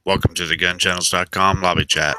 Welcome to the gunchannels.com lobby chat.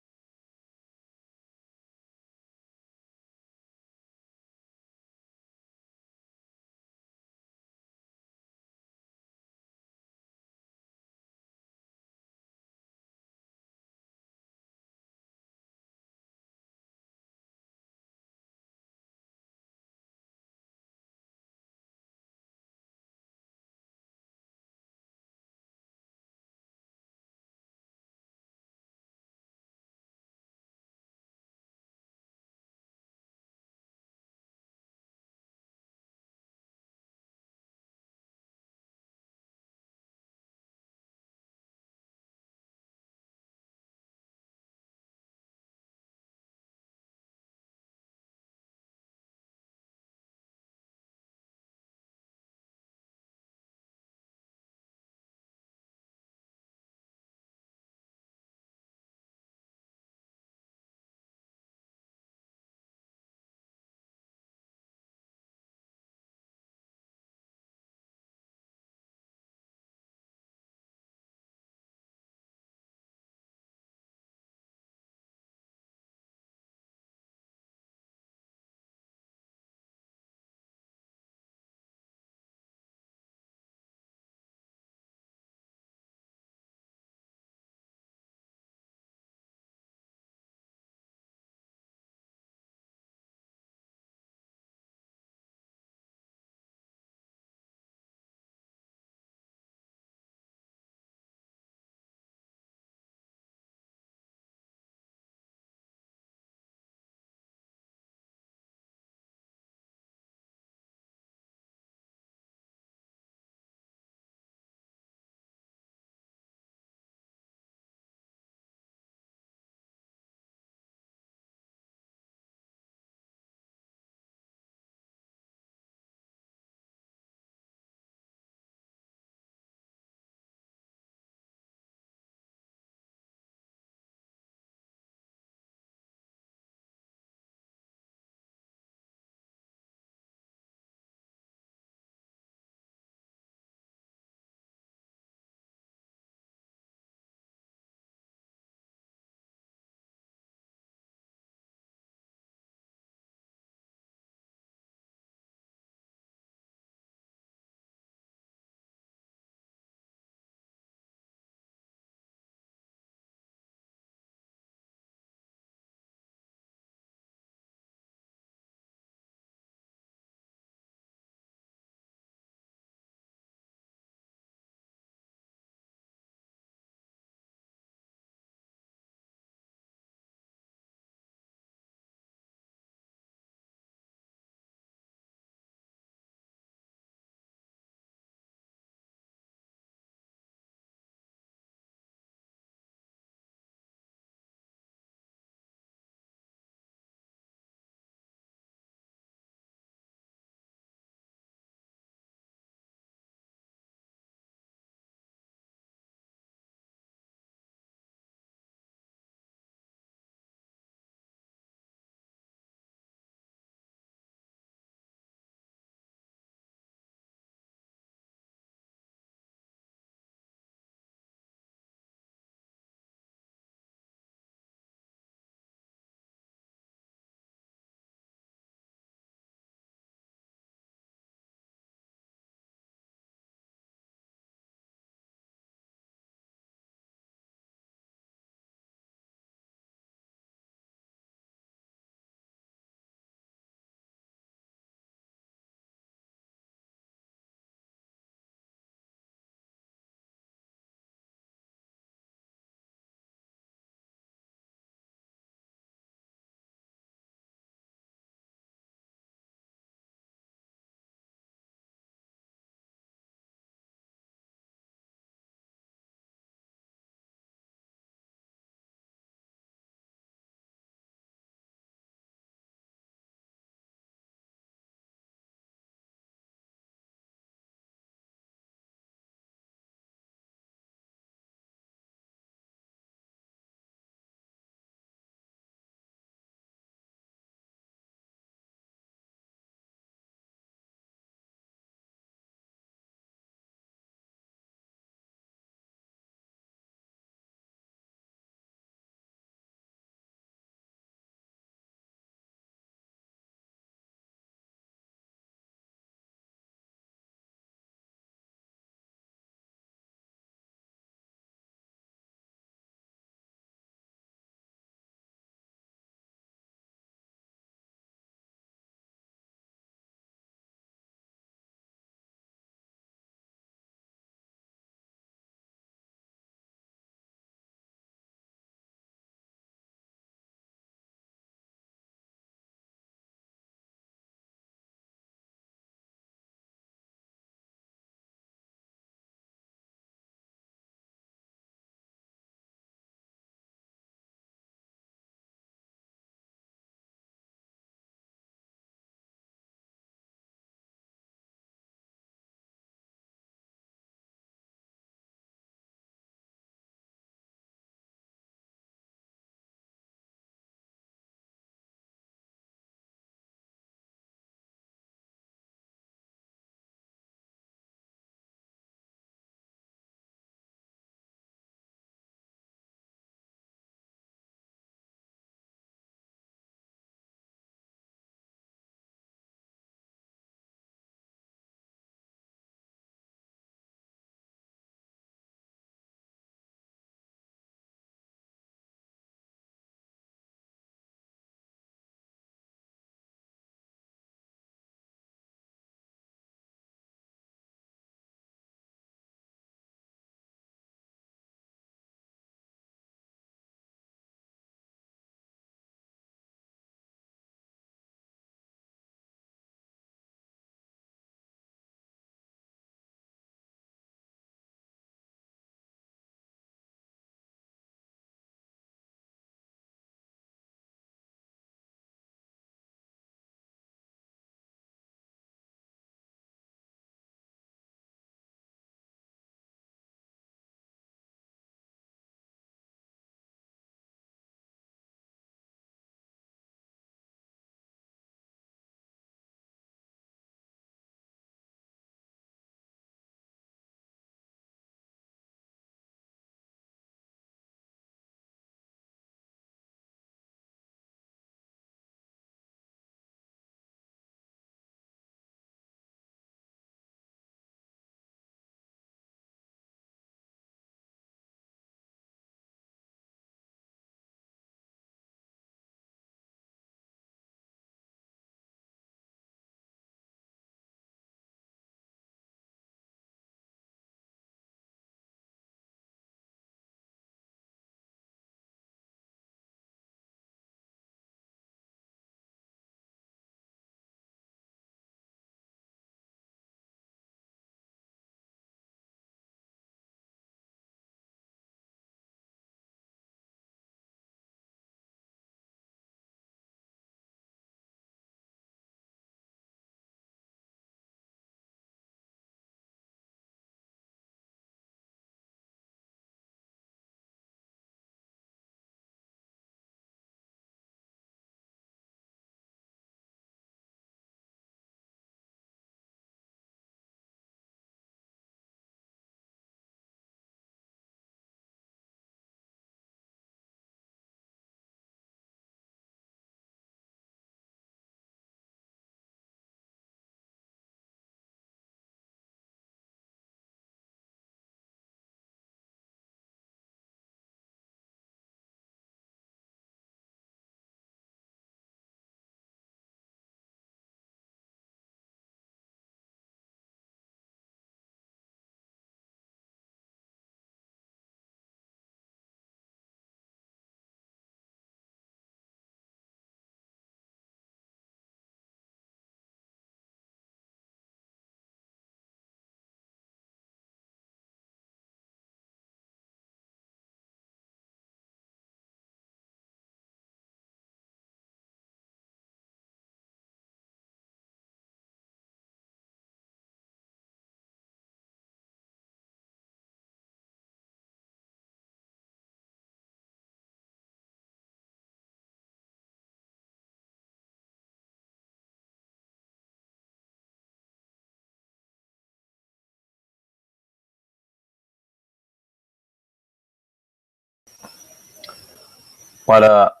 What up?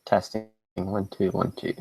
Testing 1 2 1 2.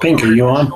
Pink, are you on?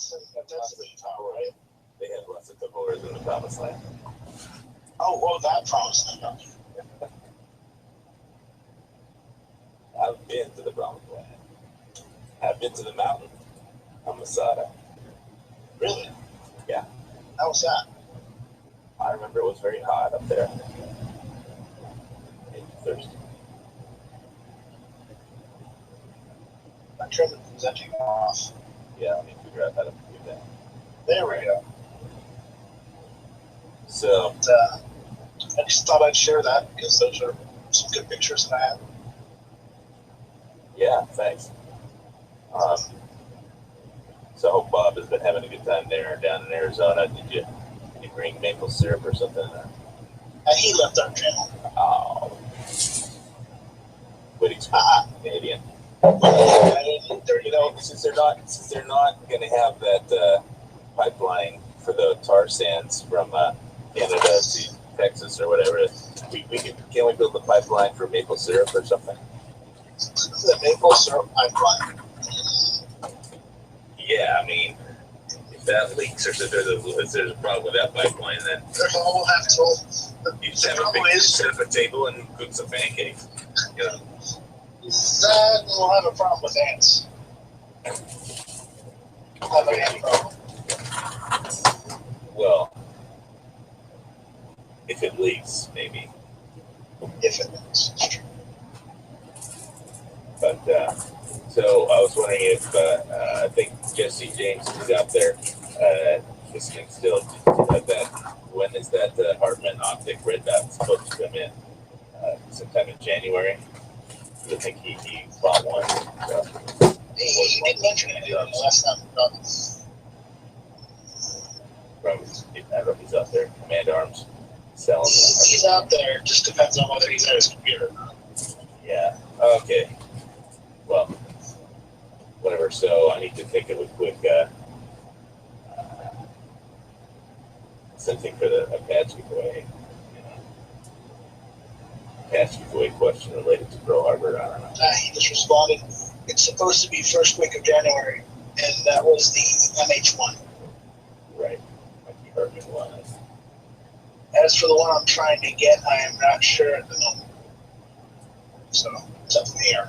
that's the tower, right? They have lots of tours in the promised land. Oh, that promised land. I've been to the promised land. I've been to the mountain on Masada. Really? Yeah. How was that? I remember it was very hot up there. Made me thirsty. My trim is edging off. Yeah, let me figure out how to do that. There we go. So, I just thought I'd share that because those are some good pictures that I have. yeah, thanks. So I hope Bob has been having a good time there down in Arizona. Did you bring maple syrup or something? And he left our channel. Oh. What Canadian. You know, since they're not going to have that pipeline for the tar sands from Canada to Texas or whatever, can we build the pipeline for maple syrup or something? The maple syrup pipeline. Yeah, I mean, if that leaks or if there's a problem with that pipeline, then We'll have to. you just have a big set up a table and cook some pancakes. You know. That we'll have a problem with ants. We'll have an ant problem. Well, if it leaks, maybe. If it is. It's true. But so I was wondering if I think Jesse James is out there listening still. When is that Hartman Optic red dot supposed to come in? Sometime in January. I think he bought one. So. He didn't mention it last time. From, I don't know if he's out there. Command Arms selling. He's out there. It just depends on whether he's at his computer or not. Yeah. Okay. Well, whatever. So I need to think of a quick something for the patch giveaway. Patch giveaway question related to Pearl Harbor. I don't know. He just responded. It's supposed to be first week of January, and that was the MH1. Right. Like you heard me one. As for the one I'm trying to get, I am not sure at the moment. So it's up in the air.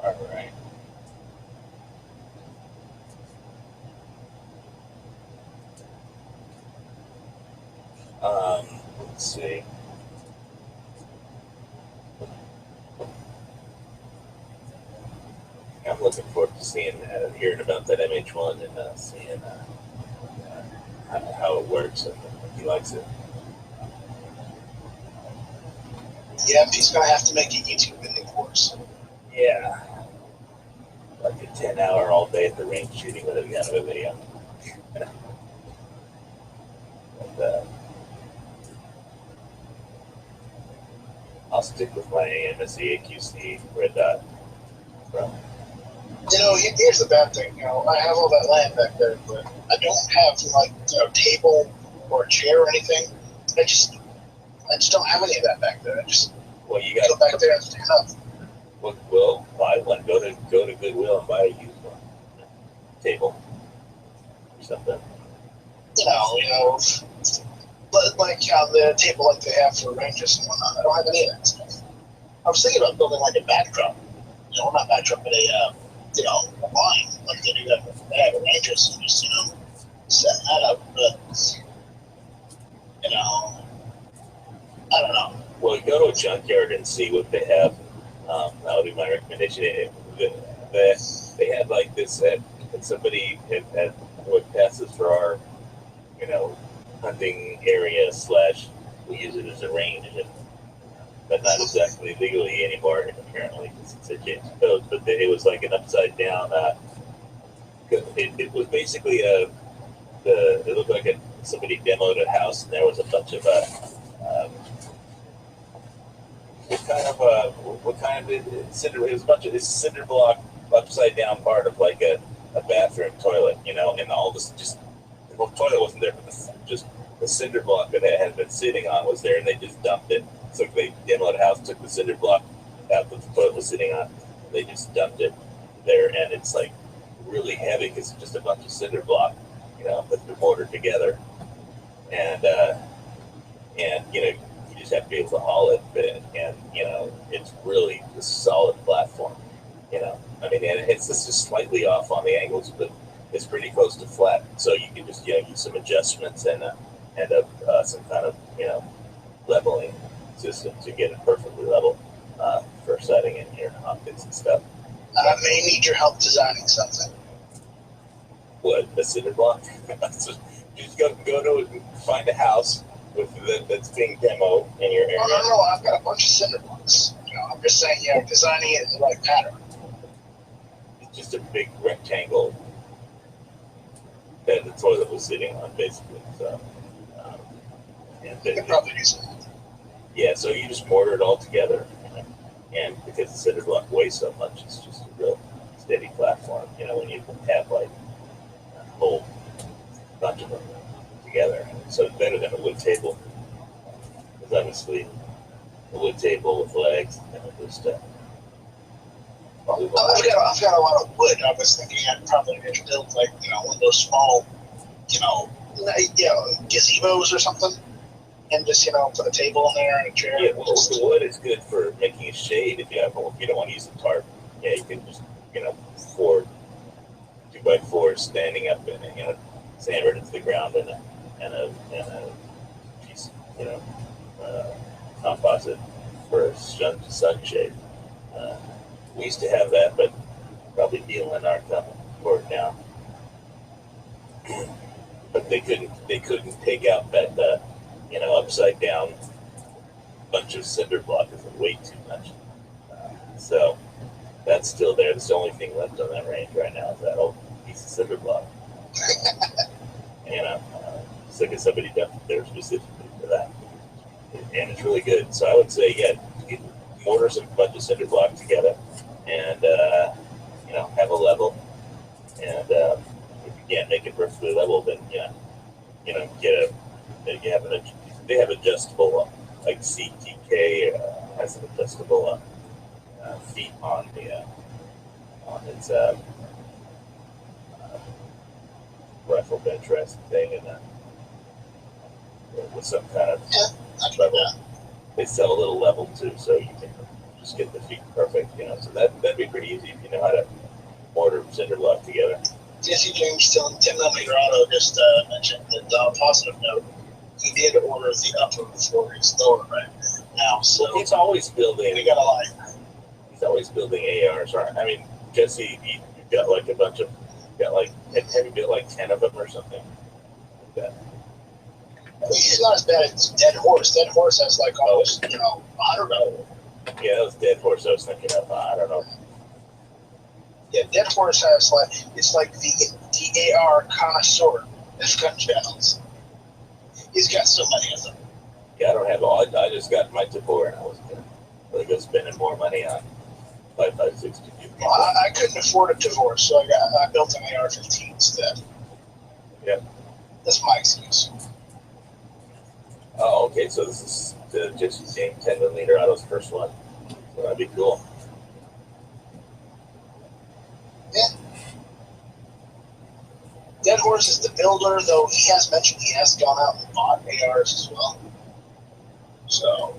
All right. Let's see. I'm looking forward to seeing, hearing about that MH1 and seeing how it works and if he likes it. Yeah, he's going to have to make a YouTube video course. Yeah. Like a 10-hour all day at the range shooting with a gun of a video. And, I'll stick with my MSC AQC red dot. You know, here's the bad thing. You know, I have all that land back there, but I don't have like table or a chair or anything. I just don't have any of that back there. I just Well, you go got back there and stand up. Well, buy one. Go to Goodwill and buy a used one. Table or something. You know, but like the table like they have for rangers and whatnot. I don't have any of that stuff. I was thinking about building like a backdrop. You know, not backdrop, but a line like they do that they have at rangers and just set that up. But I don't know. Well, you go to a junkyard and see what they have. That would be my recommendation. They had like this at somebody at what passes for our, hunting area / we use it as a range, but not exactly legally anymore apparently since they changed the codes. But it was like an upside down. It was basically it looked like somebody demoed a house and there was a bunch of what kind of cinder? It was a bunch of this cinder block upside down part of like a bathroom toilet, and all this the toilet wasn't there, but just the cinder block that it had been sitting on was there, and they just dumped it. So they demoed the house, took the cinder block out that the toilet was sitting on, they just dumped it there, and it's like really heavy because it's just a bunch of cinder block, you know, that's been mortared together, and you know, you just have to be able to haul it, and you know, it's really a solid platform, you know. I mean, and it's just slightly off on the angles, but it's pretty close to flat, so you can just, you know, use some adjustments and some kind of, you know, leveling system to get it perfectly level for setting in your optics and stuff. I may need your help designing something. What, a cinder block? So you just go to find a house that's being demoed in your area. No, I've got a bunch of cinder blocks. You know, I'm just saying, you know, designing it in the right pattern. It's just a big rectangle that the toilet was sitting on, basically. So, and You could probably do something. yeah, so you just mortar it all together, you know, and because the cinder block weighs so much, it's just a real steady platform. You know, when you have like a whole bunch of them together, so it's better than a wood table. Because obviously, a wood table with legs, and just I've got a lot of wood. I was thinking I'd probably just build like, you know, one of those small, you know, gazebos or something, and just, you know, put a table in there and a chair. Yeah, well, the wood is good for making a shade if you don't want to use the tarp. Yeah, you can just, you know, 4 2x4 standing up and, you know, hammered into the ground and a piece, you know, composite for a sunshade. We used to have that, but probably Neil and Art coming for it now. But they couldn't take out that you know, upside down bunch of cinder block because it weighed too much. So that's still there. That's the only thing left on that range right now is that old piece of cinder block. You know, so get somebody done there specifically for that, and it's really good. So I would say, yeah, mortar some bunch of cinder block together, and you know, have a level, and if you can't make it perfectly level, then you know, they have adjustable, like CTK has an adjustable feet on its rifle bench rest thing, and with some kind of level. They sell a little level too, so you can just get the feet perfect, you know. So that'd be pretty easy if you know how to mortar cinder block together. Jesse James still in 10mm auto just mentioned that on a positive note, he did order the upper before his lower right now. So Well, he's always building. we got a line. He's always building ARs. Right? I mean, Jesse, you've got like a bunch of. Have you built like 10 of them or something? Like that. He's not as bad as Dead Horse. Dead Horse has like almost, you know, 100 of them. Yeah, that was Dead Horse. I was thinking of. I don't know. Yeah, Dead Horse has like, it's like the AR connoisseur of gun channels. He's got so many of them. Yeah, I don't have all. I just got my Tabor, and I wasn't gonna really go spending more money on 5.56. Well, I couldn't afford a divorce, so I built an AR-15 instead. Yeah. That's my excuse. Oh, okay. So this is the Jesse James 10mm auto's first one. So that'd be cool. Yeah. Dead Horse is the builder, though he has mentioned he has gone out and bought ARs as well. So,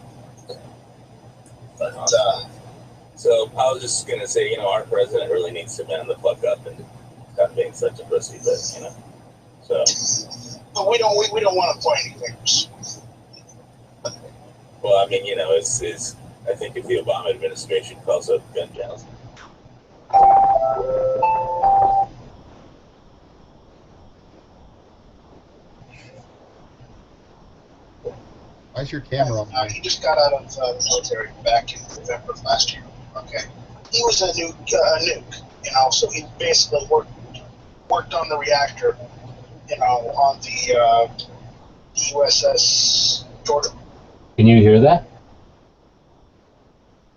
but So I was just gonna say, you know, our president really needs to man the fuck up and stop being such a pussy, but you know, so. but we don't want to point any fingers. Well, I mean, you know, it's I think if the Obama administration calls up gun channels. Why's your camera on? He just got out of the military back in November of last year. Okay, he was a nuke, you know, so he basically worked on the reactor, you know, on the USS Jordan. Can you hear that?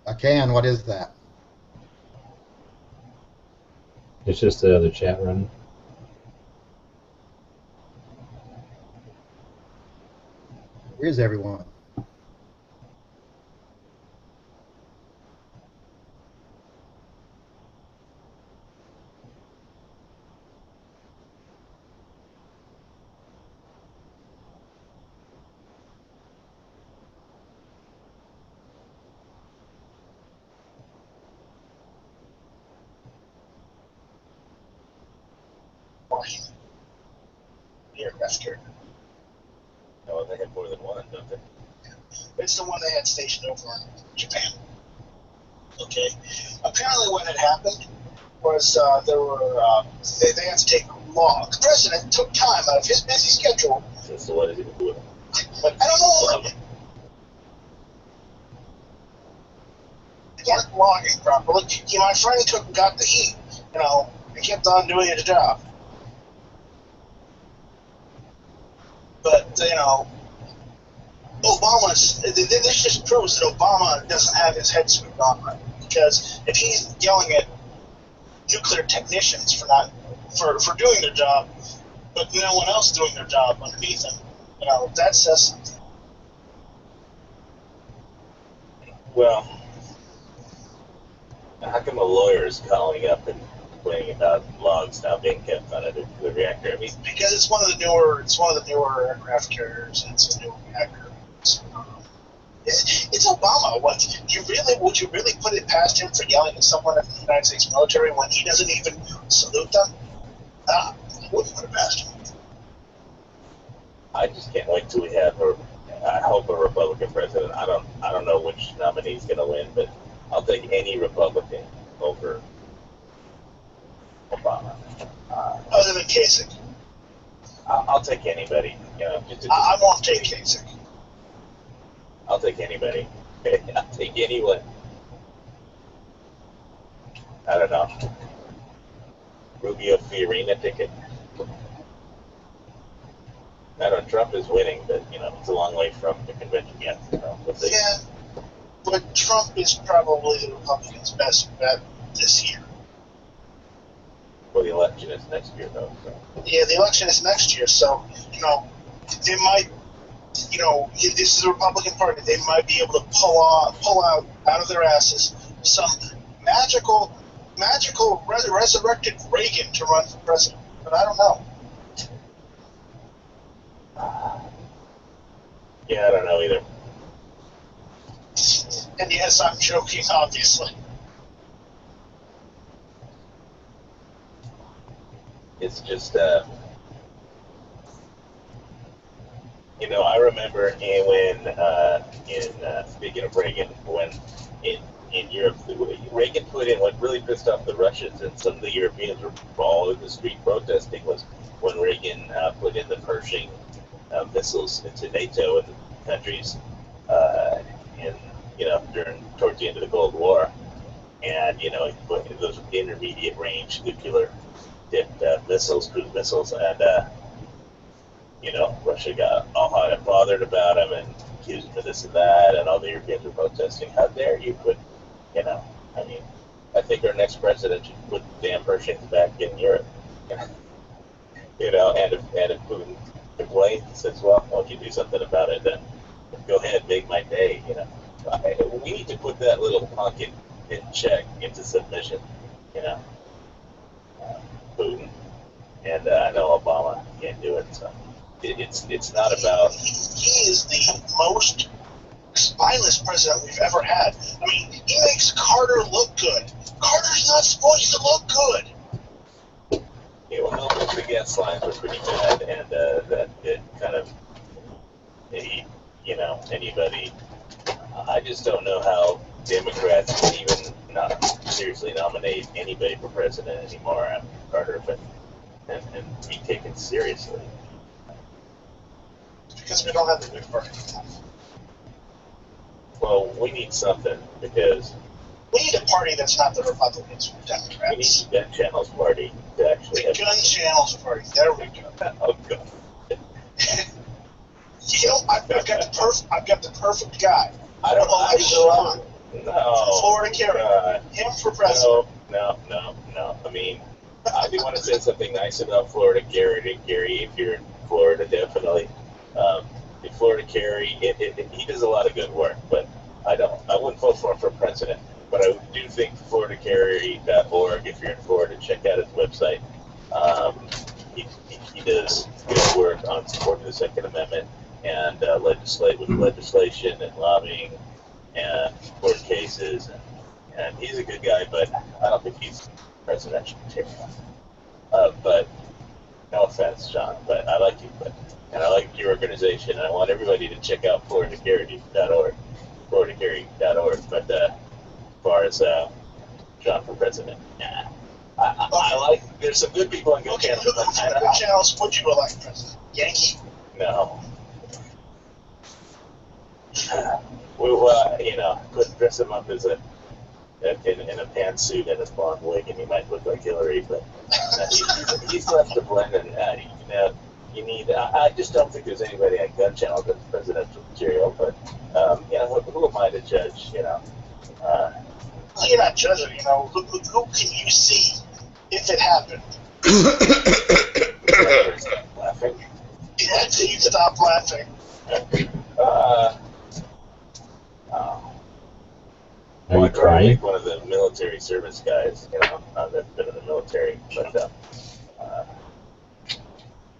I can. What is that? It's just the other chat running. Where is everyone? Aircraft carrier. Oh, they have more than one, don't they? It's the one they had stationed over in Japan. Okay. Apparently, what had happened was they had to take long. The president took time out of his busy schedule. So what is it doing? But I don't know. They weren't logging properly. My friend got the heat, and kept on doing his job. But, this just proves that Obama doesn't have his head screwed on right. Because if he's yelling at nuclear technicians for doing their job, but no one else doing their job underneath him, that says something. Well, how come a lawyer is calling up and complaining about logs now being kept on a nuclear reactor? I mean, because it's one of the newer aircraft carriers, and it's a new reactor. It's Obama. Would you really put it past him for yelling at someone in the United States military when he doesn't even salute them? I wouldn't put it past him. I just can't wait till we have I hope a Republican president. I don't know which nominee's going to win, but I'll take any Republican over Obama. Other than Kasich. I'll take anybody. I won't take Kasich. I'll take anybody. I'll take anyone. I don't know. Rubio Fiorina ticket. I don't know, Trump is winning, but, it's a long way from the convention yet. Yeah, but Trump is probably the Republicans' best bet this year. Well, the election is next year, though. So. Yeah, the election is next year, so, they might, this is the Republican Party, they might be able to pull out of their asses some magical resurrected Reagan to run for president. But I don't know. Yeah, I don't know either. And yes, I'm joking, obviously. It's just, I remember speaking of Reagan, when in Europe, Reagan put in what really pissed off the Russians and some of the Europeans were all in the street protesting was when Reagan put in the Pershing missiles into NATO and the countries, towards the end of the Cold War, and he put in those intermediate range nuclear tipped missiles, cruise missiles, and Russia got all hot and bothered about him and accused him of this and that, and all the Europeans were protesting. How dare you put, I think our next president should put damn Pershings back in Europe. And if Putin complains and says, well, why don't you do something about it, then go ahead, make my day, We need to put that little punk in check, into submission, Putin. And I know Obama can't do it, so it's not about... He is the most spineless president we've ever had. I mean, he makes Carter look good. Carter's not supposed to look good. Yeah, well, the gas lines were pretty bad, and that it kind of, anybody. I just don't know how Democrats can even not seriously nominate anybody for president anymore after Carter, and be taken seriously. Because we don't have the big party. Well, we need something, because we need a party that's not the Republicans or Democrats. we need the Gun Channels Party to actually The Gun Channels Party. There we go. Oh, God. I've got the perfect guy. I don't Sean, No. Florida carrier. God. Him for president. No. I mean, I do want to say something nice about Florida, Gary. If you're in Florida, definitely. the Florida Carry, he does a lot of good work, but I wouldn't vote for him for president. But I do think FloridaCarry.org, if you're in Florida, check out his website. He does good work on supporting the Second Amendment and legislation and lobbying and court cases. And he's a good guy, but I don't think he's presidential material. But no offense, John, but I like you, and I like your organization. I want everybody to check out FloridaCarry.org, FloridaCarry.org. But as far as John for president, nah. I like. There's some good people in good Okay, channels. who channels would you elect president? Yankee? No. Could dress him up as in a pantsuit and a blonde wig, and he might look like Hillary, but he's left to blend. And you need. I just don't think there's anybody on Gun Channel that's presidential material. But who am I to judge? You're not judging. Who can you see if it happened? Laughing. Yeah, until you stop laughing. Are you crying? One of the military service guys, that's been in the military, but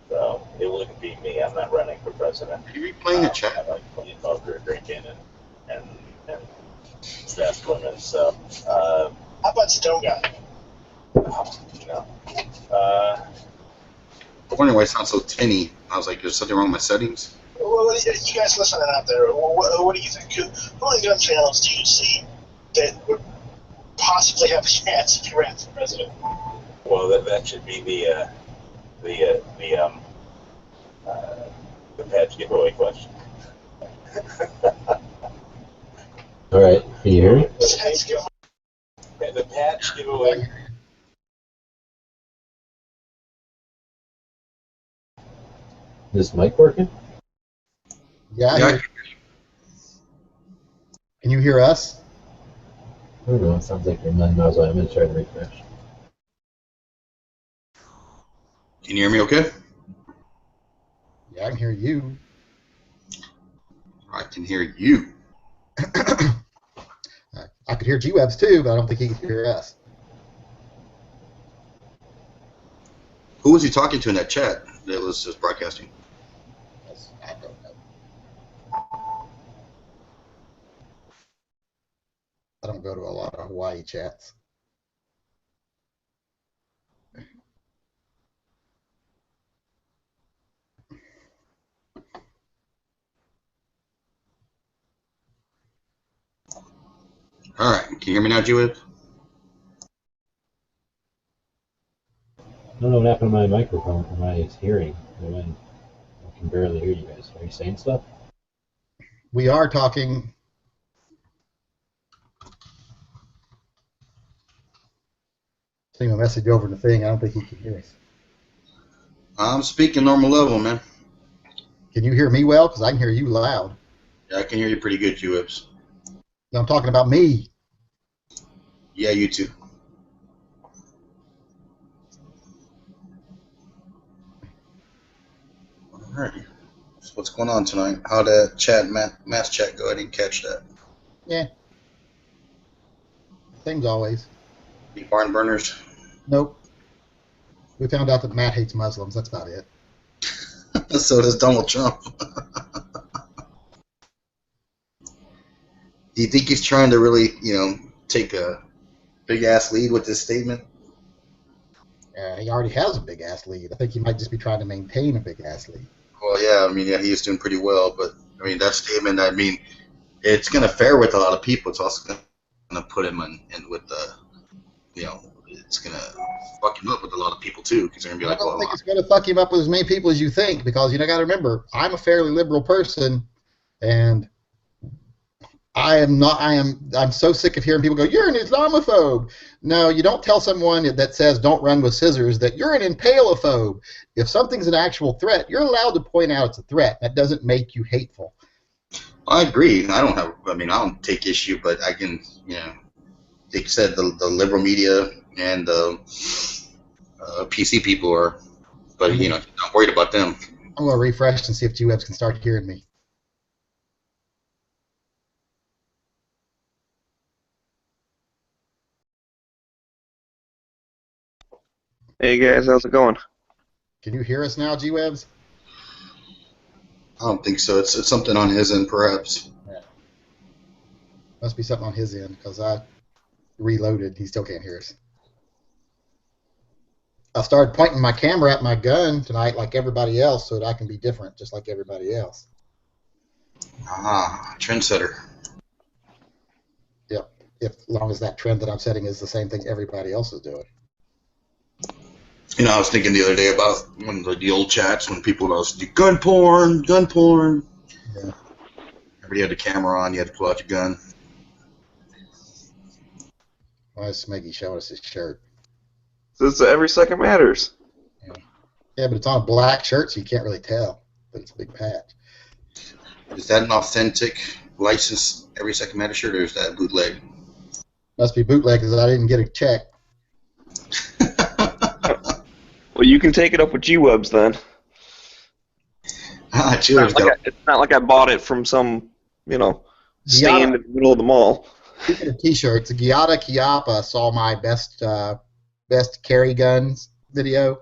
so it wouldn't be me. I'm not running for president. Are you replaying the chat? I like playing poker, drinking, and fast women. So, How about Stone Guy? I'm wondering why it sounds so tinny. I was like, there's something wrong with my settings. Well, you guys listening out there, what do you think? Who in gun channels do you see that would possibly have a chance if you ran for president? Well, that should be the patch giveaway question. All right, can you hear me? The patch giveaway. Is this mic working? Yeah. Yeah. Can you hear us? I don't know, it sounds like you're 9 miles away. I'm going to try to refresh. Can you hear me okay? Yeah, I can hear you. I can hear you. I could hear G-Webs too, but I don't think he could hear us. Who was he talking to in that chat that was just broadcasting? I don't know. I don't go to a lot of Hawaii chats. All right. Can you hear me now, G-Web? I don't know what happened to my microphone or my hearing. I can barely hear you guys. Are you saying stuff? We are talking. Send him a message over the thing. I don't think he can hear us. I'm speaking normal level, man. Can you hear me well? Because I can hear you loud. Yeah, I can hear you pretty good, G-Webs. No, I'm talking about me. Yeah, you too. Alrighty. So what's going on tonight? How'd that chat, mass chat go? I didn't catch that. Yeah. Same as always. Any barn burners? Nope. We found out that Matt hates Muslims. That's about it. So does Donald Trump. Do you think he's trying to really, take a big-ass lead with this statement? He already has a big-ass lead. I think he might just be trying to maintain a big-ass lead. Well, yeah, he's doing pretty well, but, that statement, it's going to fare with a lot of people. It's also going to put him in with the, it's going to fuck him up with a lot of people, too, because they're going to be like, I don't think it's going to fuck him up with as many people as you think, because, got to remember, I'm a fairly liberal person, and I'm so sick of hearing people go, you're an Islamophobe. No, you don't tell someone that says don't run with scissors that you're an impalophobe. If something's an actual threat, you're allowed to point out it's a threat. That doesn't make you hateful. I agree. I don't take issue, but I can, they said the liberal media and the PC people are, but, not worried about them. I'm going to refresh and see if G-Webs can start hearing me. Hey guys, how's it going? Can you hear us now, G-Webs? I don't think so. It's something on his end, perhaps. Must be something on his end because I reloaded. He still can't hear us. I started pointing my camera at my gun tonight like everybody else so that I can be different just like everybody else. Ah, trendsetter. Yep. If as long as that trend that I'm setting is the same thing everybody else is doing. You know, I was thinking the other day about one of the old chats when people would do gun porn, gun porn. Yeah. Everybody had the camera on. You had to pull out your gun. Why is Smeggy showing us his shirt? This Every Second Matters. Yeah, but it's on a black shirt, so you can't really tell. But it's a big patch. Is that an authentic licensed Every Second Matter shirt, or is that bootleg? Must be bootleg because I didn't get a check. Well, you can take it up with G-Webs then. Cheers, It's not like I bought it from some, stand in the middle of the mall. Speaking of T-shirts, Giada Chiappa saw my best carry guns video,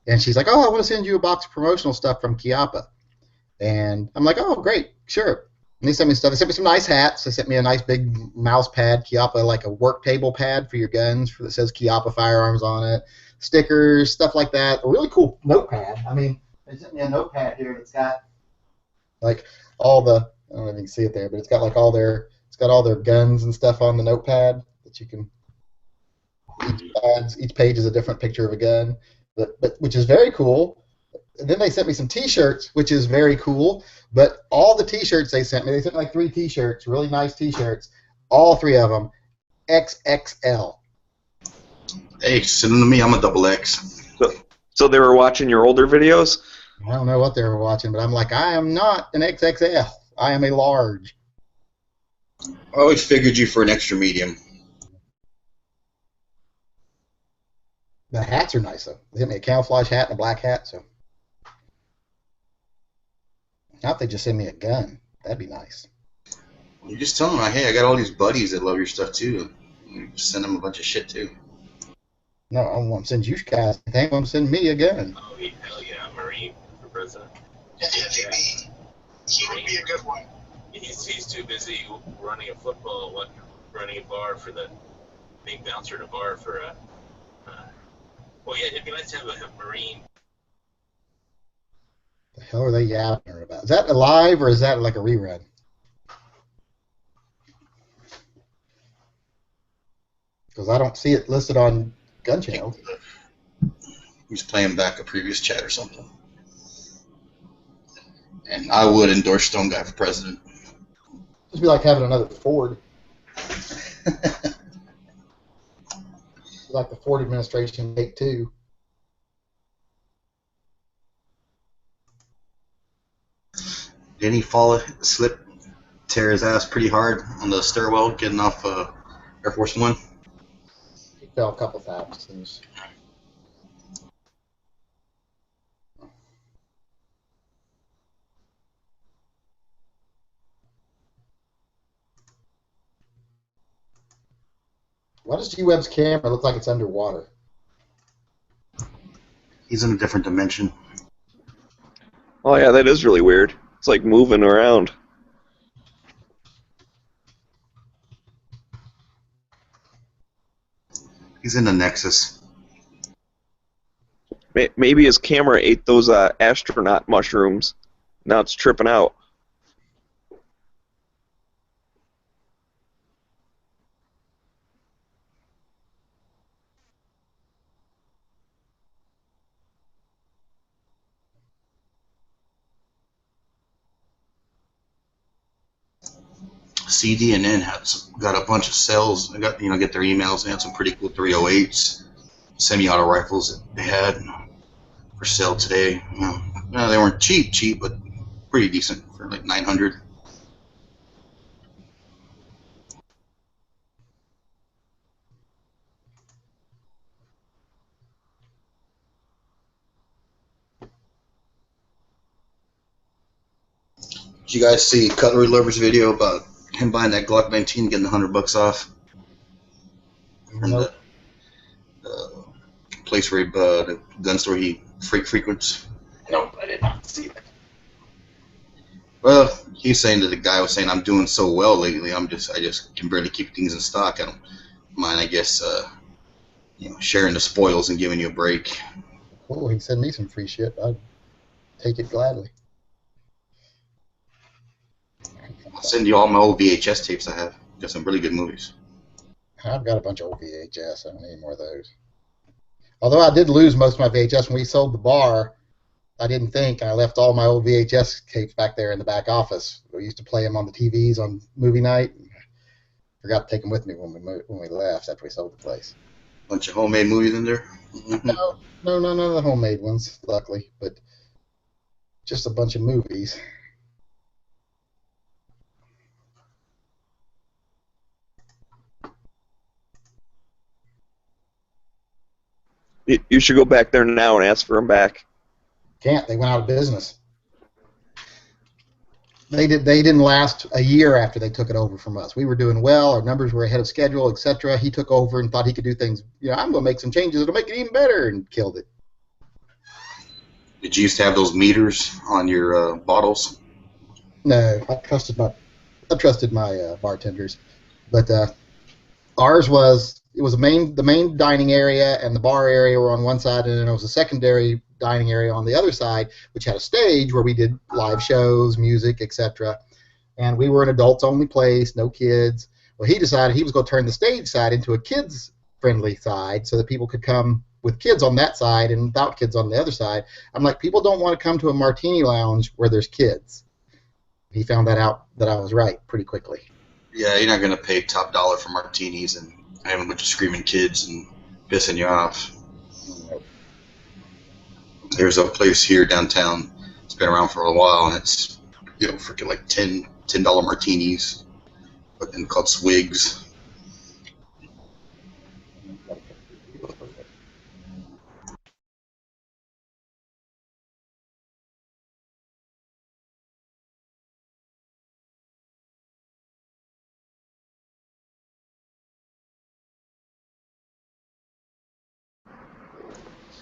and she's like, "Oh, I want to send you a box of promotional stuff from Chiappa." And I'm like, "Oh, great, sure." And they sent me stuff. They sent me some nice hats. They sent me a nice big mouse pad, Chiappa, like a work table pad for your guns that says Chiappa Firearms on it. Stickers, stuff like that. A really cool notepad. I mean, they sent me a notepad here that's got like all the, I don't know if you can see it there, but it's got like all their guns and stuff on the notepad that you can. Each page is a different picture of a gun, but which is very cool. And then they sent me some T-shirts, which is very cool. But all the T-shirts they sent me like 3 T-shirts, really nice T-shirts. All 3 of them, XXL. Hey, send them to me. I'm a double X. So they were watching your older videos? I don't know what they were watching, but I'm like, I am not an XXL. I am a large. I always figured you for an extra medium. The hats are nice though. They sent me a camouflage hat and a black hat, so. Now if they just send me a gun, that'd be nice. You just tell them, hey, I got all these buddies that love your stuff too. You just send them a bunch of shit too. No, I don't want to send you guys anything. I want to send me a gun. Oh, hell yeah, Marine for president. Yeah, he would be a good one. He's too busy running a football, running a bar for being bouncer at a bar for a. Well, yeah, it'd be nice to have a Marine. The hell are they yapping about? Is that live or is that like a rerun? Because I don't see it listed on Gun Channel. He's playing back a previous chat or something. And I would endorse Stone Guy for president. Just be like having another Ford. Like the Ford administration take 2. Didn't he slip, tear his ass pretty hard on the stairwell getting off Air Force One? He fell a couple times. Why does G-Web's camera look like it's underwater? He's in a different dimension. Oh yeah, that is really weird. It's like moving around. He's in the Nexus. Maybe his camera ate those astronaut mushrooms. Now it's tripping out. CDNN got a bunch of cells. They got get their emails. They had some pretty cool 308s, semi-auto rifles that they had for sale today. No, they weren't cheap, but pretty decent for like 900. Did you guys see Cutlery Lover's video about him buying that Glock 19 getting $100 off? From Nope. the place where the gun store he frequents? No, I did not see that. Well, he's saying that the guy was saying, I'm doing so well lately, I just can barely keep things in stock. I don't mind, I guess, sharing the spoils and giving you a break. Cool. He can send me some free shit. I'd take it gladly. I'll send you all my old VHS tapes I have. Got some really good movies. I've got a bunch of old VHS. I don't need more of those. Although I did lose most of my VHS when we sold the bar. I didn't think. I left all my old VHS tapes back there in the back office. We used to play them on the TVs on movie night. Forgot to take them with me when we left after we sold the place. Bunch of homemade movies in there. No, none of the homemade ones, luckily, but just a bunch of movies. You should go back there now and ask for them back. Can't. They went out of business. They didn't last a year after they took it over from us. We were doing well. Our numbers were ahead of schedule, etc. He took over and thought he could do things. I'm going to make some changes that'll make it even better, and killed it. Did you used to have those meters on your bottles? No, I trusted my bartenders, but ours was the main dining area and the bar area were on one side, and then there was a secondary dining area on the other side, which had a stage where we did live shows, music, etc. And we were an adults-only place, no kids. Well, he decided he was going to turn the stage side into a kids-friendly side so that people could come with kids on that side and without kids on the other side. I'm like, people don't want to come to a martini lounge where there's kids. He found that out that I was right pretty quickly. Yeah, you're not going to pay top dollar for martinis and having a bunch of screaming kids and pissing you off. There's a place here downtown. It's been around for a while, and it's freaking like $10 martinis, and called Swigs.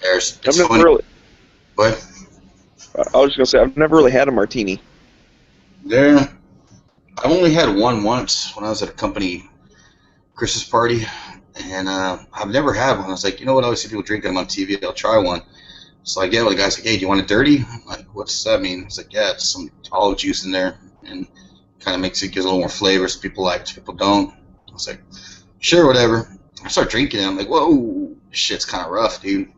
I've never really. What? I was just gonna say I've never really had a martini. There, I only had one once when I was at a company Christmas party, and I've never had one. I was like, you know what? I always see people drinking them on TV. I'll try one. So I get with the guy's like, hey, do you want it dirty? I'm like, what's that mean? He's like, yeah, it's some olive juice in there, and kind of makes it gives a little more flavor. Some people like, some people don't. I was like, sure, whatever. I start drinking it. I'm like, whoa, this shit's kind of rough, dude.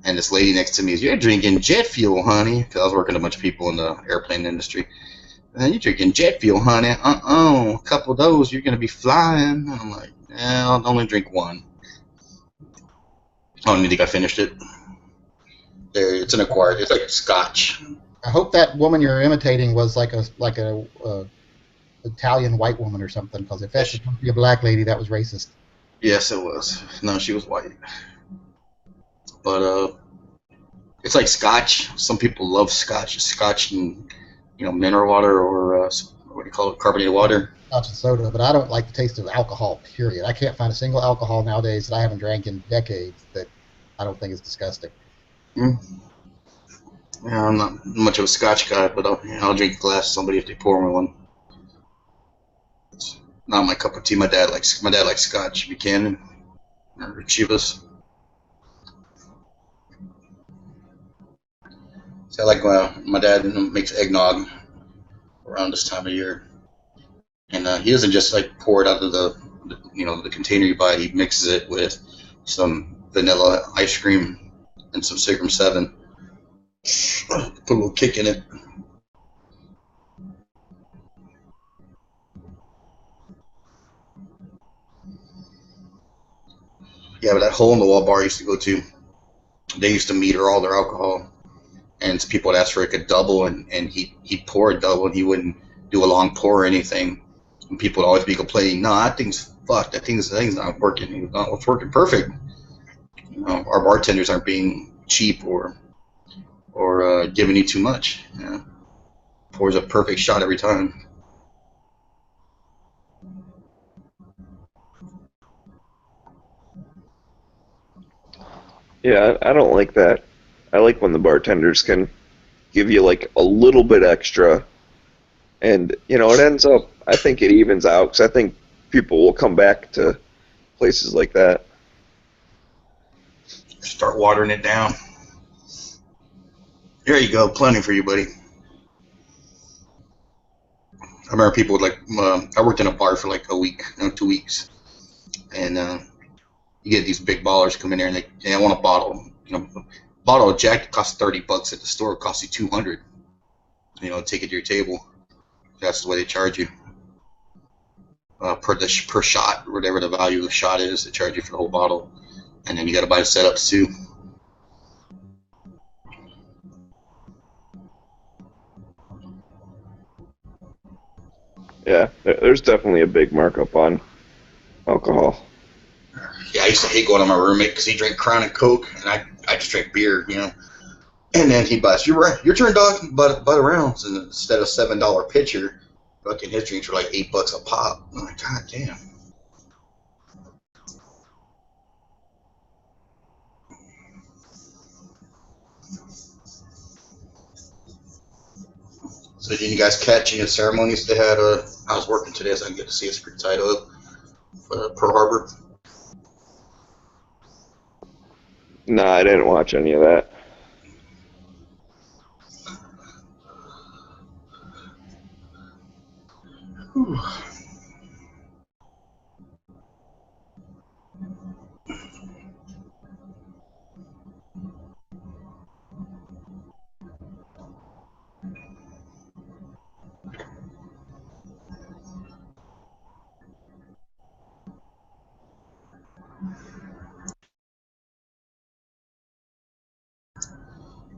And this lady next to me is, you're drinking jet fuel, honey, because I was working with a bunch of people in the airplane industry. And you're drinking jet fuel, honey. A couple of those, you're going to be flying. And I'm like, yeah, I'll only drink one. I don't even think I finished it. There, it's an acquired. It's like scotch. I hope that woman you're imitating was like a Italian white woman or something, because if that's supposed to be a black lady, that was racist. Yes, it was. No, she was white. But it's like scotch. Some people love scotch. Scotch and mineral water or what do you call it, carbonated water. Scotch and soda, but I don't like the taste of alcohol. Period. I can't find a single alcohol nowadays that I haven't drank in decades that I don't think is disgusting. Yeah, I'm not much of a scotch guy, but I'll drink a glass of somebody if they pour me one. It's not my cup of tea. My dad likes scotch, Buchanan or Chivas. So I like my dad makes eggnog around this time of year, and he doesn't just like pour it out of the container you buy. He mixes it with some vanilla ice cream and some Seagram 7. Put a little kick in it. Yeah, but that hole in the wall bar I used to go to, they used to meter all their alcohol. And people would ask for like a double, and he'd pour a double, and he wouldn't do a long pour or anything. And people would always be complaining, no, that thing's fucked. That thing's not working. It's working perfect. Our bartenders aren't being cheap or giving you too much. Pours a perfect shot every time. Yeah, I don't like that. I like when the bartenders can give you like a little bit extra, and it ends up. I think it evens out because I think people will come back to places like that. Start watering it down. There you go, plenty for you, buddy. I remember people would like. I worked in a bar for like a week, 2 weeks, and you get these big ballers come in there and they want a bottle. Bottle of Jack costs $30 at the store. It costs you $200. Take it to your table. That's the way they charge you per shot, whatever the value of the shot is. They charge you for the whole bottle, and then you got to buy the setups too. Yeah, there's definitely a big markup on alcohol. Yeah, I used to hate going on my roommate because he drank Crown and Coke, and I just drank beer, And then he buys, you're right, your turn, dog, but around. And instead of $7 pitcher, fucking his drinks were like $8 a pop. I'm like, God damn. So did you guys catch any ceremonies they had? I was working today, so I didn't get to see. It's pretty tight up for Pearl Harbor. Nah, I didn't watch any of that. Whew.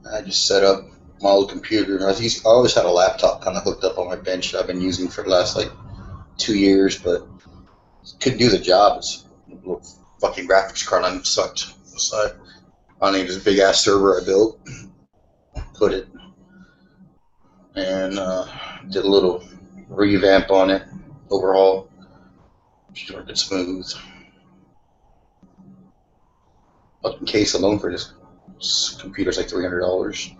I just set up my old computer. I always had a laptop kind of hooked up on my bench that I've been using for the last like 2 years, but couldn't do the job. It's a little fucking graphics card on it sucked. So I need this big ass server I built, put it, and did a little revamp on it, overhaul, just worked it smooth. Fucking case alone for this computer's like $300.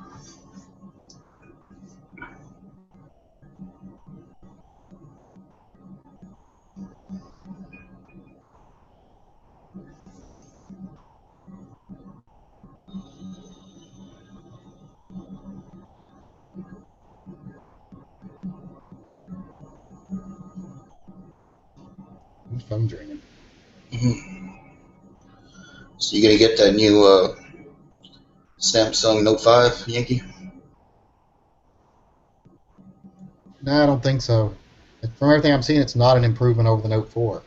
My phone's ringing. So you gonna get that new Samsung Note 5, Yankee? No, I don't think so. From everything I'm seeing, it's not an improvement over the Note 4.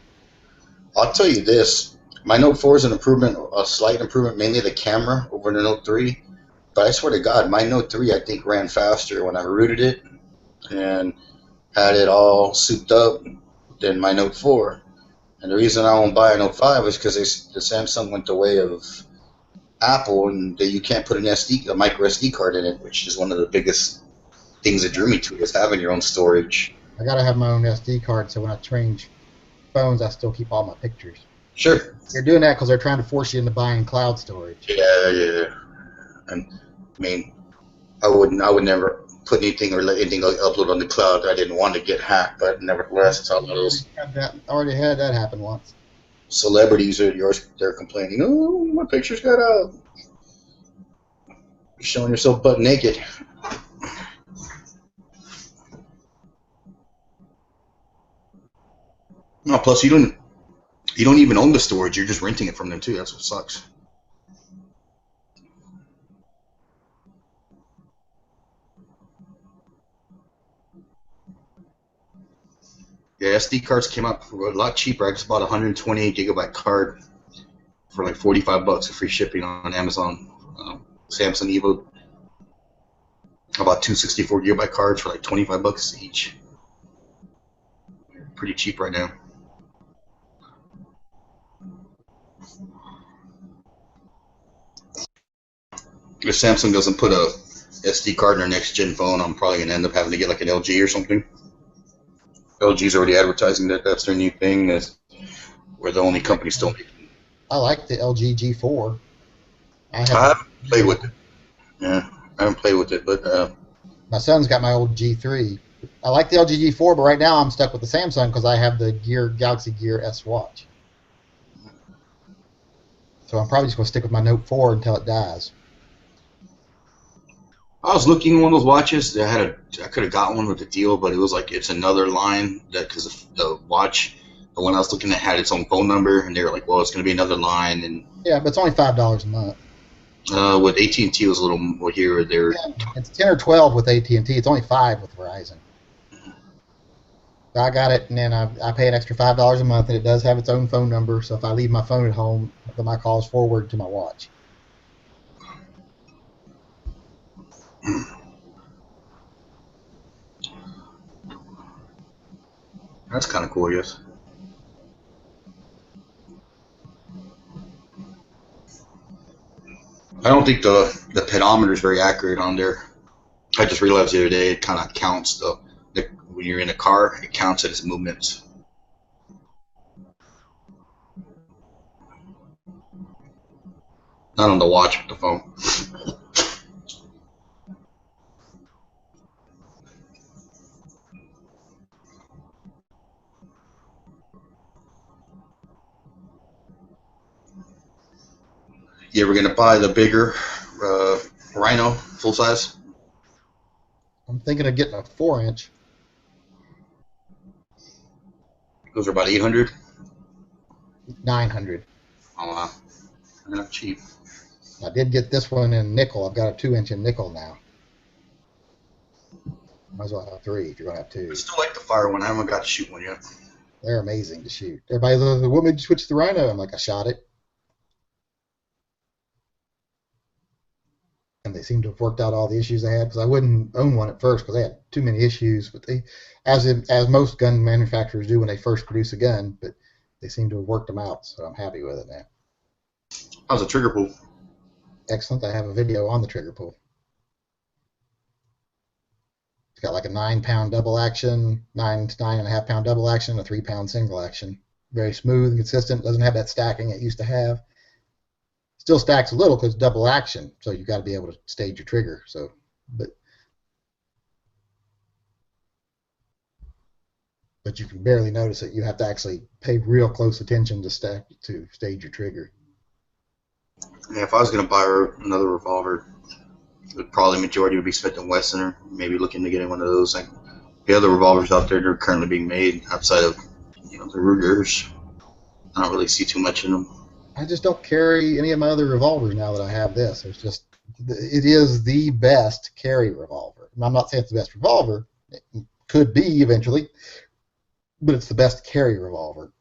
I'll tell you this. My Note 4 is an improvement, a slight improvement, mainly the camera over the Note 3. But I swear to God, my Note 3, I think, ran faster when I rooted it and had it all souped up than my Note 4. And the reason I won't buy a Note 5 is because the Samsung went the way of Apple, and you can't put a micro SD card in it, which is one of the biggest things that drew me to it, is having your own storage. I gotta have my own SD card, so when I change phones, I still keep all my pictures. Sure. They're doing that because they're trying to force you into buying cloud storage. Yeah. And I mean, I would never put anything or let anything upload on the cloud. I didn't want to get hacked, but nevertheless, it's all those Already had that happen once. celebrities they're complaining, oh, my pictures got out. You're showing yourself butt naked. No, plus you don't even own the storage. You're just renting it from them too. That's what sucks. Yeah, SD cards came out a lot cheaper. I just bought a 128 gigabyte card for like $45 of free shipping on Amazon. Samsung Evo. I bought two 64 gigabyte cards for like $25 each. Pretty cheap right now. If Samsung doesn't put a SD card in our next gen phone, I'm probably gonna end up having to get like an LG or something. LG's already advertising that that's their new thing. We're the only company still making. I like the LG G4. I haven't played with it. Yeah, I haven't played with it, but my son's got my old G3. I like the LG G4, but right now I'm stuck with the Samsung because I have the Galaxy Gear S watch. So I'm probably just going to stick with my Note 4 until it dies. I was looking at one of those watches. I could have got one with the deal, but it was like it's another line that because the watch, the one I was looking at had its own phone number, and they were like, well, it's going to be another line, and yeah, but it's only $5 a month. With AT&T, it was a little more here or there. Yeah, it's 10 or 12 with AT&T. It's only 5 with Verizon. I got it, and then I pay an extra $5 a month, and it does have its own phone number. So if I leave my phone at home, my calls forward to my watch. That's kind of cool, yes. I don't think the pedometer is very accurate on there. I just realized the other day it kind of counts when you're in a car, it counts it as movements. Not on the watch, but the phone. You ever gonna buy the bigger Rhino full size? I'm thinking of getting a 4-inch. Those are about 800. 900. Oh wow, they're not cheap. I did get this one in nickel. I've got a 2-inch in nickel now. Might as well have 3 if you're going to have 2. I still like the fire one. I haven't got to shoot one yet. They're amazing to shoot. Everybody's like, what made you switch to the Rhino? I'm like, I shot it. And they seem to have worked out all the issues they had, because I wouldn't own one at first because they had too many issues. But they, as most gun manufacturers do when they first produce a gun, but they seem to have worked them out, so I'm happy with it now. How's the trigger pull? Excellent. I have a video on the trigger pull. It's got like a 9-pound double action, 9 to 9.5 pound double action, a 3-pound single action. Very smooth and consistent. Doesn't have that stacking it used to have. Still stacks a little because it's double action, so you've got to be able to stage your trigger. So, but you can barely notice it. You have to actually pay real close attention to stage your trigger. Yeah, if I was gonna buy another revolver, probably majority would be spent in Weston, or maybe looking to get one of those. Like the other revolvers out there that are currently being made outside of the Rugers, I don't really see too much in them. I just don't carry any of my other revolvers now that I have this. It is the best carry revolver. I'm not saying it's the best revolver. It could be eventually, but it's the best carry revolver.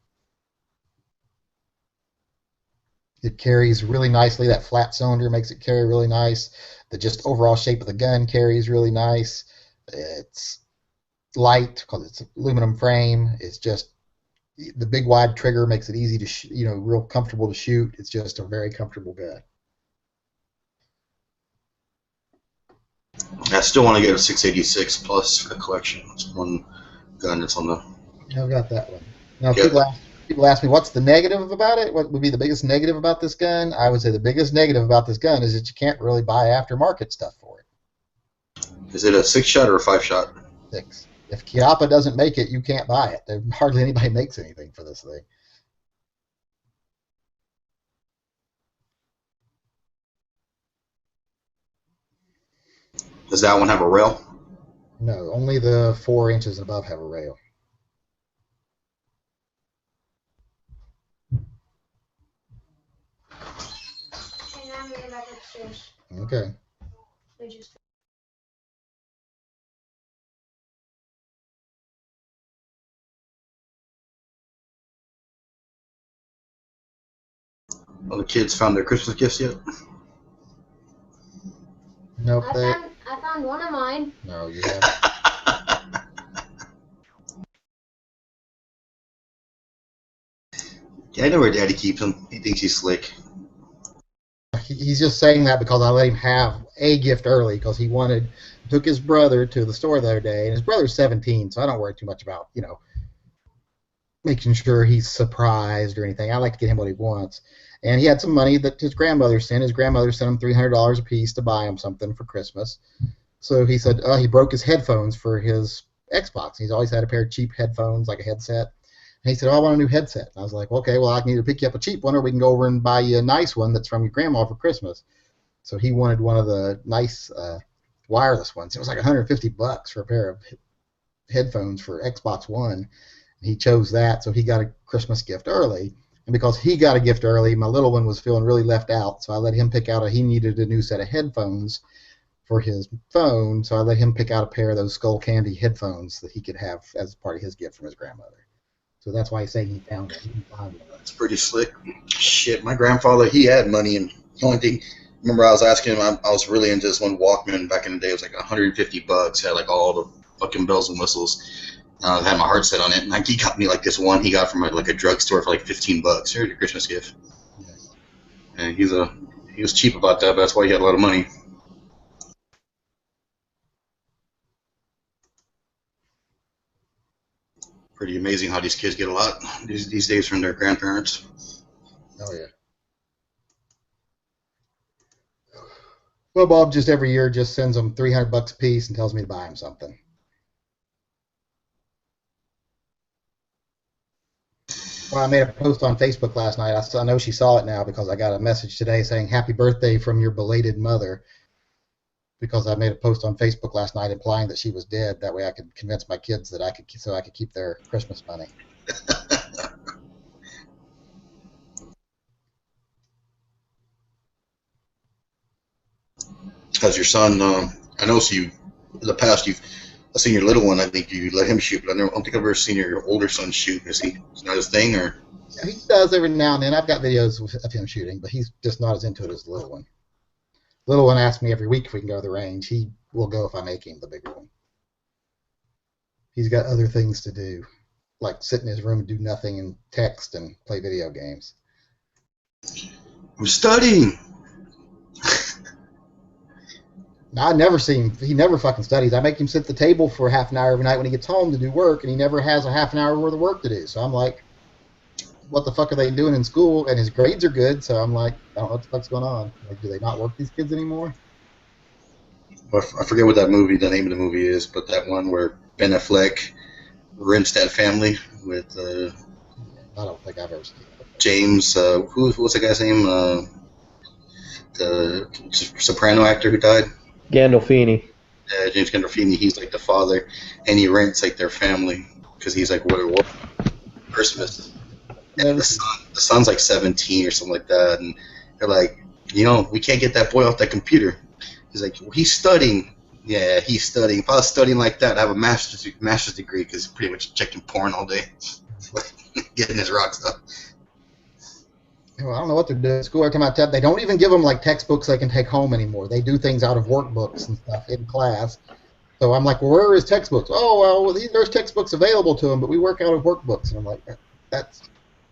It carries really nicely. That flat cylinder makes it carry really nice. The just overall shape of the gun carries really nice. It's light because it's aluminum frame. It's just the big wide trigger makes it easy to real comfortable to shoot. It's just a very comfortable gun. I still want to get a 686 plus for the collection. It's one gun that's on the. I've got that one. Now, people ask me what's the negative about it. What would be the biggest negative about this gun? I would say the biggest negative about this gun is that you can't really buy aftermarket stuff for it. Is it a 6-shot or a 5-shot? 6. If Chiappa doesn't make it, you can't buy it. There hardly anybody makes anything for this thing. Does that one have a rail? No, only the 4 inches above have a rail. Okay, now I'm going to go back upstairs. Okay. Well, the kids found their Christmas gifts yet? Nope. I found one of mine. No, you haven't. Yeah, I know where Daddy keeps them. He thinks he's slick. he's just saying that because I let him have a gift early because he took his brother to the store the other day, and his brother's 17, so I don't worry too much about, making sure he's surprised or anything. I like to get him what he wants. And he had some money that his grandmother sent. His grandmother sent him $300 a piece to buy him something for Christmas. So he said he broke his headphones for his Xbox. He's always had a pair of cheap headphones, like a headset. And he said, I want a new headset. And I was like, okay, well, I can either pick you up a cheap one or we can go over and buy you a nice one that's from your grandma for Christmas. So he wanted one of the nice wireless ones. It was like $150 for a pair of headphones for Xbox One. He chose that, so he got a Christmas gift early. And because he got a gift early, my little one was feeling really left out, so I let him pick out he needed a new set of headphones for his phone, so I let him pick out a pair of those Skull Candy headphones that he could have as part of his gift from his grandmother. So that's why he's saying he found it. That's pretty slick. Shit, my grandfather, he had money, and the only thing, remember I was asking him, I was really into this one Walkman back in the day. It was like $150, had like all the fucking bells and whistles. Had my heart set on it, and like he got me like this one he got from like a drugstore for like $15. Here's your Christmas gift. And he was cheap about that, but that's why he had a lot of money. Pretty amazing how these kids get a lot these days from their grandparents. Oh yeah. Well, Bob just every year just sends them $300 a piece and tells me to buy him something. Well, I made a post on Facebook last night. I know she saw it now because I got a message today saying happy birthday from your belated mother, because I made a post on Facebook last night implying that she was dead. That way I could convince my kids that I could keep their Christmas money. How's your son? I know in the past I've seen your little one. I think you let him shoot, but I don't think I've ever seen your older son shoot. Is it not his thing, or? Yeah, he does every now and then. I've got videos of him shooting, but he's just not as into it as the little one. Little one asks me every week if we can go to the range. He will go if I make him, the bigger one. He's got other things to do, like sit in his room and do nothing and text and play video games. I'm studying. I never see him. He never fucking studies. I make him sit at the table for half an hour every night when he gets home to do work, and he never has a half an hour worth of work to do. So I'm like, what the fuck are they doing in school? And his grades are good, so I'm like, I don't know what the fuck's going on. Like, do they not work these kids anymore? I forget what the name of the movie is, but that one where Ben Affleck rents that family with I don't think I've ever seen it. James, what's the guy's name? The soprano actor who died? Gandolfini. Yeah, James Gandolfini. He's like the father, and he rents like their family because he's like what Christmas. And the son's like 17 or something like that, and they're like, we can't get that boy off that computer. He's like, well, he's studying. Yeah, he's studying. If I was studying like that, I have a master's degree because he's pretty much checking porn all day, getting his rock stuff. Well, I don't know what they're doing at school. Every time I tell, they don't even give them like textbooks they can take home anymore. They do things out of workbooks and stuff in class. So I'm like, well, where are his textbooks? Oh, well, there's textbooks available to them, but we work out of workbooks. And I'm like, that's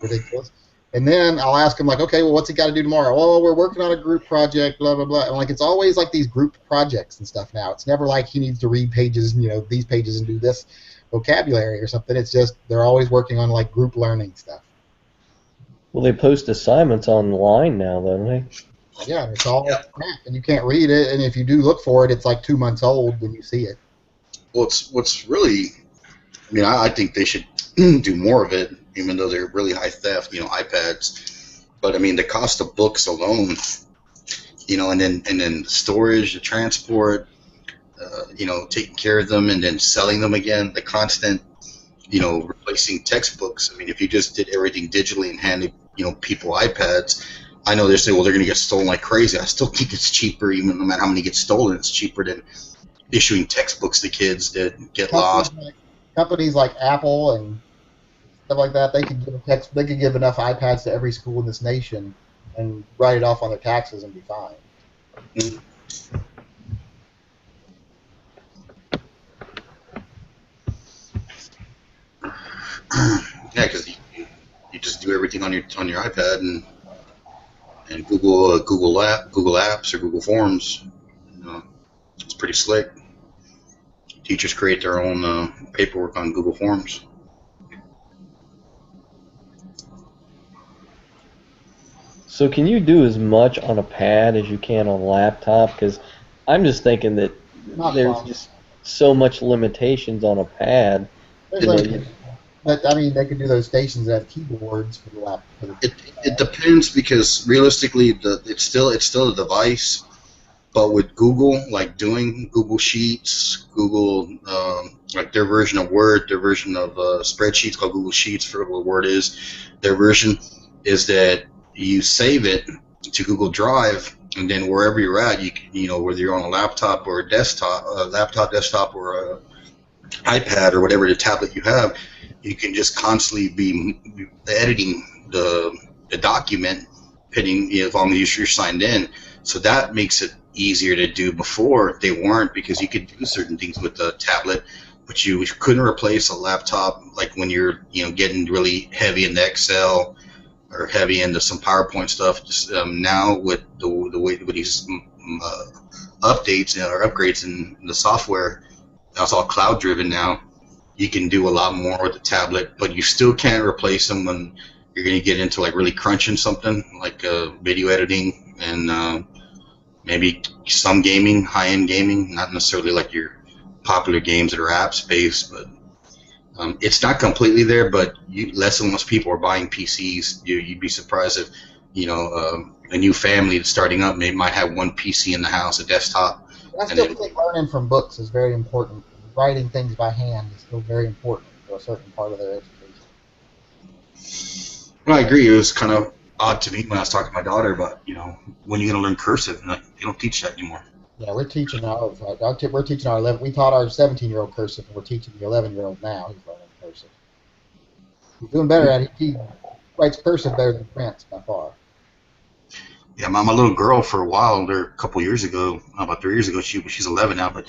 ridiculous. And then I'll ask him, like, okay, well, what's he got to do tomorrow? Oh, we're working on a group project, blah, blah, blah. And like, it's always like these group projects and stuff now. It's never like he needs to read pages, these pages and do this vocabulary or something. It's just they're always working on like group learning stuff. Well, they post assignments online now, don't they? Yeah, it's all crap, and you can't read it. And if you do look for it, it's like 2 months old when you see it. Well, what's really, I think they should do more of it, even though they're really high theft, iPads. But the cost of books alone, and then storage, the transport, taking care of them, and then selling them again, the constant, replacing textbooks. If you just did everything digitally and handed, people iPads, I know they're saying, well, they're going to get stolen like crazy. I still think it's cheaper, even no matter how many get stolen, it's cheaper than issuing textbooks to kids that get lost. Companies like Apple and stuff like that, they could give enough iPads to every school in this nation and write it off on their taxes and be fine. Mm-hmm. Yeah, because you just do everything on your iPad, and and Google Google Apps or Google Forms. It's pretty slick. Teachers create their own paperwork on Google Forms. So can you do as much on a pad as you can on a laptop? Because I'm just thinking that Not there's possible. just so much limitations on a pad. There's but I mean, they could do those stations that have keyboards for the lap. For the, It depends, because realistically, it's still a device. But with Google, like doing Google Sheets, Google like their version of Word, their version of spreadsheets called Google Sheets, for what Word is, their version is that you save it to Google Drive, and then wherever you're at, whether you're on a laptop or a desktop, or a iPad or whatever the tablet you have, you can just constantly be editing the document, as long as you're signed in. So that makes it easier to do. Before, they weren't, because you could do certain things with the tablet, but you couldn't replace a laptop, like when you're getting really heavy into Excel or heavy into some PowerPoint stuff. Just now with the way with these updates or upgrades in the software, that's all cloud driven now. You can do a lot more with the tablet, but you still can't replace them when you're going to get into like really crunching something like video editing and maybe some gaming, high-end gaming, not necessarily like your popular games that are apps-based, but it's not completely there, but less and less people are buying PCs. You'd be surprised if, a new family that's starting up might have one PC in the house, a desktop. I still think learning from books is very important. Writing things by hand is still very important for a certain part of their education. Well, I agree. It was kind of odd to me when I was talking to my daughter about, when you're going to learn cursive. And they don't teach that anymore. Yeah, we're teaching our 11. We taught our 17-year-old cursive, and we're teaching the 11-year-old now. He's learning cursive. He's doing better at it. He writes cursive better than Prince by far. Yeah, my little girl, for a while there, a couple years ago, about 3 years ago, she's 11 now, but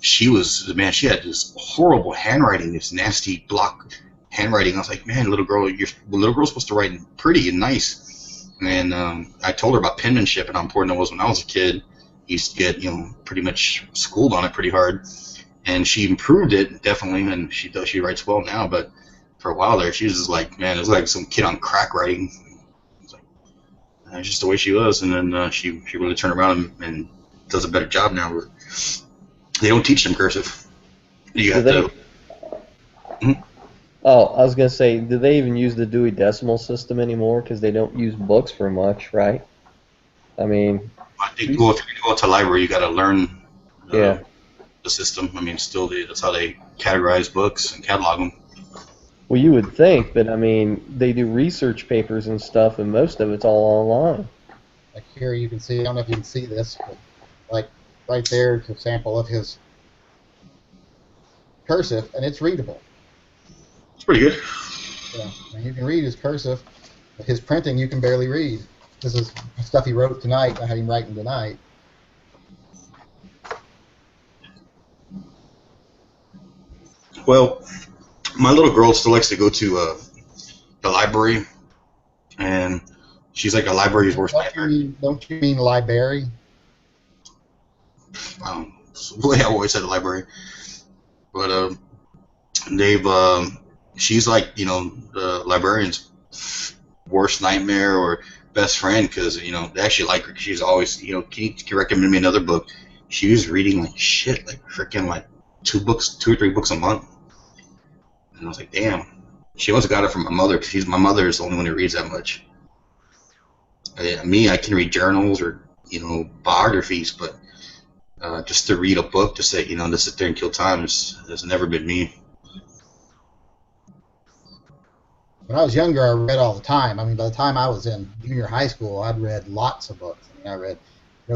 she had this horrible handwriting, this nasty block handwriting. I was like, man, little girl's supposed to write pretty and nice. And I told her about penmanship and how important it was when I was a kid. I used to get, pretty much schooled on it pretty hard. And she improved it, definitely, and she writes well now. But for a while there, she was just like, man, it was like some kid on crack writing. It's just the way she was. And then she really turned around and does a better job now. But they don't teach them cursive. You have to. Oh, I was going to say, do they even use the Dewey Decimal System anymore? Because they don't use books for much, right? I mean... I think, if you go to a library, you got to learn the system. I mean, that's how they categorize books and catalog them. Well, you would think, but, I mean, they do research papers and stuff, and most of it's all online. Like here you can see, I don't know if you can see this, but like right there, it's a sample of his cursive, and it's readable. It's pretty good. Yeah, and you can read his cursive. But his printing, you can barely read. This is stuff he wrote tonight. I had him writing tonight. Well, my little girl still likes to go to the library, and she's like a library's worst nightmare. Don't you mean library? It's the way I always said library. But she's like, the librarian's worst nightmare or best friend, because they actually like her. She's always, can you recommend me another book? She was reading like shit, like freaking like 2 or 3 books a month. And I was like, damn. She also got it from my mother, because my mother is the only one who reads that much. Me, I can read journals or biographies, but just to read a book, to say, to sit there and kill time, has never been me. When I was younger, I read all the time. I mean, by the time I was in junior high school, I'd read lots of books. I mean, I read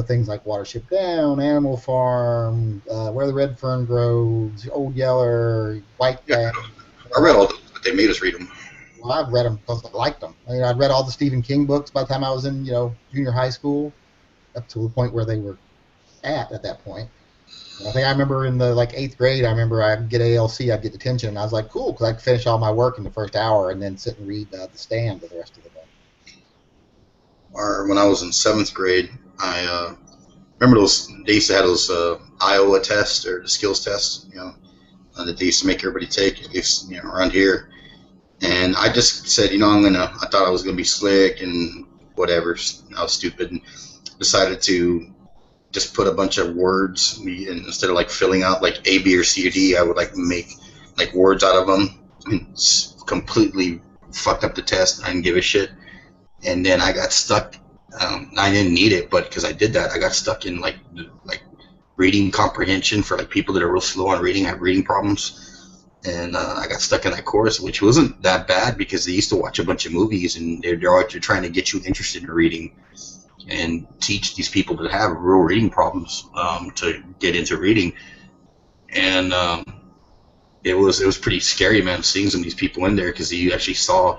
things like Watership Down, Animal Farm, Where the Red Fern Grows, Old Yeller, White Fang. I read all those, but they made us read them. Well, I've read them because I liked them. I mean, I'd read all the Stephen King books by the time I was in, junior high school, up to the point where they were at that point. And I think I remember in the 8th grade, I'd get ALC, I'd get detention, and I was like, cool, because I could finish all my work in the first hour and then sit and read The Stand for the rest of the day. or when I was in 7th grade, I remember those. They used to have those Iowa tests or the skills tests, that they used to make everybody take, at least around here. And I just said, I thought I was gonna be slick and whatever. I was stupid and decided to just put a bunch of words, and instead of like filling out like A, B, or C or D, I would like make like words out of them. And completely fucked up the test. I didn't give a shit. And then I got stuck. I didn't need it, but because I did that, I got stuck in like reading comprehension for like people that are real slow on reading, have reading problems. And I got stuck in that course, which wasn't that bad because they used to watch a bunch of movies and they're trying to get you interested in reading and teach these people that have real reading problems to get into reading. And it was pretty scary, man, seeing some of these people in there because you actually saw,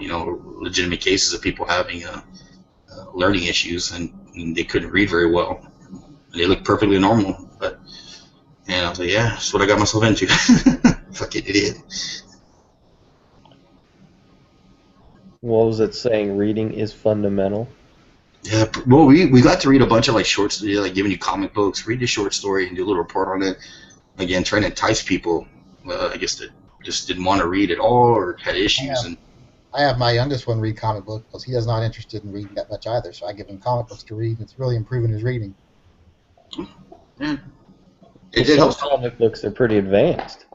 legitimate cases of people having learning issues and they couldn't read very well. They looked perfectly normal, but I was like, yeah, that's what I got myself into. Fucking idiot. What was it saying? Reading is fundamental. Yeah, well, we got to read a bunch of like short stories, like giving you comic books, read a short story, and do a little report on it. Again, trying to entice people, I guess, that just didn't want to read at all or had issues. I have my youngest one read comic books because he is not interested in reading that much either. So I give him comic books to read, and it's really improving his reading. Yeah. It helps. Comic books are pretty advanced.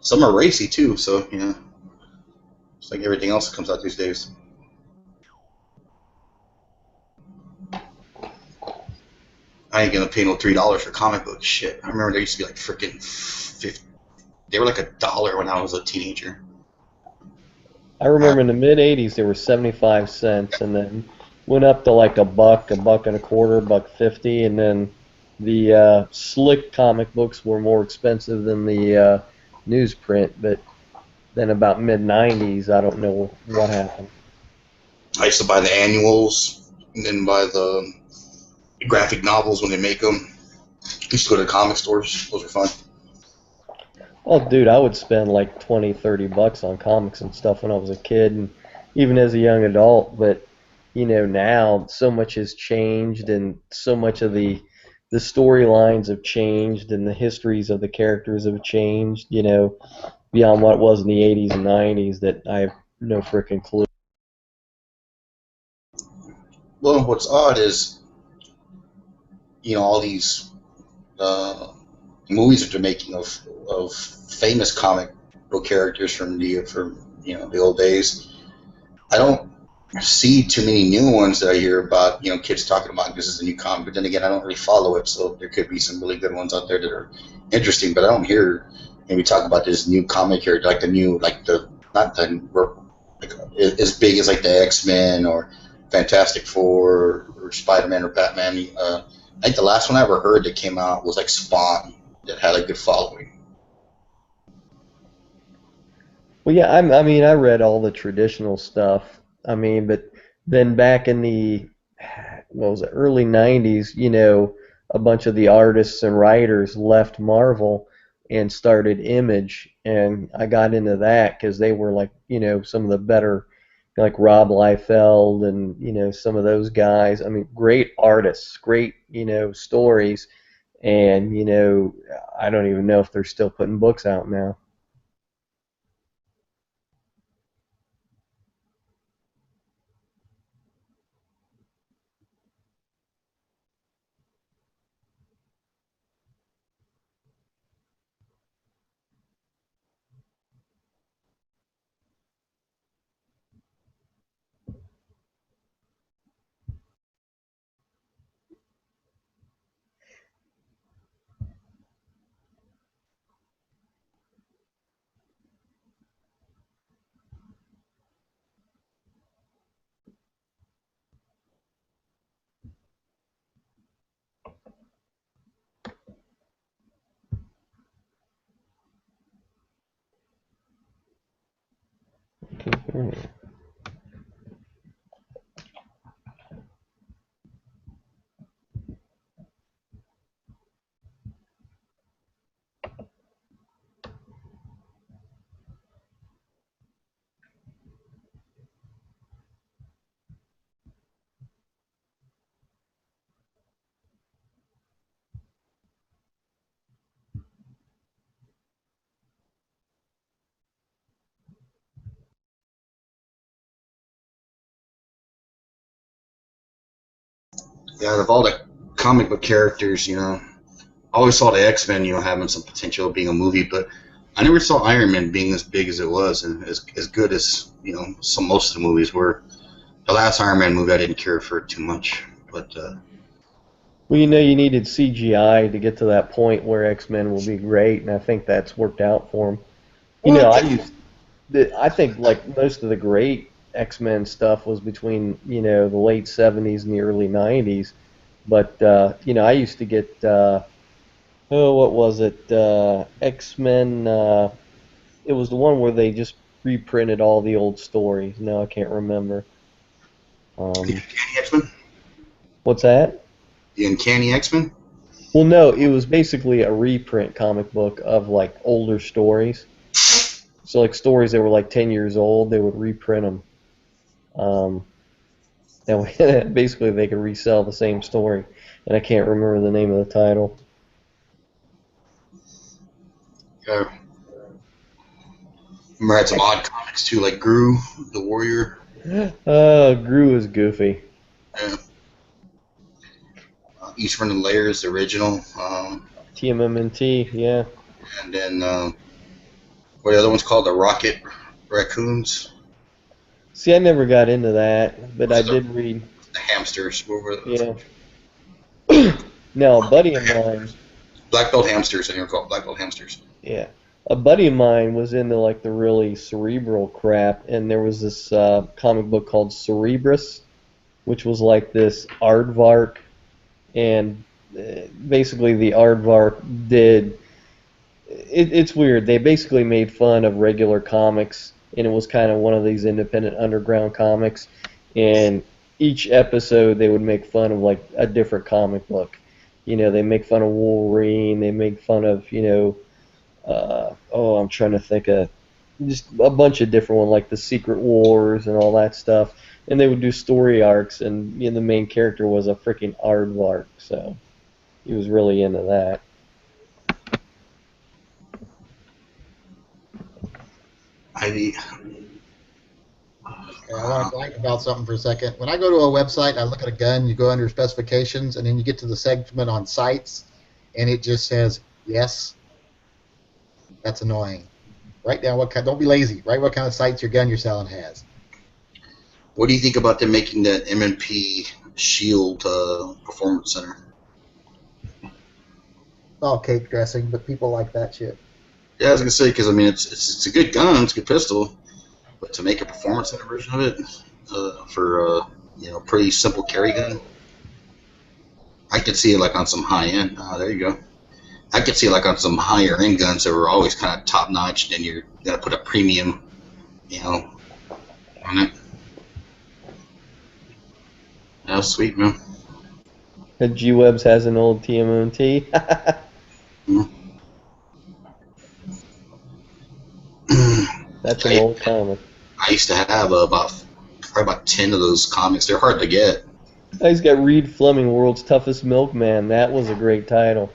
Some are racy too, so it's like everything else that comes out these days. I ain't gonna pay no $3 for comic books. Shit, I remember they used to be like freaking $50. They were like $1 when I was a teenager. I remember in the mid '80s they were 75 cents, and then went up to like $1, $1.25, $1.50, and then the slick comic books were more expensive than the newsprint. But then about mid '90s, I don't know what happened. I used to buy the annuals and then buy the graphic novels when they make them. I used to go to the comic stores. Those were fun. Oh, dude, I would spend like $20, $30 on comics and stuff when I was a kid, and even as a young adult. But now so much has changed, and so much of the storylines have changed, and the histories of the characters have changed. Beyond what it was in the '80s and '90s, that I have no freaking clue. Well, what's odd is, all these movies that they're making of famous comic book characters from the old days. I don't see too many new ones that I hear about. Kids talking about this is a new comic, but then again, I don't really follow it, so there could be some really good ones out there that are interesting. But I don't hear maybe talk about this new comic character, like the new, like the not the like as big as like the X-Men or Fantastic Four or Spider-Man or Batman. I think the last one I ever heard that came out was like Spawn, that had a good following. Well, yeah, I read all the traditional stuff. But then back in the early '90s, a bunch of the artists and writers left Marvel and started Image, and I got into that because they were like, some of the better, like Rob Liefeld and some of those guys. Great artists, great stories, and I don't even know if they're still putting books out now. Yeah, out of all the comic book characters, I always saw the X-Men, having some potential of being a movie, but I never saw Iron Man being as big as it was and as good as, most of the movies were. The last Iron Man movie I didn't care for too much, but Well, you needed CGI to get to that point where X-Men will be great, and I think that's worked out for them. I think like most of the great X-Men stuff was between the late 70s and the early 90s, but I used to get what was it? X-Men. It was the one where they just reprinted all the old stories. No, I can't remember. the Uncanny X-Men? What's that? The Uncanny X-Men? Well, no, it was basically a reprint comic book of like older stories. So like stories that were like 10 years old, they would reprint them. And basically they could resell the same story. And I can't remember the name of the title. Yeah. Remember I had some odd comics too, like Gru, the Warrior. Gru is goofy. Yeah. Eastern and Layers, the original. TMNT, yeah. And then, what are the other ones called? The Rocket Raccoons? See, I never got into that, but I did read. The hamsters. What were those? Yeah. Now, a buddy of mine. Black Belt Hamsters, I think they're called Black Belt Hamsters. Yeah. A buddy of mine was into like the really cerebral crap, and there was this comic book called Cerebrus, which was like this aardvark, and basically the aardvark did. It's weird. They basically made fun of regular comics, and it was kind of one of these independent underground comics, and each episode they would make fun of like a different comic book. They make fun of Wolverine, they make fun of, I'm trying to think of just a bunch of different ones, like the Secret Wars and all that stuff. And they would do story arcs, and the main character was a freaking aardvark, so he was really into that. I want to blank about something for a second. When I go to a website, I look at a gun, you go under specifications, and then you get to the segment on sites, and it just says, yes. That's annoying. Write down what kind, don't be lazy. Write what kind of sights your gun you're selling has. What do you think about them making that M&P Shield Performance Center? All cake dressing, but people like that shit. Yeah, I was gonna say because it's a good gun, it's a good pistol, but to make a performance center version of it for pretty simple carry gun, I could see it like on some high end. There you go. I could see it like on some higher end guns that were always kind of top notch, and you're gonna put a premium, on it. That was sweet, man. G-Webs has an old TMNT. That's an old comic. I used to have probably about 10 of those comics. They're hard to get. He's got Reed Fleming, World's Toughest Milkman. That was a great title.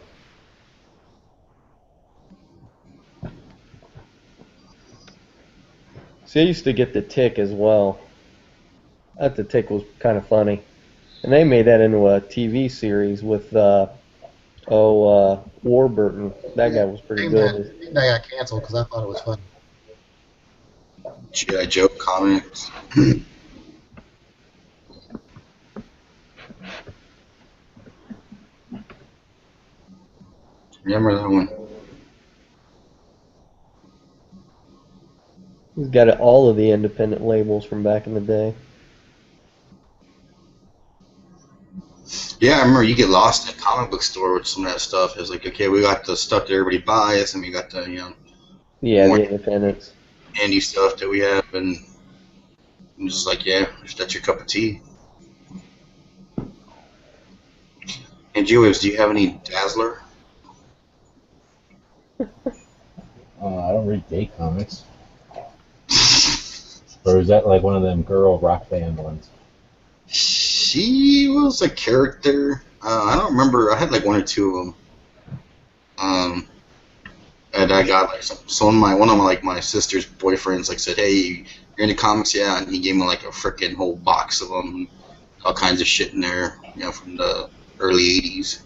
See, I used to get The Tick as well. I thought The Tick was kind of funny. And they made that into a TV series with, Warburton. That guy was pretty good. That got canceled because I thought it was funny. G.I. Joe comics. Remember that one? He's got all of the independent labels from back in the day. Yeah, I remember you get lost in a comic book store with some of that stuff. It was like, okay, we got the stuff that everybody buys, and we got the, Yeah, more the independents. indie stuff that we have, and I'm just like, yeah, if that's your cup of tea. And G-Waves, do you have any Dazzler? I don't read gay comics. Or is that like one of them girl rock band ones? She was a character. I don't remember. I had like one or two of them. And I got like one of my sister's boyfriends like said, "Hey, you're into comics, yeah?" And he gave me like a freaking whole box of them. all kinds of shit in there, from the early 80s.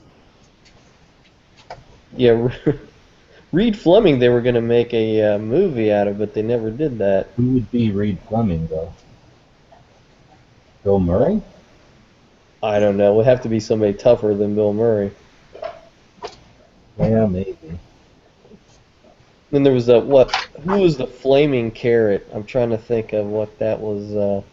Yeah, Reed Fleming, they were going to make a movie out of, but they never did that. Who would be Reed Fleming, though? Bill Murray? I don't know. It would have to be somebody tougher than Bill Murray. Yeah, maybe. Then there was who was the Flaming Carrot? I'm trying to think of what that was.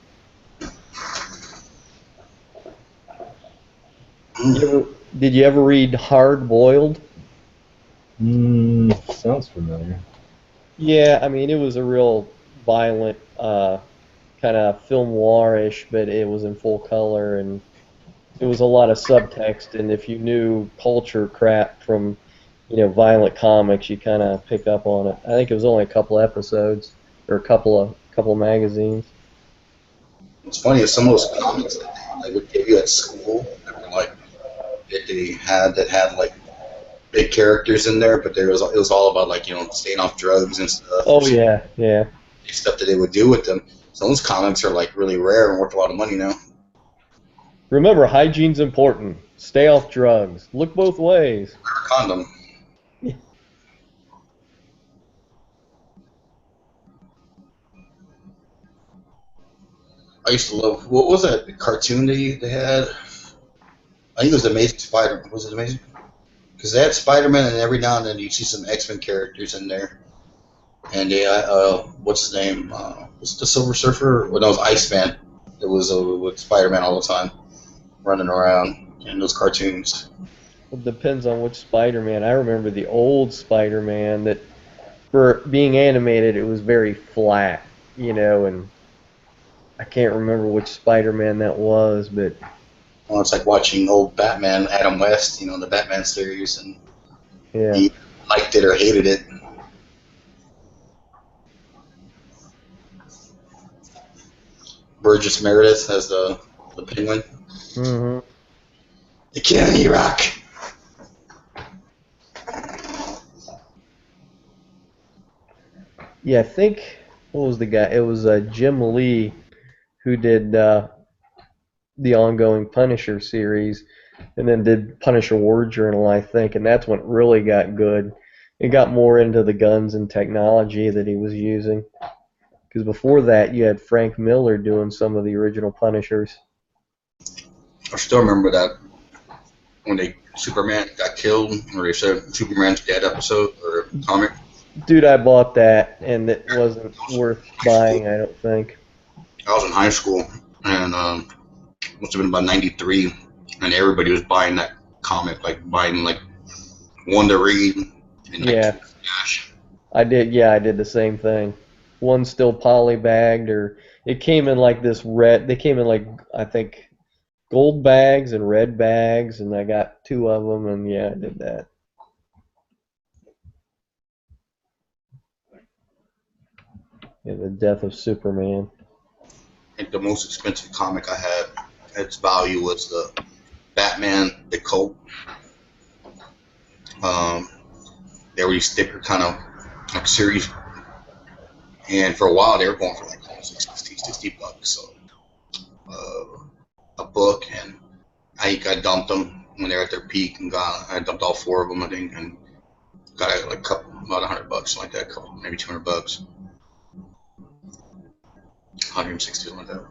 Did you ever read Hard Boiled? Sounds familiar. Yeah, I mean, it was a real violent, kind of film noir-ish, but it was in full color, and it was a lot of subtext, and if you knew culture crap from, violent comics, you kind of pick up on it. I think it was only a couple episodes, or a couple of magazines. It's funny, some of those comics that they would give you at school, that were like, that they had like big characters in there, but it was all about like, staying off drugs and stuff. Oh yeah, yeah. Stuff that they would do with them. Some of those comics are like really rare and worth a lot of money now. Remember, hygiene's important. Stay off drugs. Look both ways. Wear a condom. Yeah. I used to love, what was that cartoon they had? I think it was Amazing Spider. Was it Amazing? Because they had Spider-Man, and every now and then you'd see some X-Men characters in there. And what's his name? Was it the Silver Surfer? Well, no, it was Iceman. It was with Spider-Man all the time, running around in those cartoons. It depends on which Spider-Man. I remember the old Spider-Man that, for being animated, it was very flat, and I can't remember which Spider-Man that was, but... Well, it's like watching old Batman, Adam West, the Batman series, and yeah. He liked it or hated it. Burgess Meredith as the Penguin. Mm-hmm. The Kid on E-Rock. Yeah, I think, what was the guy? It was Jim Lee who did the ongoing Punisher series, and then did Punisher War Journal, I think, and that's when it really got good. It got more into the guns and technology that he was using. Because before that, you had Frank Miller doing some of the original Punishers. I still remember that when Superman got killed, or they said Superman's dead episode or comic. Dude, I bought that, and it wasn't worth buying, I don't think. I was in high school, and must have been about 93, and everybody was buying that comic, like buying like one to read. And yeah. I did the same thing. One still poly-bagged, or it came in like this red, they came in like, I think, gold bags and red bags, and I got 2 of them, and yeah, I did that. Yeah, the death of Superman. I think the most expensive comic I had, its value was the Batman, the Colt. They were these thicker kind of like series, and for a while they were going for like $60 bucks. So a book, and I dumped them when they were at their peak, and I dumped all 4 of them, I think, and got like about $100, like that, maybe $200. 160, like that.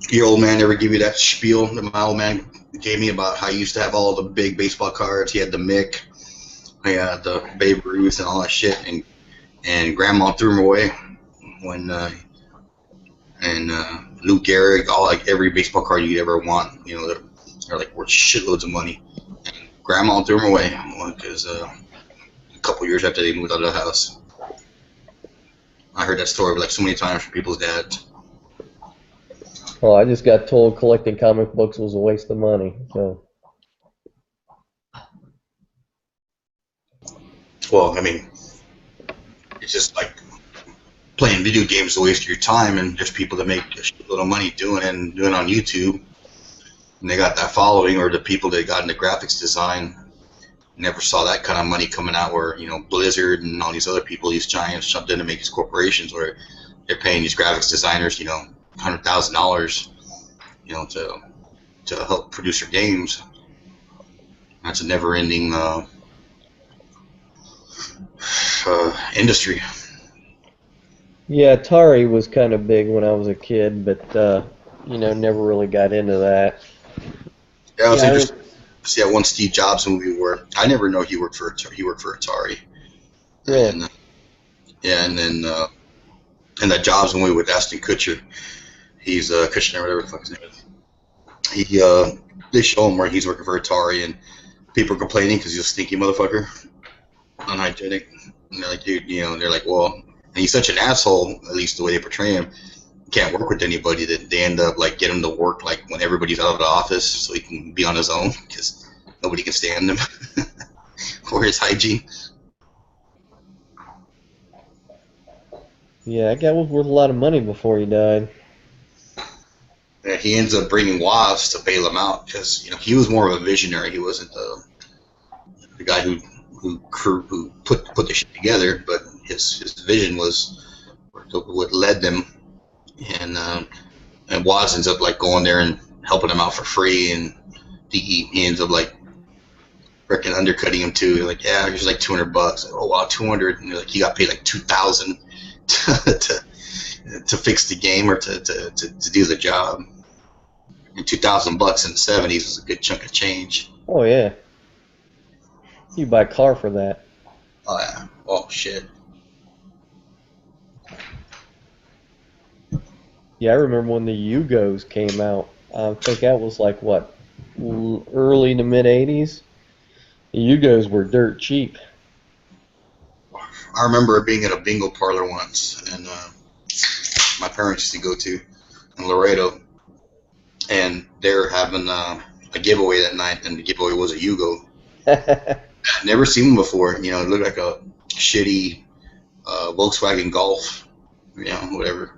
Your old man ever give you that spiel that my old man gave me about how he used to have all the big baseball cards? He had the Mick, he had the Babe Ruth and all that shit, and Grandma threw them away when and Lou Gehrig, all like every baseball card you could ever want, they're like worth shitloads of money, and Grandma threw them away because a couple years after they moved out of the house. I heard that story like so many times from people's dads. Well, I just got told collecting comic books was a waste of money. So. Well, I mean, it's just like playing video games is a waste of your time, and there's people that make a shitload of money doing it on YouTube, and they got that following, or the people that got into graphics design never saw that kind of money coming out where, Blizzard and all these other people, these giants jumped in to make these corporations where they're paying these graphics designers, $100,000, to help produce their games. That's a never-ending industry. Yeah, Atari was kind of big when I was a kid, but never really got into that. Yeah, it was Yeah, interesting to see that one Steve Jobs movie where I never know he worked for Atari. Really? And, and then in that Jobs movie with Ashton Kutcher, he's Kushner, whatever the fuck his name is. They show him where he's working for Atari, and people are complaining because he's a stinky motherfucker, unhygienic. And they're like, dude, they're like, well, and he's such an asshole, at least the way they portray him. Can't work with anybody, that they end up like getting him to work like when everybody's out of the office, so he can be on his own because nobody can stand him or his hygiene. Yeah, that guy was worth a lot of money before he died. Yeah, he ends up bringing Woz to bail him out because he was more of a visionary. He wasn't the guy who put the shit together, but his vision was what led them. And Woz ends up like going there and helping him out for free, and he ends up like freaking undercutting him too. Like, yeah, here's like $200. Like, oh wow, 200, and like he got paid like 2,000 to fix the game or to do the job. And $2,000 in the '70s was a good chunk of change. Oh yeah, you buy a car for that. Oh yeah. Oh shit. Yeah, I remember when the Yugos came out. I think that was like, what, early to mid-'80s? The Yugos were dirt cheap. I remember being at a bingo parlor once, and my parents used to go to in Laredo, and they're having a giveaway that night, and the giveaway was a Yugo. I'd never seen them before. It looked like a shitty Volkswagen Golf, whatever.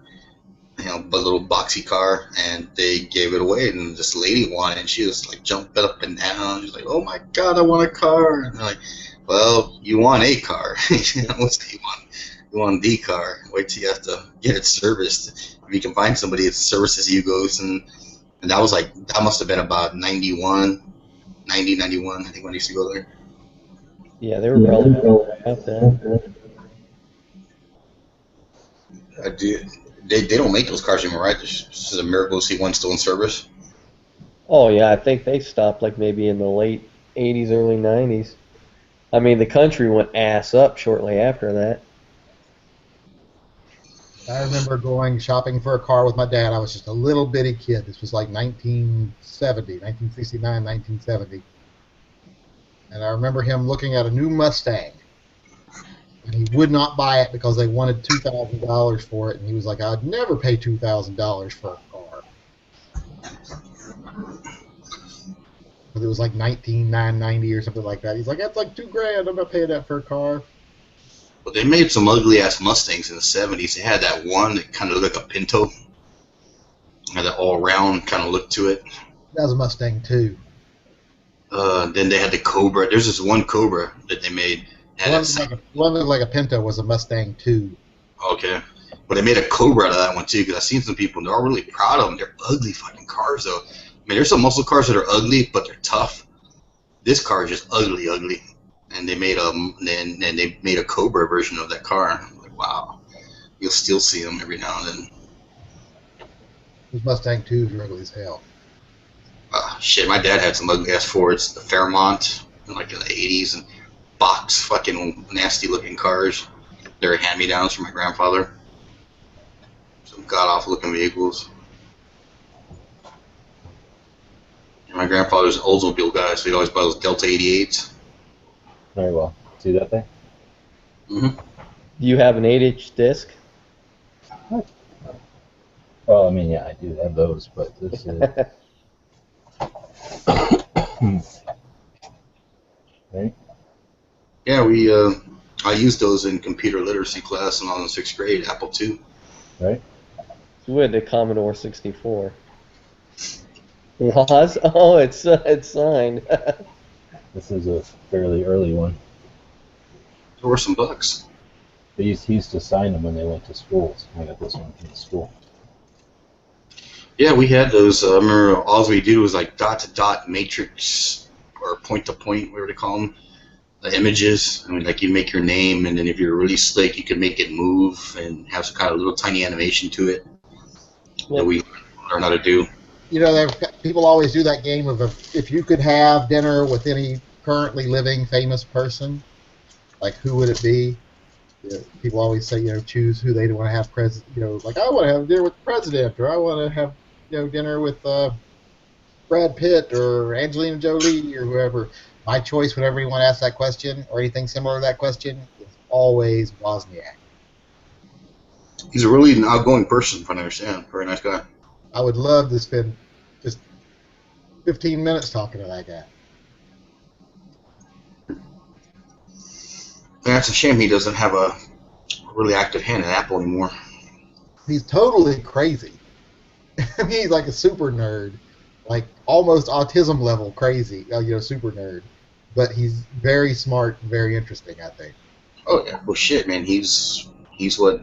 A little boxy car, and they gave it away, and this lady won it, and she was like jumping up and down. She's like, "Oh my god, I want a car!" And they're like, "Well, you want a car? What's that you want? You want the car? Wait till you have to get it serviced. If you can find somebody that services Yugos." And that was like, that must have been about 91, I think, when I used to go there. Yeah, they were probably out there. They don't make those cars anymore, right? This is a miracle to see one still in service. Oh yeah, I think they stopped like maybe in the late '80s, early '90s. I mean, the country went ass up shortly after that. I remember going shopping for a car with my dad. I was just a little bitty kid. This was like 1969, 1970. And I remember him looking at a new Mustang. And he would not buy it because they wanted $2,000 for it. And he was like, I'd never pay $2,000 for a car. But it was like 19,990 or something like that. He's like, that's like $2,000. I'm not paying that for a car. Well, they made some ugly-ass Mustangs in the 70s. They had that one that kind of looked like a Pinto. Had that all-round kind of look to it. That was a Mustang, too. Then they had the Cobra. There's this one Cobra that they made. One that looked like a Pinto was a Mustang, too. Okay. But they made a Cobra out of that one, too, because I've seen some people, and they're all really proud of them. They're ugly fucking cars, though. I mean, there's some muscle cars that are ugly, but they're tough. This car is just ugly. And they made a Cobra version of that car. I'm like, wow. You'll still see them every now and then. Those Mustang 2s are ugly as hell. Shit, my dad had some ugly-ass Fords, the Fairmont, like in the 80s, and box fucking nasty-looking cars. They're hand-me-downs from my grandfather. Some god-awful looking vehicles. And my grandfather's an Oldsmobile guy, so he'd always buy those Delta 88s. Very well. See that thing? Mm-hmm. Do you have an 8-inch disc? Well, I mean, yeah, I do have those, but this is... Right? Yeah, I used those in computer literacy class when I was in 6th grade, Apple II. Right? We had the Commodore 64. Was? Oh, it's signed. This is a fairly early one. There were some bucks. He used to sign them when they went to schools. I got this one from the school. Yeah, we had those. I remember all we did was like dot-to-dot matrix or point-to-point, whatever they call them, the images. I mean, like you make your name, and then if you're really slick, you can make it move and have some kind of little tiny animation to it that we learn how to do. You know, people always do that game of if you could have dinner with any currently living famous person, like who would it be? You know, people always say, choose who they want to have like I want to have dinner with the president, or I want to have dinner with Brad Pitt or Angelina Jolie or whoever. My choice whenever anyone asks that question or anything similar to that question is always Wozniak. He's a really an outgoing person, from what I understand. Very nice guy. I would love to spend just 15 minutes talking to that guy. Yeah, it's a shame he doesn't have a really active hand at Apple anymore. He's totally crazy. I mean, he's like a super nerd, like almost autism level crazy, super nerd. But he's very smart and very interesting, I think. Oh yeah, well shit, man. He's what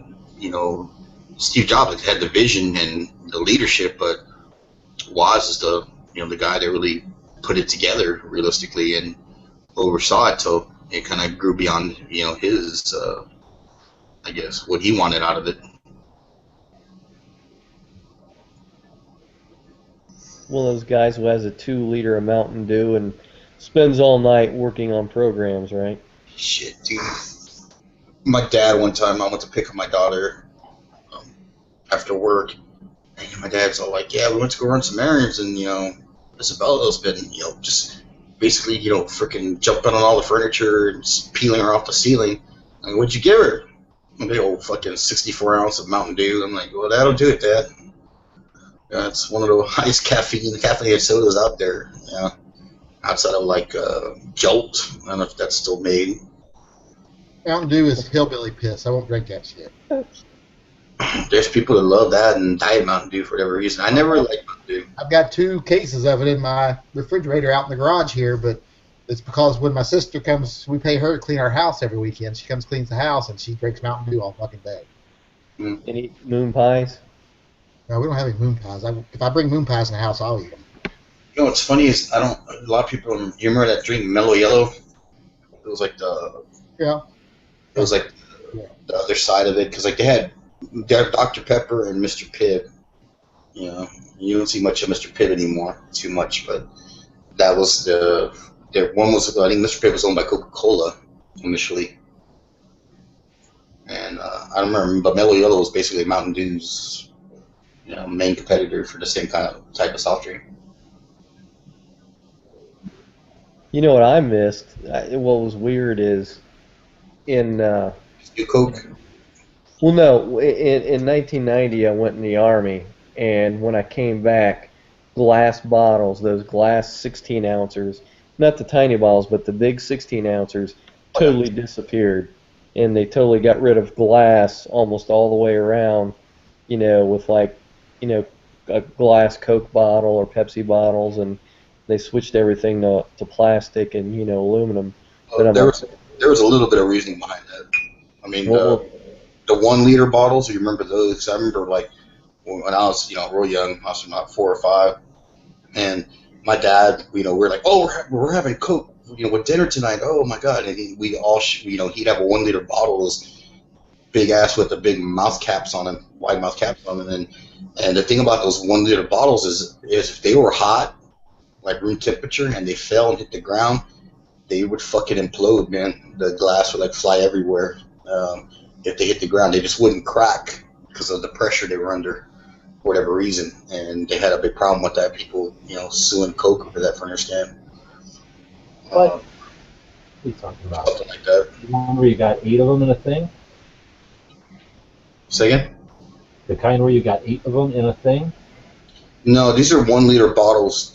Steve Jobs had the vision and the leadership, but Woz is the guy that really put it together realistically and oversaw it till it kind of grew beyond his I guess what he wanted out of it. One of those guys who has a 2-liter of Mountain Dew and spends all night working on programs, right? Shit, dude. My dad, one time, I went to pick up my daughter after work, and my dad's all like, yeah, we went to go run some errands, and, Isabella's been, just basically, freaking jumping on all the furniture and peeling her off the ceiling. Like, what'd you give her? A big old fucking 64 ounce of Mountain Dew. I'm like, well, that'll do it, Dad. It's one of the highest caffeinated sodas out there. Yeah, outside of like Jolt. I don't know if that's still made. Mountain Dew is hillbilly piss. I won't drink that shit. There's people that love that and Diet Mountain Dew for whatever reason. I never liked Mountain Dew. I've got 2 cases of it in my refrigerator out in the garage here, but it's because when my sister comes, we pay her to clean our house every weekend. She comes, cleans the house, and she drinks Mountain Dew all fucking day. And eat moon pies? No, we don't have any moon pies. If I bring moon pies in the house, I'll eat them. What's funny is a lot of people, you remember that drink Mellow Yellow? It was like Yeah. It was like the other side of it, because like they had Dr. Pepper and Mr. Pibb. You don't see much of Mr. Pibb anymore, too much, but that was the one was, I think Mr. Pibb was owned by Coca-Cola initially. And I remember, but Mellow Yellow was basically Mountain Dew's main competitor for the same kind of type of soft drink. You know what I missed? What was weird is in Coke. Well, no. In 1990, I went in the Army, and when I came back, glass bottles, those glass 16 ouncers, not the tiny bottles, but the big 16 ouncers, totally disappeared, and they totally got rid of glass almost all the way around. With like, a glass Coke bottle or Pepsi bottles, and they switched everything to plastic and aluminum. There was a little bit of reasoning behind that. I mean, the 1 liter bottles. You remember those? I remember like when I was real young. I was about 4 or 5, and my dad, we're like, oh, we're having Coke, with dinner tonight. Oh my God! And we all, he'd have a 1 liter bottle, this big ass with the big mouth caps on them, wide mouth caps on them, and the thing about those 1 liter bottles is if they were hot, like room temperature, and they fell and hit the ground, they would fucking implode, man. The glass would like fly everywhere. If they hit the ground, they just wouldn't crack because of the pressure they were under, for whatever reason. And they had a big problem with that. People, suing Coke over that, for understand. What are you talking about? Something like that. The one where you got 8 of them in a thing? Say again? The kind where you got 8 of them in a thing? No, these are 1 liter bottles.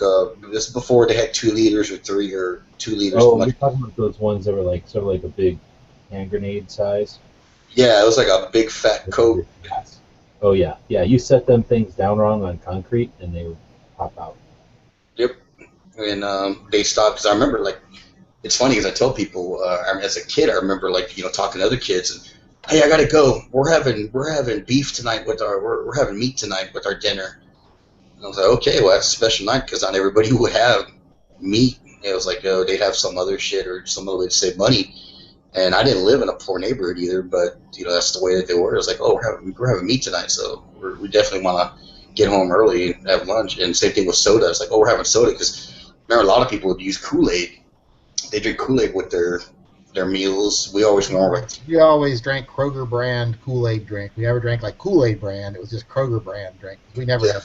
This is before they had 2 liters or 3 or 2 liters. Oh, you're talking about those ones that were like sort of like a big hand grenade size? Yeah, it was like a big fat Coke. Oh yeah, you set them things down wrong on concrete and they would pop out. Yep, and they stopped because I remember, like, it's funny because I tell people as a kid, I remember, like, talking to other kids, and hey, I gotta go. We're having beef tonight with we're having meat tonight with our dinner. And I was like, okay, well that's a special night because not everybody would have meat. It was like, they'd have some other shit or some other way to save money. And I didn't live in a poor neighborhood either, but that's the way that they were. It was like, oh, we're having meat tonight, so we definitely want to get home early and have lunch. And same thing with soda. It's like, oh, we're having soda because remember a lot of people would use Kool-Aid. They drink Kool-Aid with their meals. We always drank Kroger brand Kool-Aid drink. We never drank like Kool-Aid brand. It was just Kroger brand drink. We never had.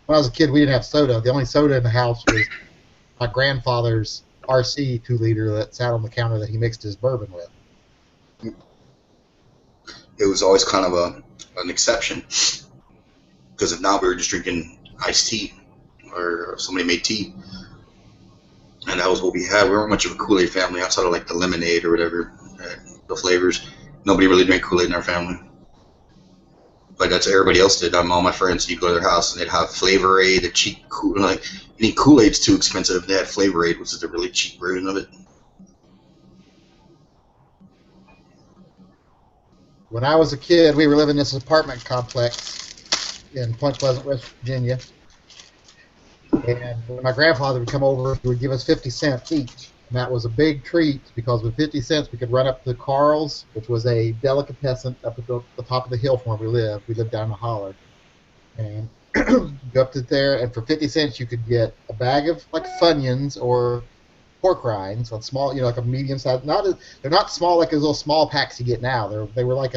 When I was a kid, we didn't have soda. The only soda in the house was my grandfather's RC 2-liter that sat on the counter that he mixed his bourbon with. It was always kind of an exception because if not, we were just drinking iced tea or somebody made tea. And that was what we had. We weren't much of a Kool-Aid family outside of like the lemonade or whatever, the flavors. Nobody really drank Kool-Aid in our family. But that's what everybody else did. All my friends, you go to their house and they'd have Flavor Aid, the cheap like any Kool-Aid's too expensive. They had Flavor Aid, which is the really cheap version of it. When I was a kid, we were living in this apartment complex in Point Pleasant, West Virginia. And when my grandfather would come over, he would give us 50 cents each. And that was a big treat because with 50 cents we could run up to Carl's, which was a delicatessen up at the top of the hill from where we lived. We lived down in the holler. And go up to there, and for 50 cents you could get a bag of like Funyuns or pork rinds, on small, like a medium size. They're not small like those little small packs you get now. They were like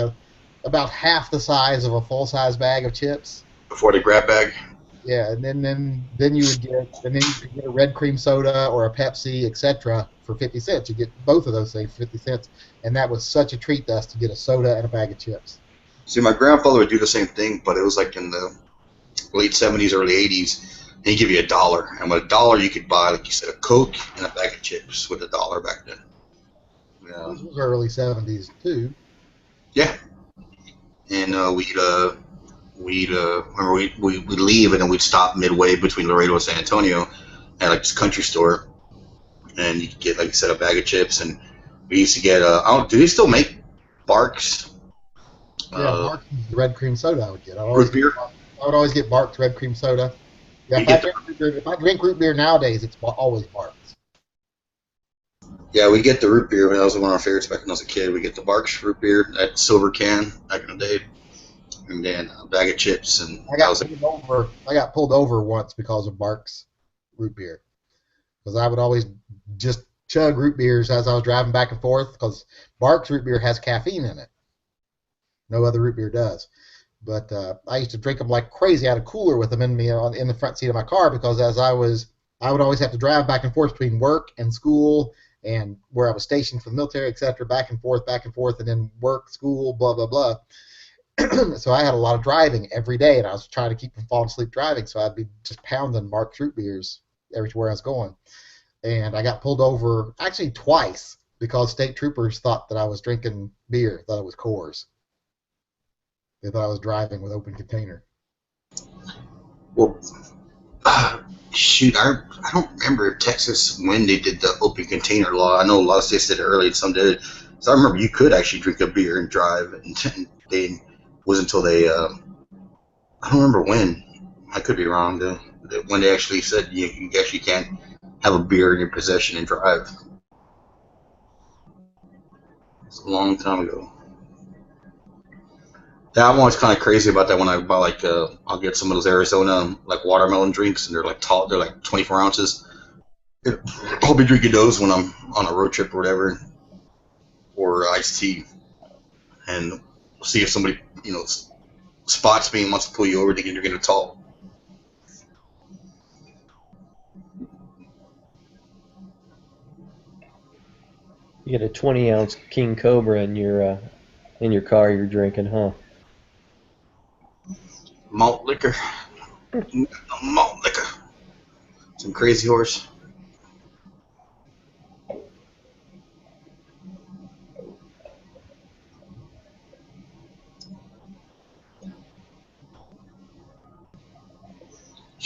about half the size of a full size bag of chips. Before the grab bag. Yeah, and then you could get a red cream soda or a Pepsi, etc. for 50 cents. You get both of those things for 50 cents, and that was such a treat to us to get a soda and a bag of chips. See, my grandfather would do the same thing, but it was like in the late 70s, early 80s. And he'd give you $1, and with $1 you could buy, like you said, a Coke and a bag of chips with $1 back then. Yeah. This was early 70s too. Yeah, and we'd leave and then we'd stop midway between Laredo and San Antonio at like this country store, and you could get, like you said, a bag of chips. And we used to get do they still make Barks? Yeah, Barks is the red cream soda I would get. Root beer. I would always get Barks red cream soda. Yeah, if I drink root beer nowadays, it's always Barks. Yeah, we get the root beer. That was one of our favorites back when I was a kid. We get the Barks root beer, that silver can back in the day. And then a bag of chips, and I got pulled over once because of Barks root beer, because I would always just chug root beers as I was driving back and forth, because Barks root beer has caffeine in it. No other root beer does. But I used to drink them like crazy. I had a cooler with them in the front seat of my car, because I would always have to drive back and forth between work and school and where I was stationed for the military, etc. Back and forth, and then work, school, blah blah blah. So I had a lot of driving every day, and I was trying to keep from falling asleep driving, so I'd be just pounding Barks root beers everywhere I was going. And I got pulled over actually twice because state troopers thought that I was drinking beer, thought it was Coors. They thought I was driving with open container. Well, shoot, I don't remember Texas when they did the open container law. I know a lot of states did it early, and some did it. So I remember you could actually drink a beer and drive, and they wasn't until they, I don't remember when, I could be wrong, when they actually said you actually can't have a beer in your possession and drive. It's a long time ago. Yeah, I'm always kind of crazy about that when I buy, like, I'll get some of those Arizona, like, watermelon drinks, and they're like 24 ounces. I'll be drinking those when I'm on a road trip or whatever, or iced tea, and see if somebody, spots me and wants to pull you over, thinking you're getting tall. You get a 20-ounce King Cobra in your car you're drinking, huh? Malt liquor. Malt liquor. Some Crazy Horse.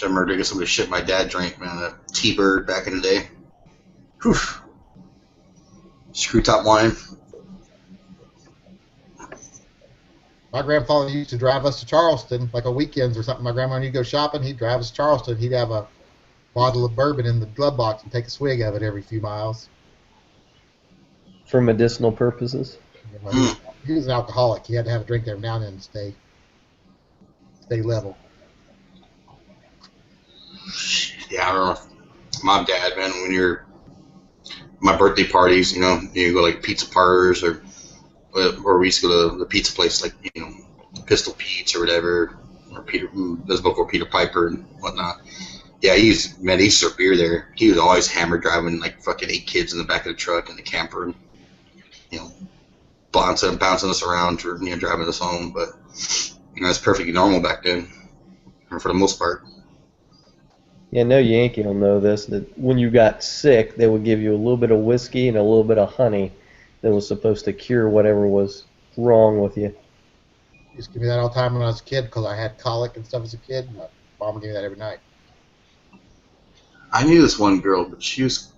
I remember drinking some of the shit my dad drank, man. A T-Bird back in the day. Whew. Screw top wine. My grandfather used to drive us to Charleston, like on weekends or something. My grandma used to go shopping. He'd drive us to Charleston. He'd have a bottle of bourbon in the glove box and take a swig of it every few miles. For medicinal purposes. He was an alcoholic. He had to have a drink every now and then to stay level. Yeah, I don't know. My dad, man, when you're my birthday parties, you know, you go like pizza parlors or we used to go to the pizza place like, you know, Pistol Pete's or whatever, or Peter, that was before Peter Piper and whatnot. Yeah, he used to serve beer there. He was always hammered, driving like fucking 8 kids in the back of the truck and the camper, and you know, bouncing us around, or, you know, driving us home. But you know, it's perfectly normal back then, or for the most part. Yeah, no Yankee will know this, that when you got sick, they would give you a little bit of whiskey and a little bit of honey that was supposed to cure whatever was wrong with you. He used to give me that all the time when I was a kid because I had colic and stuff as a kid. My mom would give me that every night. I knew this one girl, but she was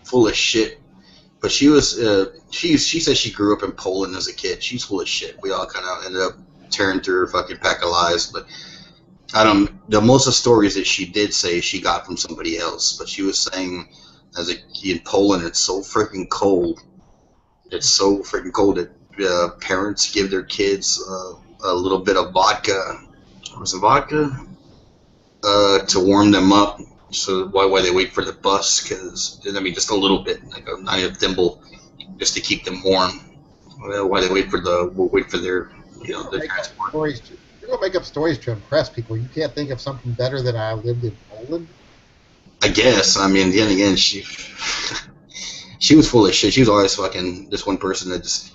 full of shit. But she was she said she grew up in Poland as a kid. She's full of shit. We all kind of ended up tearing through her fucking pack of lies. But most of the stories that she did say she got from somebody else. But she was saying, as a in Poland, it's so freaking cold. It's so freaking cold that parents give their kids a little bit of vodka. Was it vodka? To warm them up. So why they wait for the bus? Because I mean, just a little bit, like a thimble, just to keep them warm. Why they wait for their, you know, their transport. You're gonna make up stories to impress people. You can't think of something better than I lived in Poland. I guess. I mean, then again, she was full of shit. She was always fucking this one person that just.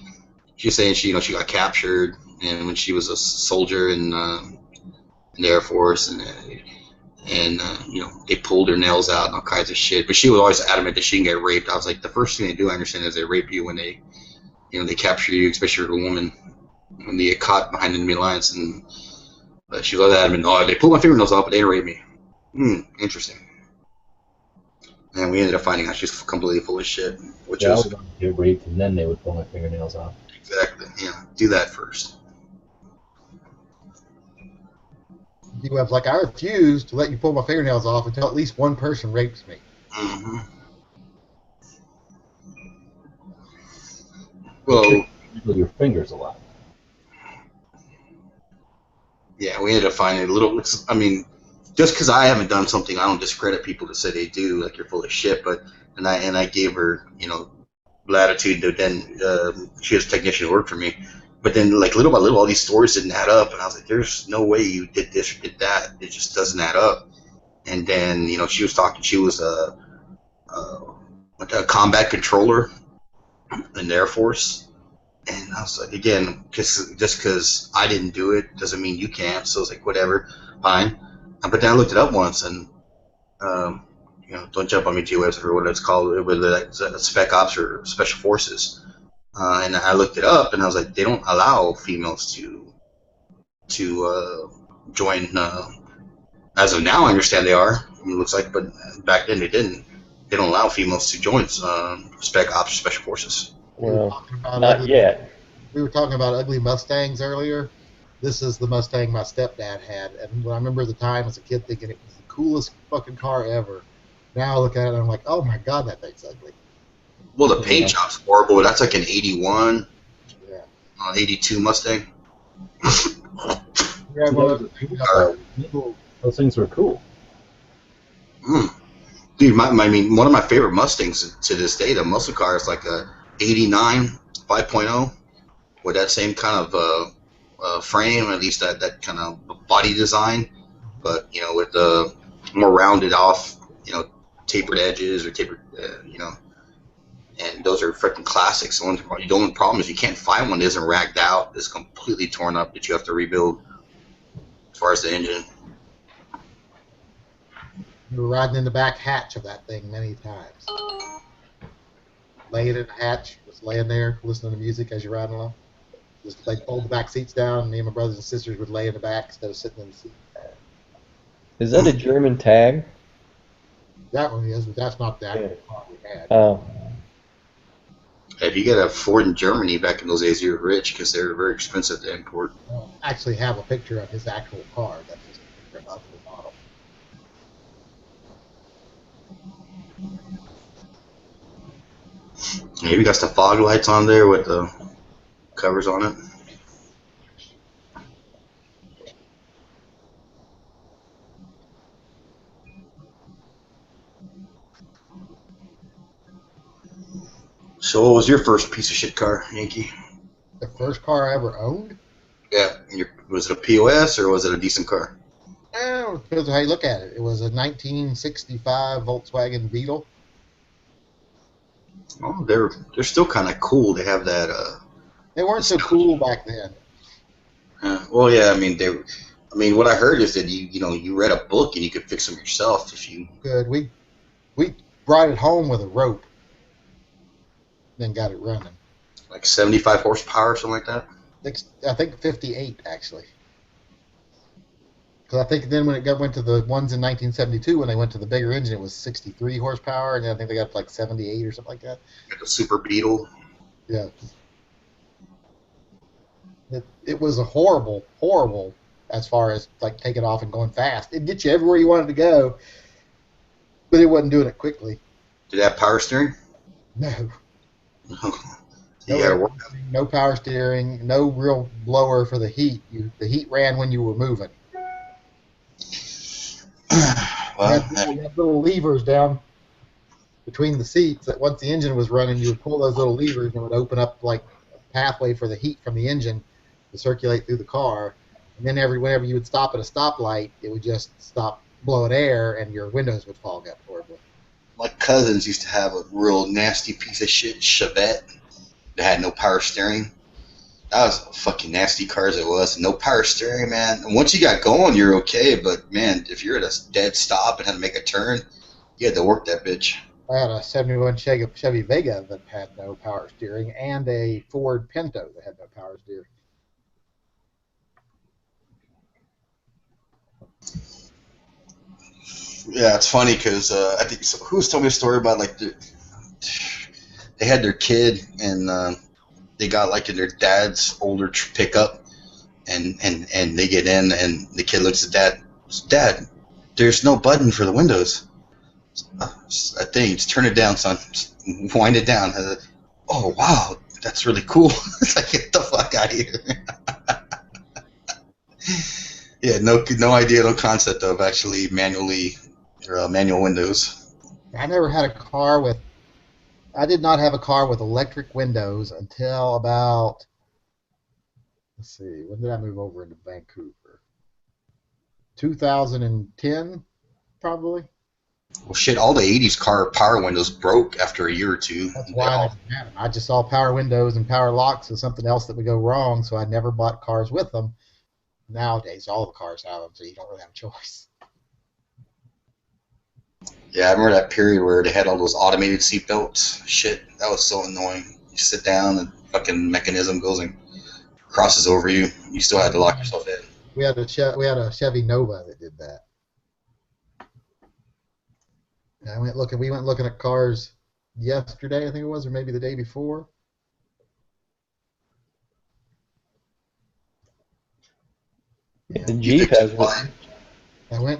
She was saying she got captured, and when she was a soldier in the Air Force, and you know, they pulled her nails out and all kinds of shit. But she was always adamant that she can get raped. I was like, the first thing they do, I understand, is they rape you when they, you know, they capture you, especially if you're a woman, when they get caught behind enemy lines. And but she was adamant, oh, they pulled my fingernails off, but they didn't rape me. Interesting. And we ended up finding out she's completely full of shit. Which I was was going to get raped, and then they would pull my fingernails off. Exactly. Yeah. Do that first. You have like, I refuse to let you pull my fingernails off until at least one person rapes me. Mm-hmm. Well, with your fingers a lot. Yeah, we ended up finding a little. I mean, just because I haven't done something, I don't discredit people to say they do. Like, you're full of shit. But and I gave her, you know, latitude to then she was a technician who worked for me. But then, like, little by little, all these stories didn't add up, and I was like, "There's no way you did this or did that. It just doesn't add up." And then, you know, she was talking. She was a combat controller in the Air Force, and I was like, again, just because I didn't do it doesn't mean you can't. So I was like, whatever, fine. But then I looked it up once, and you know, don't jump on me, G-Webs, or what it's called, whether that's Spec Ops or Special Forces. And I looked it up, and I was like, they don't allow females to join. As of now, I understand they are. I mean, it looks like, but back then they didn't. They don't allow females to join Spec Ops or Special Forces. Well, not yet. We were talking about ugly Mustangs earlier. This is the Mustang my stepdad had, and I remember the time as a kid thinking it was the coolest fucking car ever. Now I look at it and I'm like, oh my god, that thing's ugly. Well, the paint job's horrible. That's like an 81, yeah, 82 Mustang. Yeah, those things were cool. Dude, I mean, one of my favorite Mustangs to this day, the muscle car, is like a 89 5.0 with that same kind of frame, at least that kind of body design, but, you know, with the more rounded off, you know, tapered edges or tapered, you know, and those are freaking classics. The only problem is you can't find one that isn't ragged out, that's completely torn up, that you have to rebuild as far as the engine. We were riding in the back hatch of that thing many times. Laying in the hatch, just laying there, listening to music as you're riding along. Just they fold the back seats down, and me and my brothers and sisters would lay in the back instead of sitting in the seat. Is that a German tag? That one is, but that's not the actual car we had. Oh. If you get a Ford in Germany back in those days, you're rich because they're very expensive to import. I don't actually have a picture of his actual car. That's just a picture of the model. Maybe got the fog lights on there with the covers on it. So what was your first piece of shit car, Yankee? The first car I ever owned? Yeah. Was it a POS or was it a decent car? It depends on how you look at it. It was a 1965 Volkswagen Beetle. Oh, they're still kind of cool. They have that. They weren't so cool back then. Well, yeah. I mean, what I heard is that you read a book and you could fix them yourself if you. Good. We brought it home with a rope, then got it running. Like 75 horsepower or something like that. I think 58 actually. Because I think then when it went to the ones in 1972, when they went to the bigger engine, it was 63 horsepower, and then I think they got like 78 or something like that. Like a Super Beetle. Yeah. It was a horrible as far as like taking off and going fast. It'd get you everywhere you wanted to go, but it wasn't doing it quickly. Did it have power steering? No. You gotta work. No power steering, no real blower for the heat. The heat ran when you were moving. Well, you had little levers down between the seats that once the engine was running, you would pull those little levers and it would open up like a pathway for the heat from the engine to circulate through the car. And then whenever you would stop at a stoplight, it would just stop blowing air and your windows would fog up horribly. my cousins used to have a real nasty piece of shit Chevette that had no power steering. That was a fucking nasty car as it was. No power steering, man. And once you got going, you're okay. But, man, if you're at a dead stop and had to make a turn, you had to work that bitch. I had a 71 Chevy Vega that had no power steering and a Ford Pinto that had no power steering. Yeah, it's funny because I think who's told me a story about like they had their kid and they got like in their dad's older pickup and they get in and the kid looks at Dad, there's no button for the windows. I think just turn it down, son. Just wind it down. Oh wow, that's really cool. It's like, get the fuck out of here. Yeah, no idea, no concept of actually manual windows. I never had a car with. I did not have a car with electric windows until about. Let's see, when did I move over into Vancouver? 2010, probably. Well, shit, all the 80s car power windows broke after a year or two. That's why I didn't have them. I just saw power windows and power locks as something else that would go wrong, so I never bought cars with them. Nowadays, all the cars have them, so you don't really have a choice. Yeah, I remember that period where they had all those automated seatbelts. Shit, that was so annoying. You sit down, and the fucking mechanism goes and crosses over you. You still had to lock yourself in. We had a Chevy Nova that did that. And we went looking at cars yesterday, I think it was, or maybe the day before. Yeah, the Jeep has one.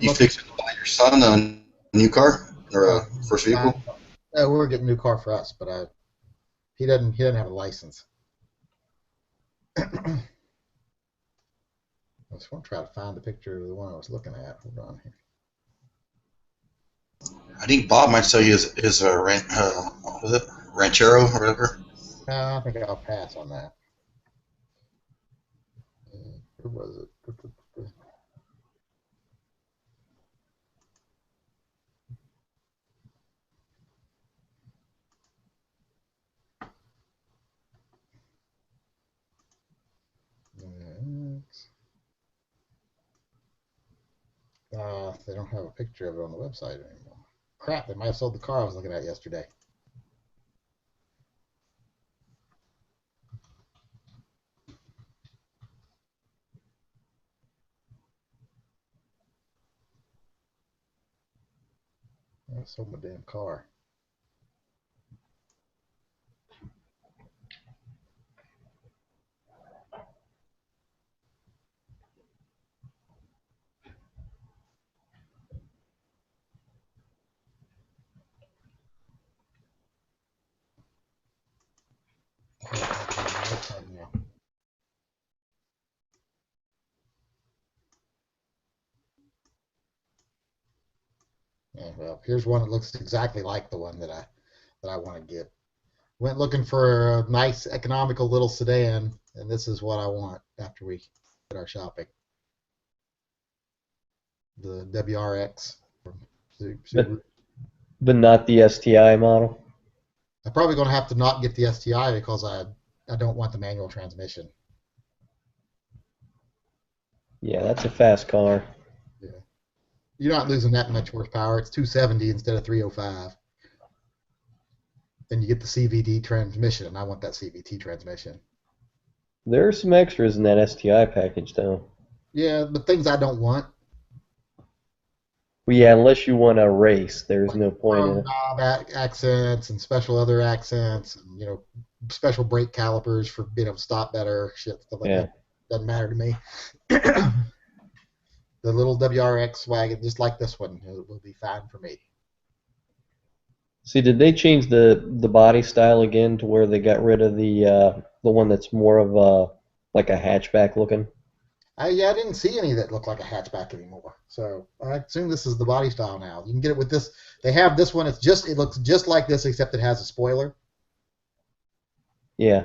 You fixed it to buy your son a new car or a first vehicle? We were getting a new car for us, but he doesn't have a license. I was going to try to find a picture of the one I was looking at. Hold on here. I think Bob might sell you his what was it? Ranchero or whatever. I think I'll pass on that. Where was it? They don't have a picture of it on the website anymore. Crap, they might have sold the car I was looking at yesterday. I sold my damn car. Yeah, well, here's one that looks exactly like the one that I want to get. Went looking for a nice, economical little sedan, and this is what I want after we did our shopping. The WRX from Subaru. But not the STI model. I'm probably going to have to not get the STI because I don't want the manual transmission. Yeah, that's a fast car. Yeah. You're not losing that much horsepower. It's 270 instead of 305. Then you get the CVT transmission, and I want that CVT transmission. There are some extras in that STI package, though. Yeah, but things I don't want. Well, yeah, unless you want to race, there's no point in it. Knob accents and special other accents, and special brake calipers for being able to stop better. Shit, stuff like that. Doesn't matter to me. The little WRX wagon, just like this one, it will be fine for me. See, did they change the body style again to where they got rid of the one that's more of a like a hatchback looking? I didn't see any that look like a hatchback anymore. So I assume this is the body style now. You can get it with this. They have this one. It looks just like this, except it has a spoiler. Yeah.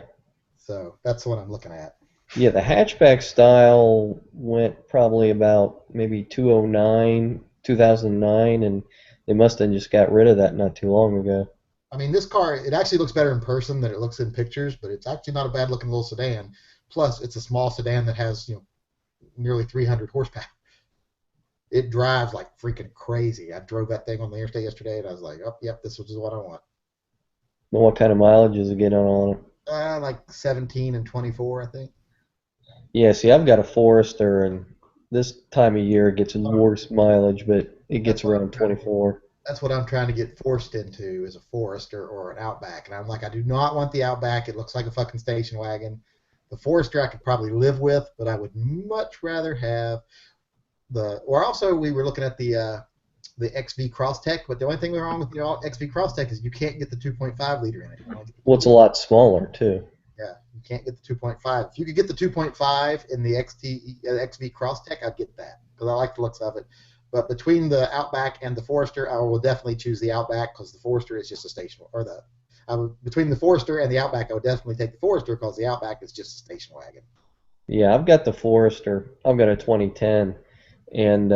So that's what I'm looking at. Yeah, the hatchback style went probably about maybe 2009, and they must have just got rid of that not too long ago. I mean, this car, it actually looks better in person than it looks in pictures, but it's actually not a bad looking little sedan. Plus, it's a small sedan that has, nearly 300 horsepower. It drives like freaking crazy. I drove that thing on the interstate yesterday, and I was like, oh, yep, this is what I want. Well, what kind of mileage is it getting on it? Like 17 and 24, I think. Yeah, see, I've got a Forester, and this time of year it gets worse mileage, but it gets around 24. That's what I'm trying to get forced into, is a Forester or an Outback. And I'm like, I do not want the Outback. It looks like a fucking station wagon. The Forester I could probably live with, but I would much rather have we were looking at the XV Crosstech, but the only thing wrong with the XV Crosstech is you can't get the 2.5 liter in it. Well, it's a lot smaller, too. Yeah, you can't get the 2.5. If you could get the 2.5 in the XV Crosstech, I'd get that because I like the looks of it. But between the Outback and the Forester, I will definitely choose the Outback because the Forester is just a station. Between the Forester and the Outback, I would definitely take the Forester because the Outback is just a station wagon. Yeah, I've got the Forester. I've got a 2010, and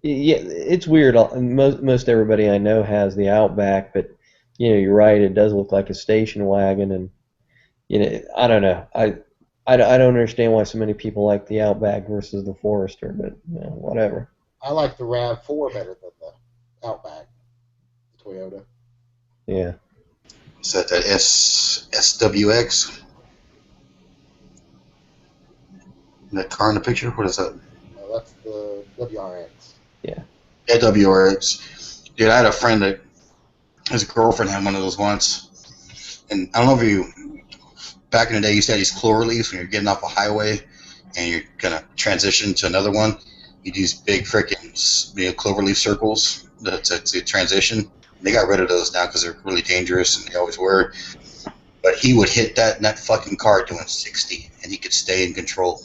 yeah, it's weird. Most everybody I know has the Outback, but you're right. It does look like a station wagon, and I don't know. I don't understand why so many people like the Outback versus the Forester, but whatever. I like the RAV4 better than the Outback, the Toyota. Yeah. Is that SWX? That car in the picture? What is that? No, that's the WRX. Yeah. Yeah, WRX. Dude, I had a friend that his girlfriend had one of those once. And I don't know if you, back in the day, you used to have these clover leaves when you're getting off a highway and you're going to transition to another one. You do these big freaking clover leaf circles to transition. They got rid of those now because they're really dangerous, and they always were. But he would hit that in that fucking car doing 60, and he could stay in control.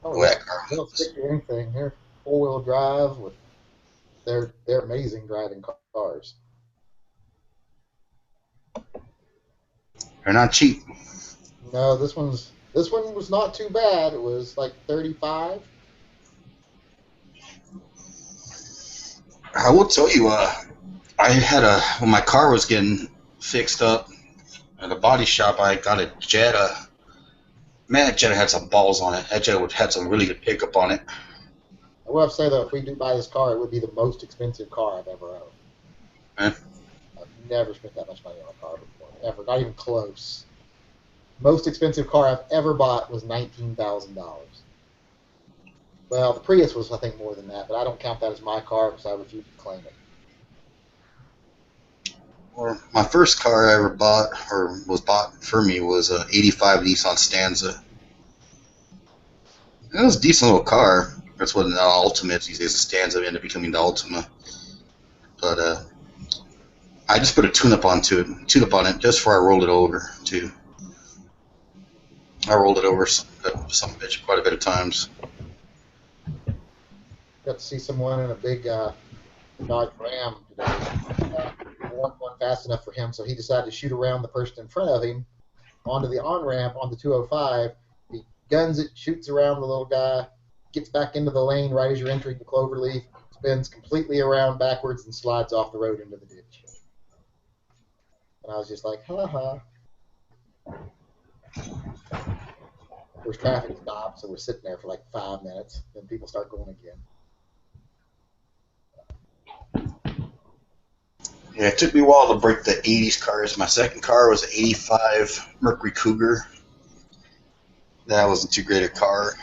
Oh, yeah. They don't stick to anything. They're four-wheel drive. They're amazing driving cars. They're not cheap. No, this one was not too bad. It was like 35. I will tell you, I had when my car was getting fixed up at a body shop, I got a Jetta. Man, that Jetta had some balls on it. That Jetta had some really good pickup on it. I will have to say, though, if we do buy this car, it would be the most expensive car I've ever owned. I've never spent that much money on a car before, ever. Not even close. Most expensive car I've ever bought was $19,000. Well, the Prius was, I think, more than that, but I don't count that as my car because I refuse to claim it. Well, my first car I ever bought, or was bought for me, was an 85 Nissan Stanza. It was a decent little car. That's what an Ultima is these days. The Stanza ended up becoming the Ultima. But I just put a tune-up on it just before I rolled it over, too. I rolled it over some bitch quite a bit of times. Got to see someone in a big Dodge Ram today. Weren't going fast enough for him, so he decided to shoot around the person in front of him onto the on-ramp on the 205. He guns it, shoots around the little guy, gets back into the lane right as you're entering the cloverleaf, spins completely around backwards and slides off the road into the ditch. And I was just like, ha ha. There's traffic stop, so we're sitting there for like 5 minutes. Then people start going again. Yeah, it took me a while to break the 80s cars. My second car was an 85 Mercury Cougar. That wasn't too great a car.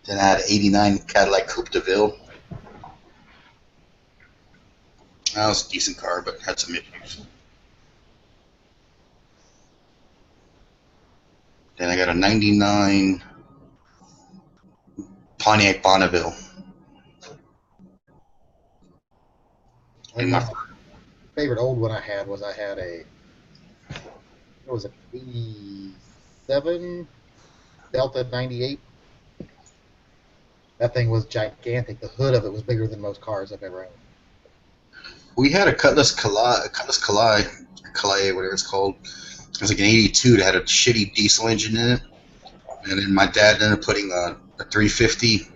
Then I had an 89 Cadillac Coupe de Ville. That was a decent car, but had some issues. Then I got a 99 Pontiac Bonneville. And my favorite old one I had was it was an 87 Delta 98. That thing was gigantic. The hood of it was bigger than most cars I've ever owned. We had a Cutlass Calais, whatever it's called. It was like an 82 that had a shitty diesel engine in it. And then my dad ended up putting a 350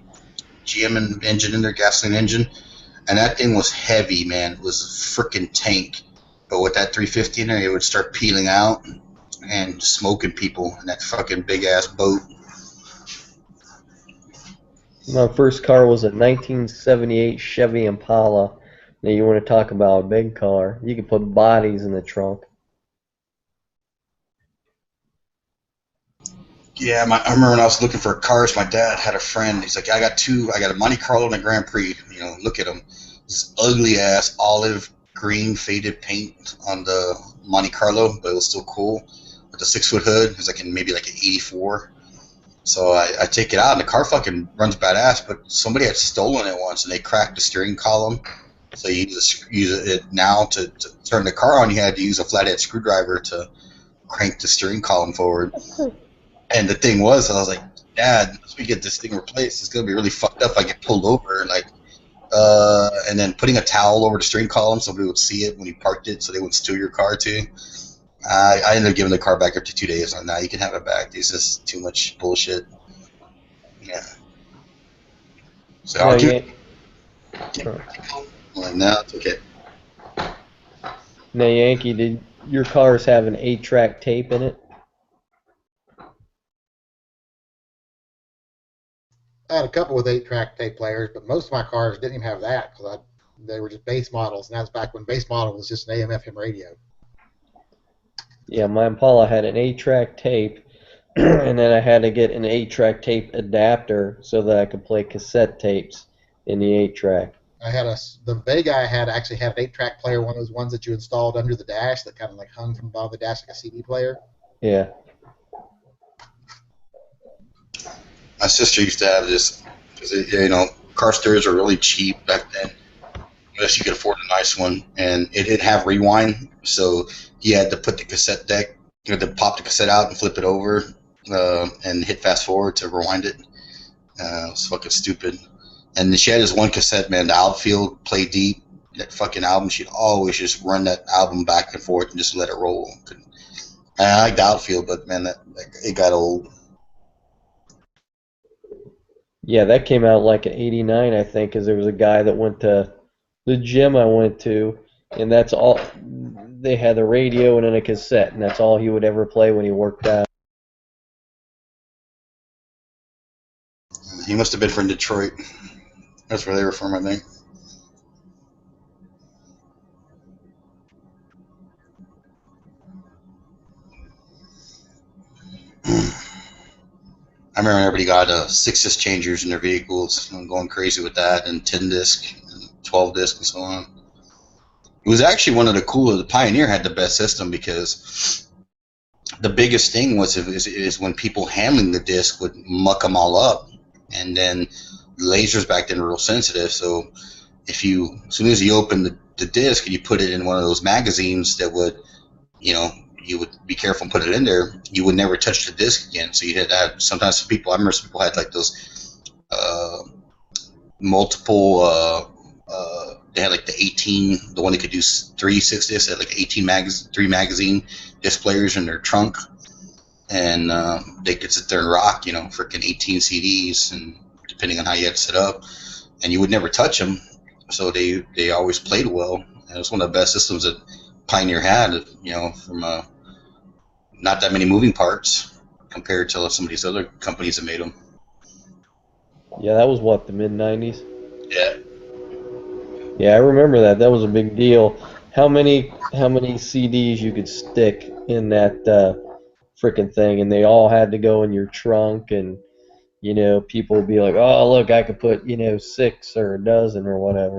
GM engine in there, gasoline engine. And that thing was heavy, man. It was a freaking tank. But with that 350 in there, it would start peeling out and smoking people in that fucking big-ass boat. My first car was a 1978 Chevy Impala. Now you want to talk about a big car. You could put bodies in the trunk. Yeah, I remember when I was looking for cars, my dad had a friend. He's like, I got a Monte Carlo and a Grand Prix. You know, look at them. This ugly ass olive green faded paint on the Monte Carlo, but it was still cool. With the 6-foot hood, it was like maybe an 84. So I take it out, and the car fucking runs badass. But somebody had stolen it once, and they cracked the steering column. So you use it now to turn the car on. You had to use a flathead screwdriver to crank the steering column forward. And the thing was, I was like, Dad, once we get this thing replaced, it's gonna be really fucked up if I get pulled over. And then putting a towel over the steering column so somebody would see it when you parked it, so they wouldn't steal your car too. I ended up giving the car back after 2 days. I'm like, nah, you can have it back. It's just too much bullshit. Yeah. So I'll keep like, no, it's okay. Now, Yankee, did your cars have an 8-track tape in it? I had a couple with 8-track tape players, but most of my cars didn't even have that because they were just base models, and that was back when base model was just an AM/FM radio. Yeah, my Impala had an 8-track tape, and then I had to get an 8-track tape adapter so that I could play cassette tapes in the 8-track. The Vega I had actually had an 8-track player, one of those ones that you installed under the dash that kind of like hung from above the dash like a CD player. Yeah. My sister used to have this because, car stereos were really cheap back then, unless you could afford a nice one. And it didn't have rewind, so you had to put the cassette deck, you had to pop the cassette out and flip it over and hit fast forward to rewind it. It was fucking stupid. And she had this one cassette, man, the Outfield, Play Deep, that fucking album. She'd always just run that album back and forth and just let it roll. I liked the Outfield, but, man, it got old. Yeah, that came out like in '89, I think, because there was a guy that went to the gym I went to, and that's all. They had a radio and then a cassette, and that's all he would ever play when he worked out. He must have been from Detroit. That's where they were from, I think. I remember everybody got 6-disc changers in their vehicles. I'm going crazy with that, and 10-disc, and 12-disc, and so on. It was actually one of the cooler. The Pioneer had the best system because the biggest thing is when people handling the disc would muck them all up, and then lasers back then were real sensitive. So as soon as you open the disc and you put it in one of those magazines that would, you would be careful and put it in there, you would never touch the disc again. So you had to have, sometimes I remember some people had like those multiple They had like the 18, the one that could do 3 6 discs. They had like 3 magazine disc players in their trunk, and they could sit there and rock, freaking 18 CDs, and depending on how you had it set up, and you would never touch them, so they always played well. And it was one of the best systems that Pioneer had, from not that many moving parts compared to some of these other companies that made them. Yeah, that was what, the mid-90s? Yeah. Yeah, I remember that. That was a big deal. How many CDs you could stick in that frickin' thing, and they all had to go in your trunk, and people would be like, "Oh, look, I could put 6 or a dozen or whatever."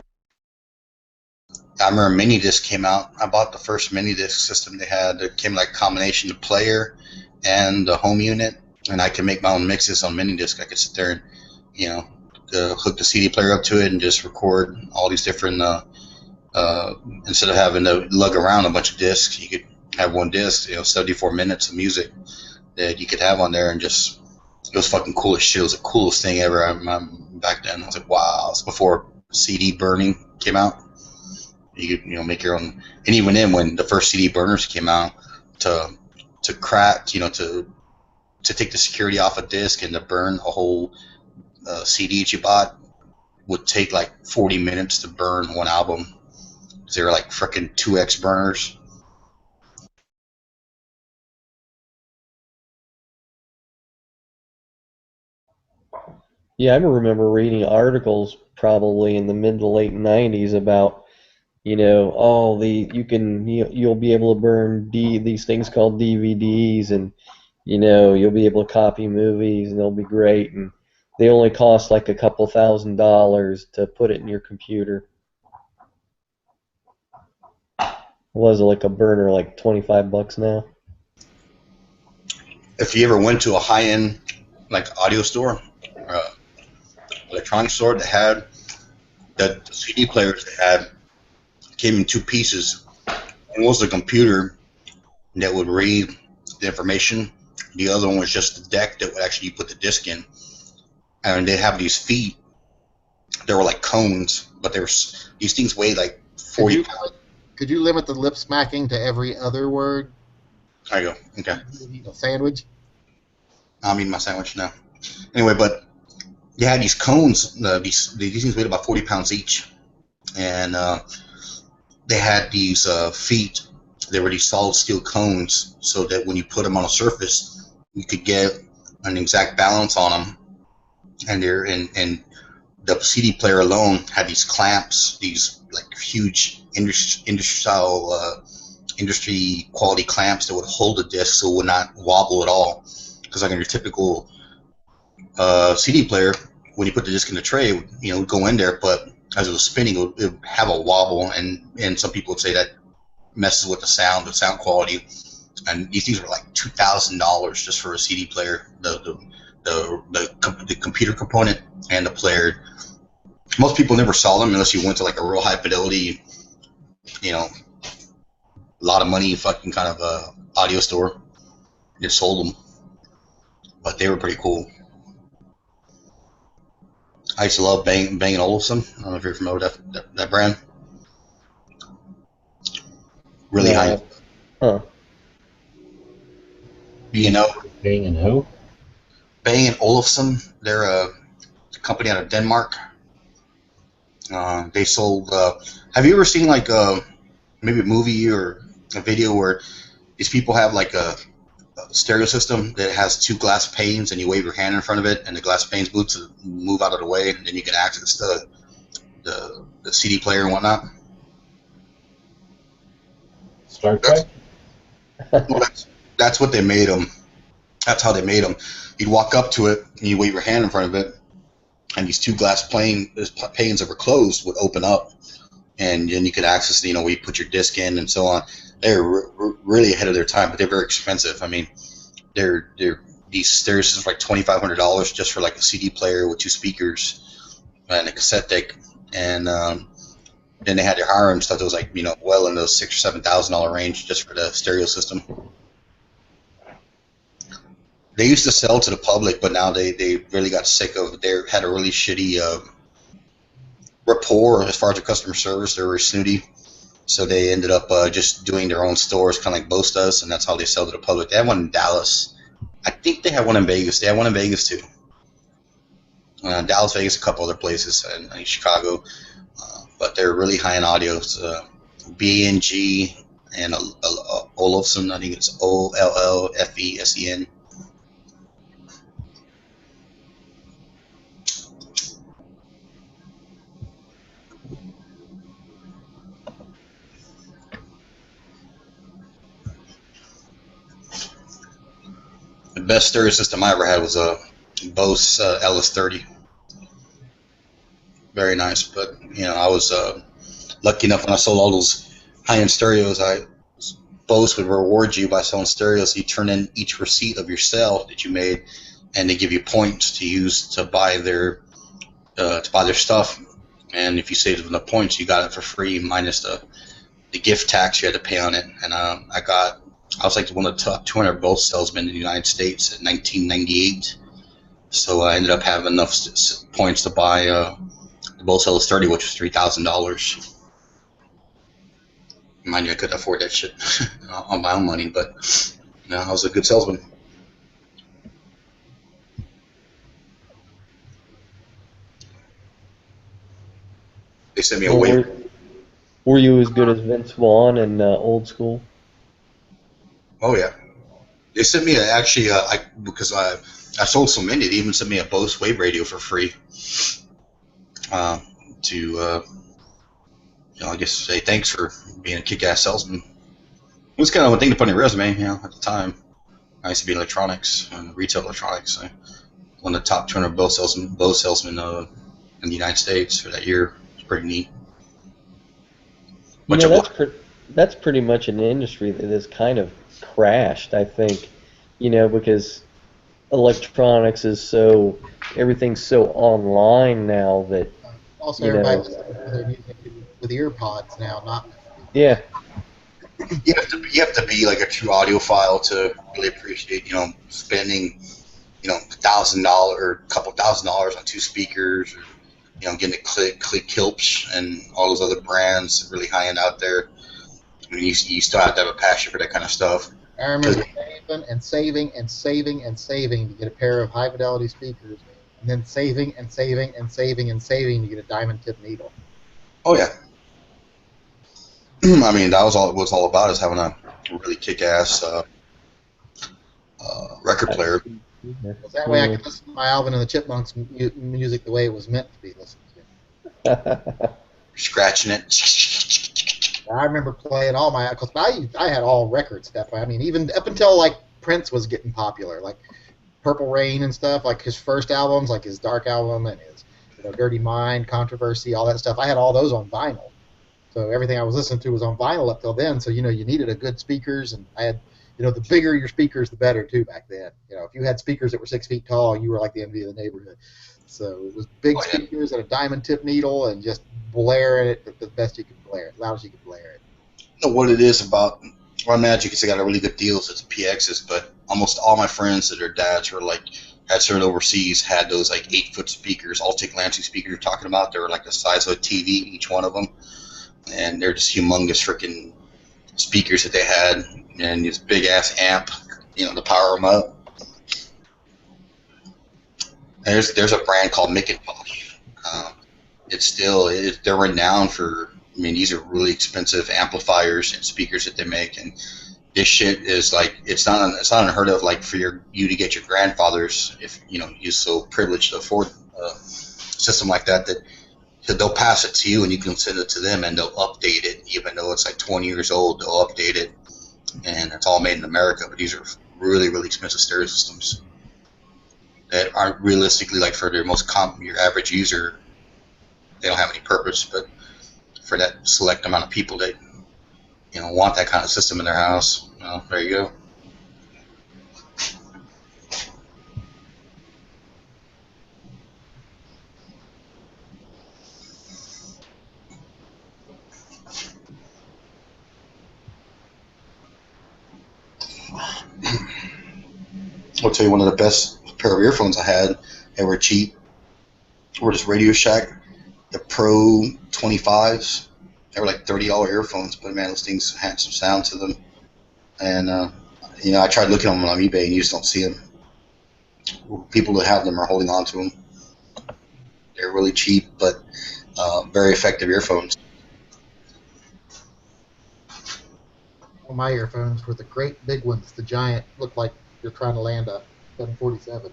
I remember Minidisc came out. I bought the first Minidisc system they had. It came like a combination of player and the home unit, and I could make my own mixes on Minidisc. I could sit there and hook the CD player up to it and just record all these different. Instead of having to lug around a bunch of discs, you could have one disc. 74 minutes of music that you could have on there, and just it was fucking cool as shit. It was the coolest thing ever. Back then, I was like, wow. It was before CD burning came out. You could make your own, and even then, when the first CD burners came out, to crack, to take the security off a disc and to burn a whole CD that you bought would take like 40 minutes to burn one album. They were like frickin' 2x burners. Yeah, I remember reading articles probably in the mid to late 90s about you'll be able to burn these things called DVDs, and you'll be able to copy movies, and they'll be great, and they only cost like a couple $1,000s to put it in your computer. Was it like a burner like $25 now? If you ever went to a high-end like audio store or electronics store that had the CD players they had came in 2 pieces. One was the computer that would read the information. The other one was just the deck that would actually put the disc in. And they'd have these feet. They were like cones, but these things weighed like 40 pounds. Could you limit the lip smacking to every other word? There you go. Okay. Eat a sandwich? I'm eating my sandwich now. Anyway, but you had these cones. These things weighed about 40 pounds each. And they had these feet. They were these solid steel cones, so that when you put them on a surface, you could get an exact balance on them. And the CD player alone had these clamps, these like huge industry quality clamps that would hold the disc so it would not wobble at all. Because like in your typical CD player, when you put the disc in the tray, it would go in there, but as it was spinning, it would have a wobble, and some people would say that messes with the sound quality. And these things were like $2,000 just for a CD player, the computer component and the player. Most people never saw them unless you went to like a real high fidelity, a lot of money fucking kind of audio store. It sold them, but they were pretty cool. I used to love Bang & Olufsen. I don't know if you're familiar with that brand. Really high. Huh. Bang and who? Bang & Olufsen. They're a company out of Denmark. They sold. Have you ever seen like maybe a movie or a video where these people have like a stereo system that has 2 glass panes, and you wave your hand in front of it, and the glass panes move out of the way, and then you can access the CD player and whatnot? Star Trek? Well, that's what they made them. That's how they made them. You'd walk up to it, and you wave your hand in front of it, and these 2 glass panes that were closed would open up, and then you could access, where you put your disc in and so on. They're really ahead of their time, but they're very expensive. I mean, these stereo systems are like $2,500 just for like a CD player with 2 speakers and a cassette deck, and then they had their higher end stuff that was like well in the $6,000 or $7,000 range just for the stereo system. They used to sell to the public, but now they really got sick of. They had a really shitty rapport as far as the customer service. They were snooty, so they ended up just doing their own stores, kind of like Bose does, and that's how they sell to the public. They have one in Dallas. I think they have one in Vegas. They have one in Vegas too. Dallas, Vegas, a couple other places, and Chicago. But they're really high in audio. It's B&G and Olufsen. I think it's Ollfesen. The best stereo system I ever had was a Bose LS30. Very nice, but I was lucky enough when I sold all those high-end stereos. Bose would reward you by selling stereos. You turn in each receipt of your sale that you made, and they give you points to use to buy their stuff. And if you saved them the points, you got it for free minus the gift tax you had to pay on it. And I was like one of the top 200 Bose salesmen in the United States in 1998. So I ended up having enough points to buy the Bose LS30, which was $3,000. Mind you, I couldn't afford that shit on my own money, but I was a good salesman. They sent me a waiver. Were you as good as Vince Vaughn in Old School? Oh yeah, they sent me because I sold so many. They even sent me a Bose Wave radio for free to I guess say thanks for being a kick-ass salesman. It was kind of a thing to put on your resume, at the time. I used to be in electronics and retail electronics. One of the top 200 Bose salesmen in the United States for that year. It's pretty neat. That's pretty much an industry that has kind of crashed, I think, because electronics is everything's so online now that also everybody's with ear pods now, not. Yeah. You have to be like a true audiophile to really appreciate, spending, $1,000 or a couple $1,000 on 2 speakers, or getting a Click Kilpsch and all those other brands really high end out there. I mean, you still have to have a passion for that kind of stuff. I remember saving to get a pair of high fidelity speakers, and then saving to get a diamond tip needle. Oh yeah. I mean, that was all it was all about, is having a really kick-ass record player. That way I could listen to my Alvin and the Chipmunks music the way it was meant to be listened to. Scratching it. I remember playing all my, because I had all record stuff. I mean, even up until like Prince was getting popular, like Purple Rain and stuff, like his first albums, like his Dark album and his Dirty Mind, Controversy, all that stuff. I had all those on vinyl. So everything I was listening to was on vinyl up till then. So you needed a good speakers, and I had, the bigger your speakers, the better too back then. If you had speakers that were 6 feet tall, you were like the envy of the neighborhood. So it was big speakers and a diamond tip needle, and just blaring it the best you could blare it, as loud as you could blare it. What it is about Run Magic is they got a really good deals. It's PXs, but almost all my friends that are dads were like had served overseas had those like 8-foot speakers, Altic Lansing speakers you're talking about. They were like the size of a TV, each one of them. And they're just humongous freaking speakers that they had, and this big ass amp, to power them up. There's a brand called Macintosh. They're renowned for. I mean, these are really expensive amplifiers and speakers that they make, and this shit is like it's not unheard of. Like for you to get your grandfathers, if you're so privileged to afford a system like that they'll pass it to you, and you can send it to them, and they'll update it, even though it's like 20 years old. They'll update it, and it's all made in America. But these are really, really expensive stereo systems that aren't realistically, like for your average user, they don't have any purpose. But for that select amount of people that want that kind of system in their house, there you go. I'll tell you, one of the best pair of earphones I had. They were cheap. Were just Radio Shack the Pro 25s. They were like $30 earphones, but man, those things had some sound to them. And I tried looking at them on eBay, and you just don't see them. People that have them are holding on to them. They're really cheap, but very effective earphones. Well, my earphones were the great big ones, the giant, look like you're trying to land a 747.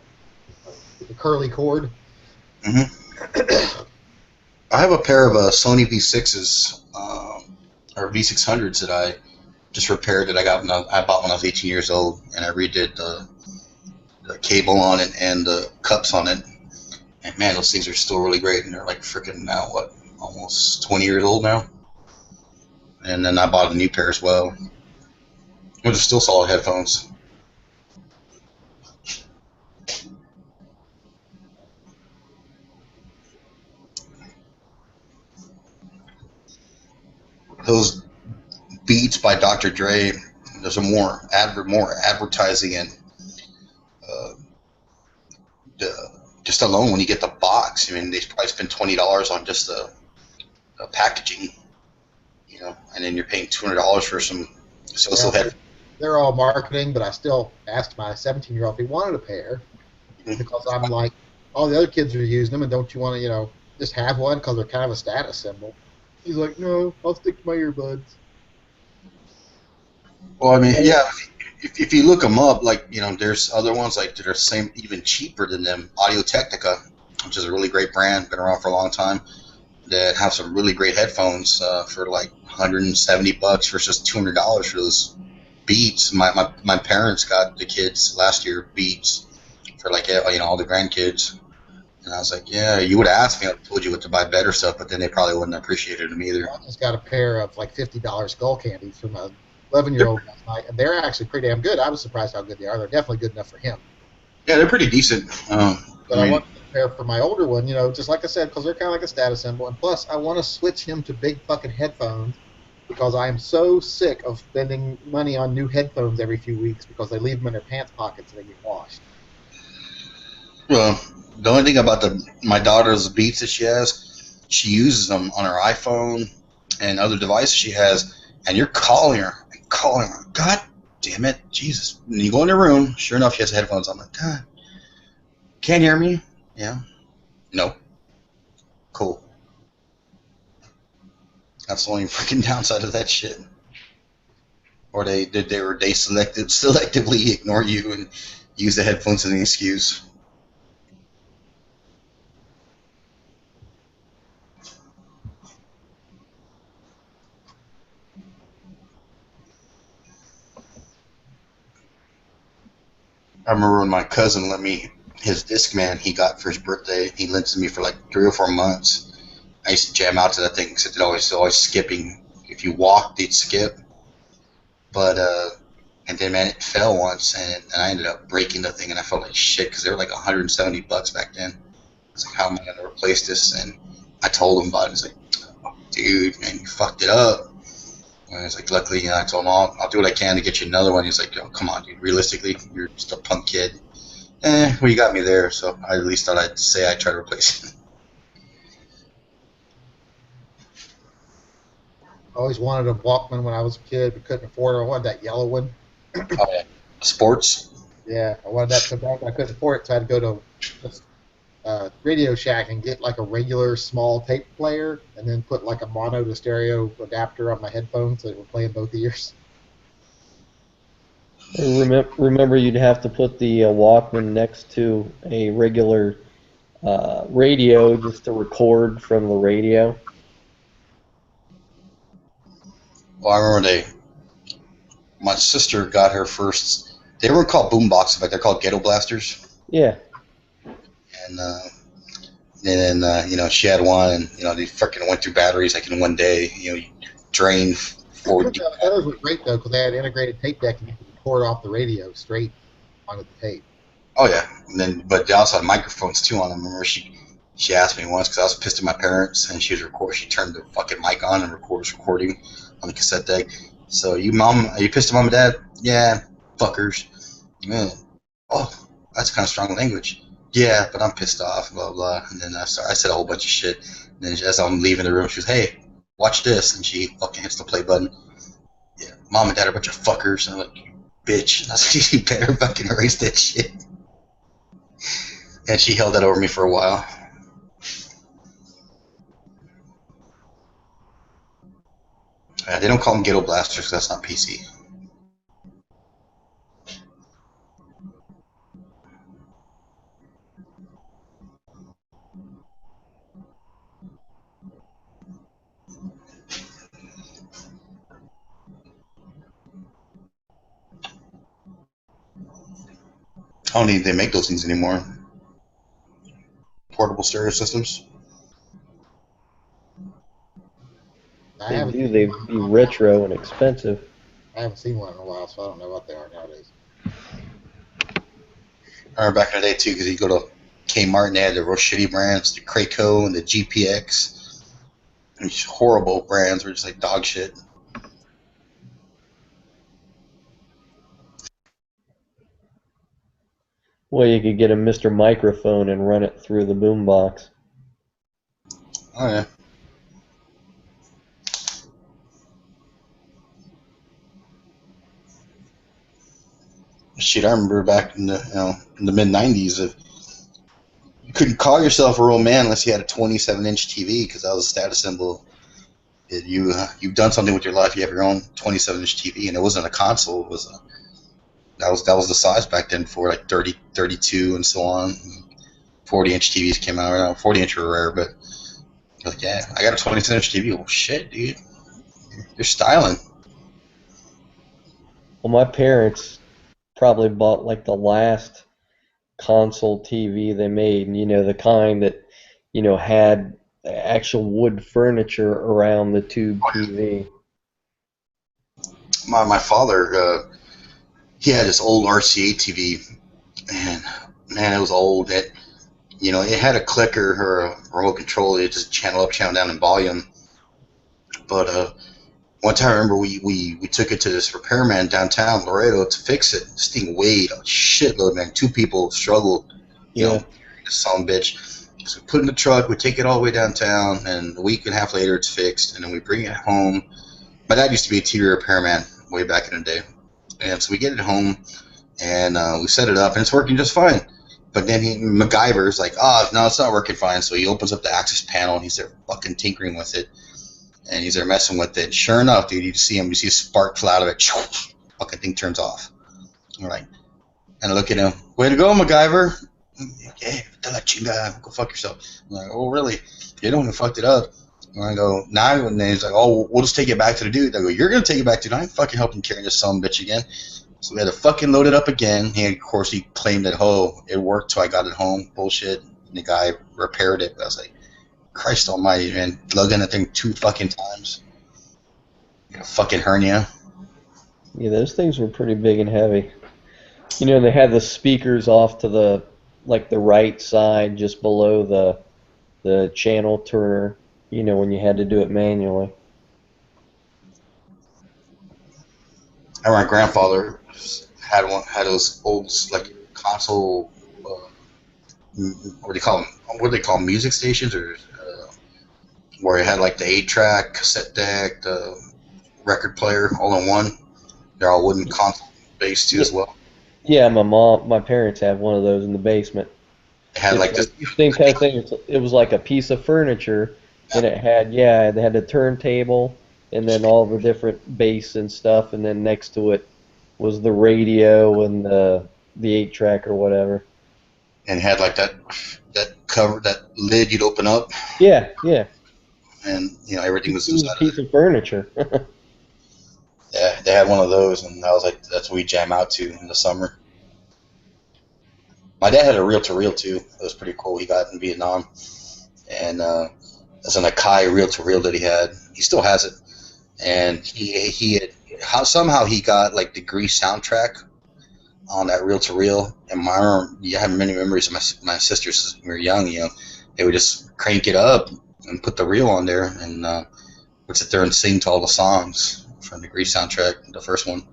The curly cord. Mm-hmm. I have a pair of Sony V6s or V600s that I just repaired that I bought when I was 18 years old, and I redid the cable on it and the cups on it. And man, those things are still really great, and they're like freaking now almost 20 years old now. And then I bought a new pair as well. They're still solid headphones. Those Beats by Dr. Dre, there's more advertising and just alone when you get the box. I mean, they probably spend $20 on just the packaging, and then you're paying $200 for some so head. They're all marketing, but I still asked my 17-year-old if he wanted a pair because I'm like, all the other kids are using them, and don't you want to, just have one because they're kind of a status symbol? He's like, no, I'll stick to my earbuds. Well, I mean, yeah, if you look them up, like, there's other ones like that are even cheaper than them. Audio-Technica, which is a really great brand, been around for a long time, that have some really great headphones for like $170 versus $200 for those Beats. My parents got the kids last year Beats for like all the grandkids. And I was like, yeah, you would have asked me, I would have told you what to buy better stuff, but then they probably wouldn't have appreciated them either. I just got a pair of like $50 skull candies from a 11-year-old last night, and they're actually pretty damn good. I was surprised how good they are. They're definitely good enough for him. Yeah, they're pretty decent. But I want a pair for my older one, just like I said, because they're kind of like a status symbol. And plus, I want to switch him to big fucking headphones because I am so sick of spending money on new headphones every few weeks because they leave them in their pants pockets and they get washed. Well, the only thing about my daughter's Beats that she has, she uses them on her iPhone and other devices she has, and you're calling her. God damn it, Jesus. And you go in her room, sure enough, she has headphones on. I'm like, God, can't hear me? Yeah. No. Cool. That's the only freaking downside of that shit. Or they selectively ignore you and use the headphones as an excuse. I remember when my cousin lent me his Discman he got for his birthday. He lent it to me for like 3 or 4 months. I used to jam out to that thing because it always skipping. If you walked, they'd skip. But and then man, it fell once, and I ended up breaking the thing, and I felt like shit because they were like $170 back then. I was like, how am I gonna replace this? And I told him about it. He's like, oh, dude, man, you fucked it up. And he's like, luckily, I told him, I'll do what I can to get you another one. He's like, oh, come on, dude. Realistically, you're just a punk kid. Well, you got me there, so I at least thought I'd say I tried to replace it. I always wanted a Walkman when I was a kid, but couldn't afford it. I wanted that yellow one. Oh, yeah. Sports? Yeah, I wanted that so bad, but I couldn't afford it, so I had to go to Radio Shack and get like a regular small tape player and then put like a mono to stereo adapter on my headphones so it would play in both ears. Remember, you'd have to put the Walkman next to a regular radio just to record from the radio. Well, I remember my sister got her first. They weren't called boomboxes, but they're called ghetto blasters. Yeah. And then she had one, and they freaking went through batteries like in one day. You drained 40. Those were great though because they had integrated tape deck and you could record off the radio straight onto the tape. Oh yeah, but they also had microphones too on them. I remember she asked me once because I was pissed at my parents, and she turned the fucking mic on and was recording on the cassette deck. So are you pissed at mom and dad? Yeah, fuckers. Man, oh, that's kind of strong language. Yeah, but I'm pissed off, blah, blah. And then I said a whole bunch of shit. And then as I'm leaving the room, she goes, "Hey, watch this," and she fucking hits the play button. Yeah, Mom and Dad are a bunch of fuckers. And I'm like, "Bitch," and I said, "You better fucking erase that shit." And she held that over me for a while. They don't call them ghetto blasters because that's not PC. I don't think they make those things anymore. Portable stereo systems. They do. They'd be retro and expensive. I haven't seen one in a while, so I don't know what they are nowadays. I remember back in the day too, because you go to Kmart and they had the real shitty brands, the Kraco and the GPX. And just horrible brands were just like dog shit. Well, you could get a Mr. Microphone and run it through the boombox. Oh yeah. Shit, I remember back in the mid '90s, you couldn't call yourself a real man unless you had a 27-inch TV, because that was a status symbol. You've done something with your life. You have your own 27-inch TV, and it wasn't a console. It was that was the size back then for like 30, 32, and so on. 40-inch TVs came out. 40-inch were rare, but like, yeah, I got a 27-inch TV. Well, shit, dude, you're styling. Well, my parents probably bought like the last console TV they made, and the kind that had actual wood furniture around the tube TV. My father, he had this old RCA TV, and man, it was old. It had a clicker or a remote control. It just channel up, channel down in volume. But one time I remember we took it to this repairman downtown Laredo to fix it. This thing weighed a shitload, man. 2 people struggled, this son of a bitch. So we put it in the truck, we take it all the way downtown, and a week and a half later it's fixed, and then we bring it home. My dad used to be a TV repairman way back in the day. And so we get it home, and we set it up, and it's working just fine. But then MacGyver's like, "Oh, no, it's not working fine." So he opens up the access panel, and he's there fucking tinkering with it. And he's there messing with it. Sure enough, dude, you see a spark fly out of it. Fucking thing turns off. All right. And I look at him. "Way to go, MacGyver." "Hey, go fuck yourself." I'm like, "Oh, really? You're the one who fucked it up." And I go, "Nah." And then he's like, "Oh, we'll just take it back to the dude." I go, "You're going to take it back to the dude. I ain't fucking helping carry this son of a bitch again." So we had to fucking load it up again. Of course, he claimed that, it worked till I got it home. Bullshit. And the guy repaired it. But I was like, Christ almighty, man. Lugged in that thing 2 fucking times. You know, fucking hernia. Yeah, those things were pretty big and heavy. They had the speakers off to the right side, just below the channel turner, when you had to do it manually. And my grandfather had those old, like, console, what do they call them? What do they call them? Music stations, or where it had like the 8-track, cassette deck, the record player, all in one. They're all wooden console based too, as well. Yeah, my parents had one of those in the basement. It had like this same kind of thing. It was like a piece of furniture, and it had they had a turntable, and then all the different bass and stuff, and then next to it was the radio and the 8-track or whatever. And it had like that cover, that lid you'd open up. Yeah. And everything was It was a inside. piece of furniture. Yeah, they had one of those, and I was like, that's what we jam out to in the summer. My dad had a reel-to-reel too. It was pretty cool. He got in Vietnam, and it's an Akai reel-to-reel that he had. He still has it, and he had somehow he got like the Grease soundtrack on that reel-to-reel. And I have many memories of my sisters when we were young. They would just crank it up and put the reel on there, and would sit there and sing to all the songs from the Grease soundtrack, the first one.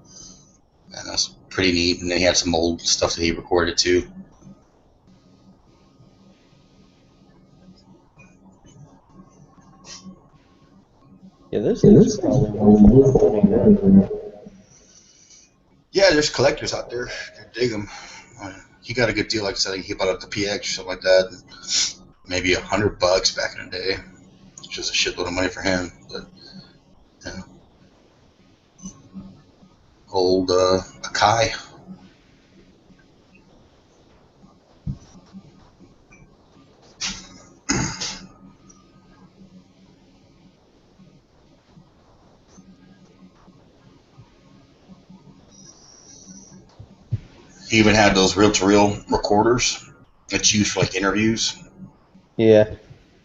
And that's pretty neat. And then he had some old stuff that he recorded too. Yeah, those things are probably worth a lot of money now. Yeah, there's collectors out there that dig them. He got a good deal, like I said. He bought up the PX or something like that. Maybe $100 back in the day, which is a shitload of money for him. But you know, old Akai. He even had those reel-to-reel recorders that's used for like interviews. Yeah.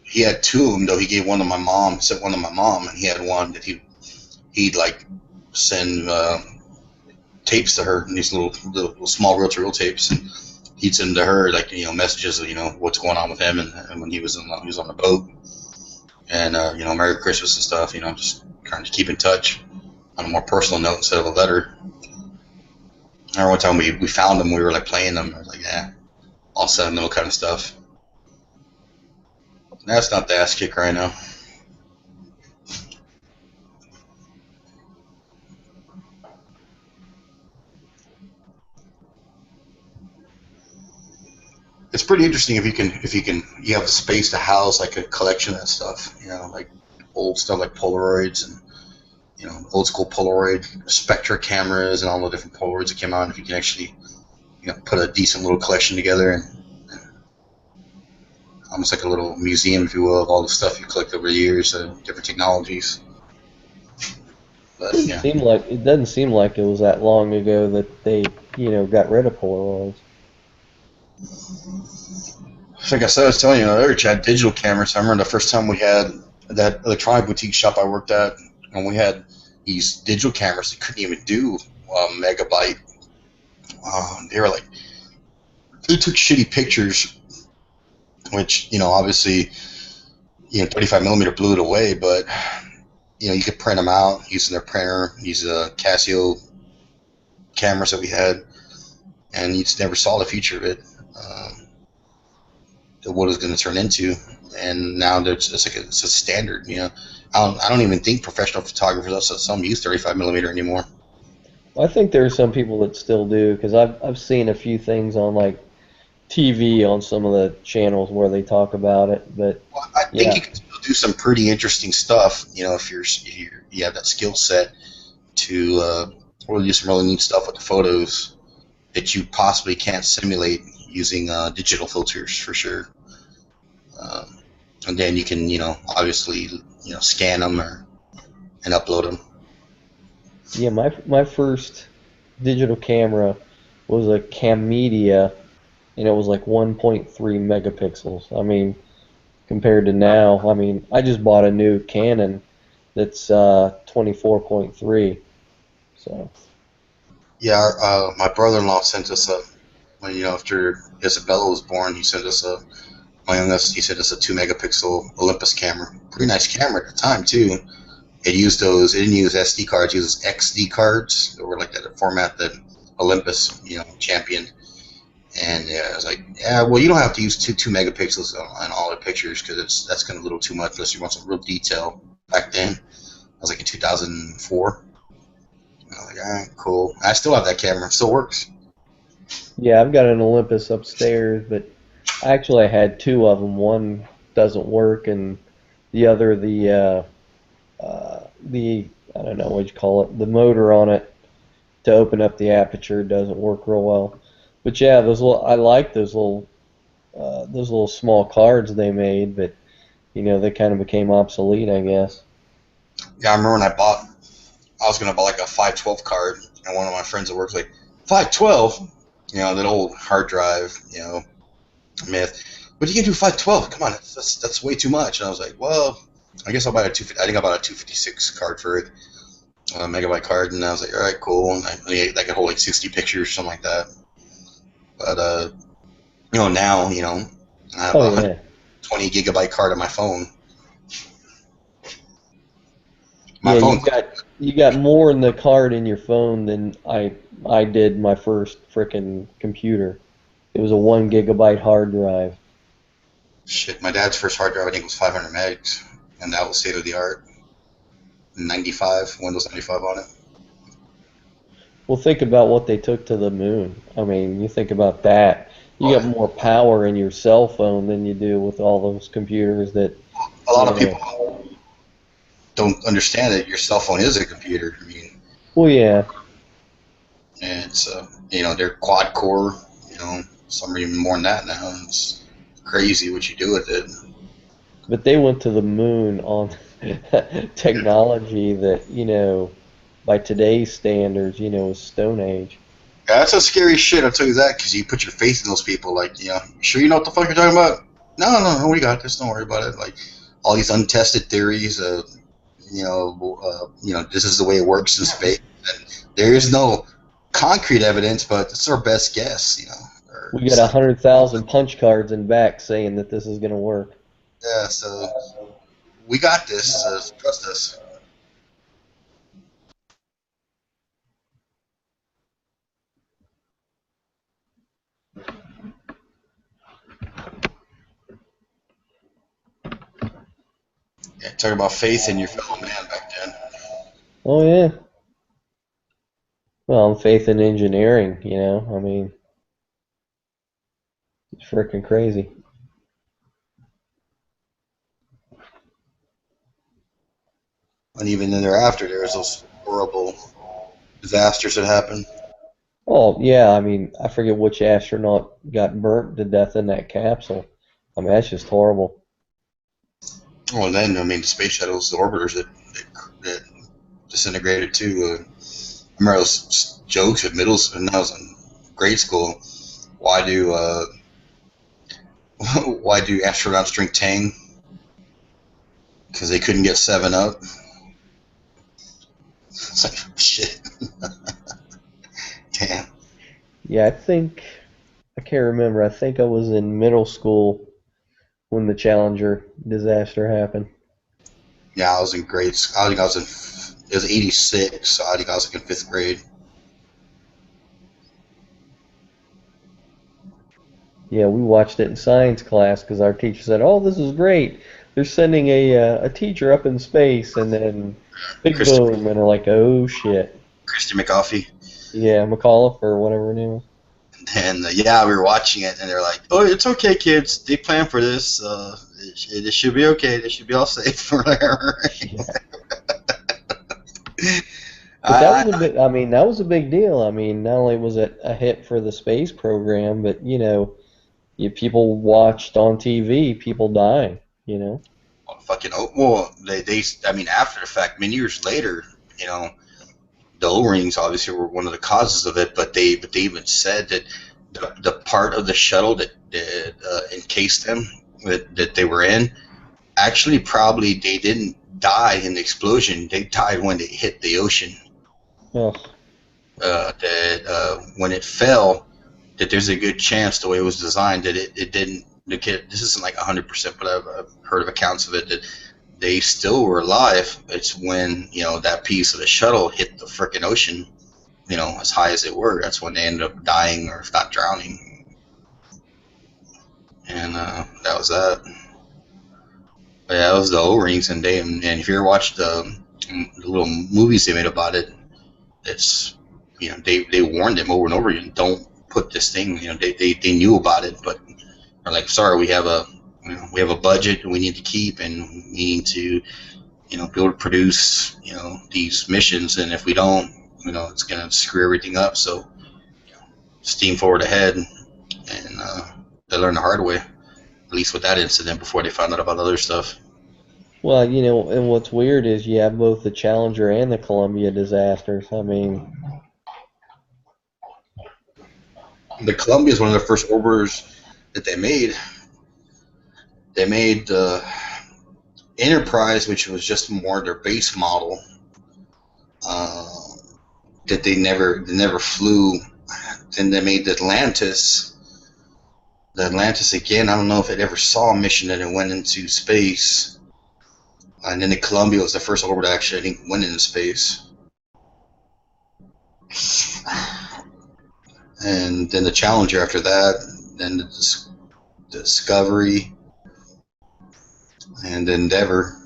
He had two of them though. He gave one to my mom. Sent one to my mom, and he had one that he'd like send tapes to her, these little small reel-to-reel tapes, and he'd send to her like messages of what's going on with him, and when he was on the boat, and Merry Christmas and stuff. Just trying to keep in touch on a more personal note instead of a letter. I remember one time we found them, we were like playing them. I was like, yeah, all sentimental kind of stuff. That's not the ass kick right now. It's pretty interesting if you have a space to house like a collection of that stuff. Like old stuff like Polaroids and old school Polaroid Spectra cameras and all the different Polaroids that came out. And if you can actually put a decent little collection together and almost like a little museum, if you will, of all the stuff you collect over the years, different technologies. But yeah, It doesn't seem like it was that long ago that they got rid of Polaroids. like I said, I was telling you, they had digital cameras. I remember the first time we had that electronic boutique shop I worked at, and we had these digital cameras that couldn't even do megabyte. They took shitty pictures, which obviously 35 millimeter blew it away, but you could print them out using their printer, these Casio cameras that we had, and you just never saw the future of it, what it was going to turn into. And now it's a standard. I don't even think professional photographers, some use 35 millimeter anymore. I think there are some people that still do, because I've seen a few things on like TV on some of the channels where they talk about it. But I think you can still do some pretty interesting stuff. If you have that skill set to really do some really neat stuff with the photos that you possibly can't simulate using digital filters for sure. And then you can obviously scan them and upload them. Yeah, my first digital camera was a Cammedia, and it was like 1.3 megapixels. I mean, compared to now, I just bought a new Canon that's 24.3. So. Yeah, my brother-in-law sent us after Isabella was born, he sent us my youngest, he sent us a 2 megapixel Olympus camera. Pretty nice camera at the time too. It didn't use SD cards, it used XD cards. They were like that format that Olympus, championed. And I was like, yeah, well, you don't have to use two megapixels on all the pictures, because that's kind of a little too much unless you want some real detail. Back then, I was like in 2004. I was like, all right, cool. I still have that camera. It still works. Yeah, I've got an Olympus upstairs, but actually I had two of them. One doesn't work, and the other, the I don't know what you call it, the motor on it to open up the aperture doesn't work real well. But yeah, I like those little small cards they made, but they kind of became obsolete, I guess. Yeah, I remember when I was gonna buy like a 512 card, and one of my friends at work was like, 512, that old hard drive, myth. But you can do 512. Come on, that's way too much. And I was like, well, I guess I'll buy I think I bought a 256 card for it, a megabyte card, and I was like, all right, cool. And I could hold like 60 pictures or something like that. But now I have a 120 gigabyte card on my phone. You got more in the card in your phone than I did my first frickin' computer. It was a 1 gigabyte hard drive. Shit, my dad's first hard drive I think was 500 megs, and that was state of the art. 95, Windows 95 on it. Well, think about what they took to the moon. I mean, you think about that. You got more power in your cell phone than you do with all those computers that. A lot of people don't understand that your cell phone is a computer. I mean. Well, yeah. And so, they're quad core. Some are even more than that now. It's crazy what you do with it. But they went to the moon on technology that, by today's standards, is Stone Age. Yeah, that's some scary shit, I'll tell you that, because you put your faith in those people. Like, sure you know what the fuck you're talking about? No, we got this. Don't worry about it. Like, all these untested theories of, this is the way it works in space. And there is no concrete evidence, but it's our best guess, We got 100,000 punch cards in back saying that this is going to work. Yeah, so we got this. Trust us. Yeah, talk about faith in your fellow man back then. Oh, yeah. Well, faith in engineering, I mean, it's freaking crazy. And even then thereafter, there was those horrible disasters that happened. Oh, yeah, I mean, I forget which astronaut got burnt to death in that capsule. I mean, that's just horrible. Well, and then, the space shuttles, the orbiters that disintegrated too. I remember those jokes at middle school, when I was in grade school. Why do astronauts drink Tang? Because they couldn't get 7-Up. It's like, shit. Damn. Yeah, I can't remember. I think I was in middle school when the Challenger disaster happened. Yeah, I was in grade school. I think it was 86, so I think I was in 5th grade. Yeah, we watched it in science class because our teacher said, "Oh, this is great. They're sending a teacher up in space," and then big boom, and they're like, "Oh shit." Christy McAuliffe. Yeah, McAuliffe or whatever her name was. And we were watching it, and they're like, "Oh, it's okay, kids. They planned for this. It should be okay. They should be all safe or whatever." But that was that was a big deal. I mean, not only was it a hit for the space program, but people watched on TV people dying. Fucking after the fact, many years later, the O-rings obviously were one of the causes of it, but they even said that the part of the shuttle that encased them that they were in, actually probably they didn't die in the explosion. They died when they hit the ocean. Oh. When it fell, that there's a good chance the way it was designed that it didn't. This isn't like 100%, but I've heard of accounts of it that they still were alive. It's when that piece of the shuttle hit the frickin' ocean, as high as they were. That's when they ended up dying, or if not drowning. And that was that. But yeah, that was the O-rings, and if you ever watched the little movies they made about it, it's they warned them over and over again, don't put this thing. They knew about it, but they're like, sorry, we have a budget we need to keep, and we need to be able to produce these missions, and if we don't, it's gonna screw everything up. So steam forward ahead, and they learned the hard way, at least with that incident, before they found out about other stuff. Well, and what's weird is you have both the Challenger and the Columbia disasters. I mean, the Columbia is one of the first orbiters that they made. They made the Enterprise, which was just more their base model, that they never flew. Then they made the Atlantis. The Atlantis again, I don't know if it ever saw a mission that it went into space. And then the Columbia was the first orbiter that actually, I think, went into space. And then the Challenger after that, then the Discovery, and Endeavour.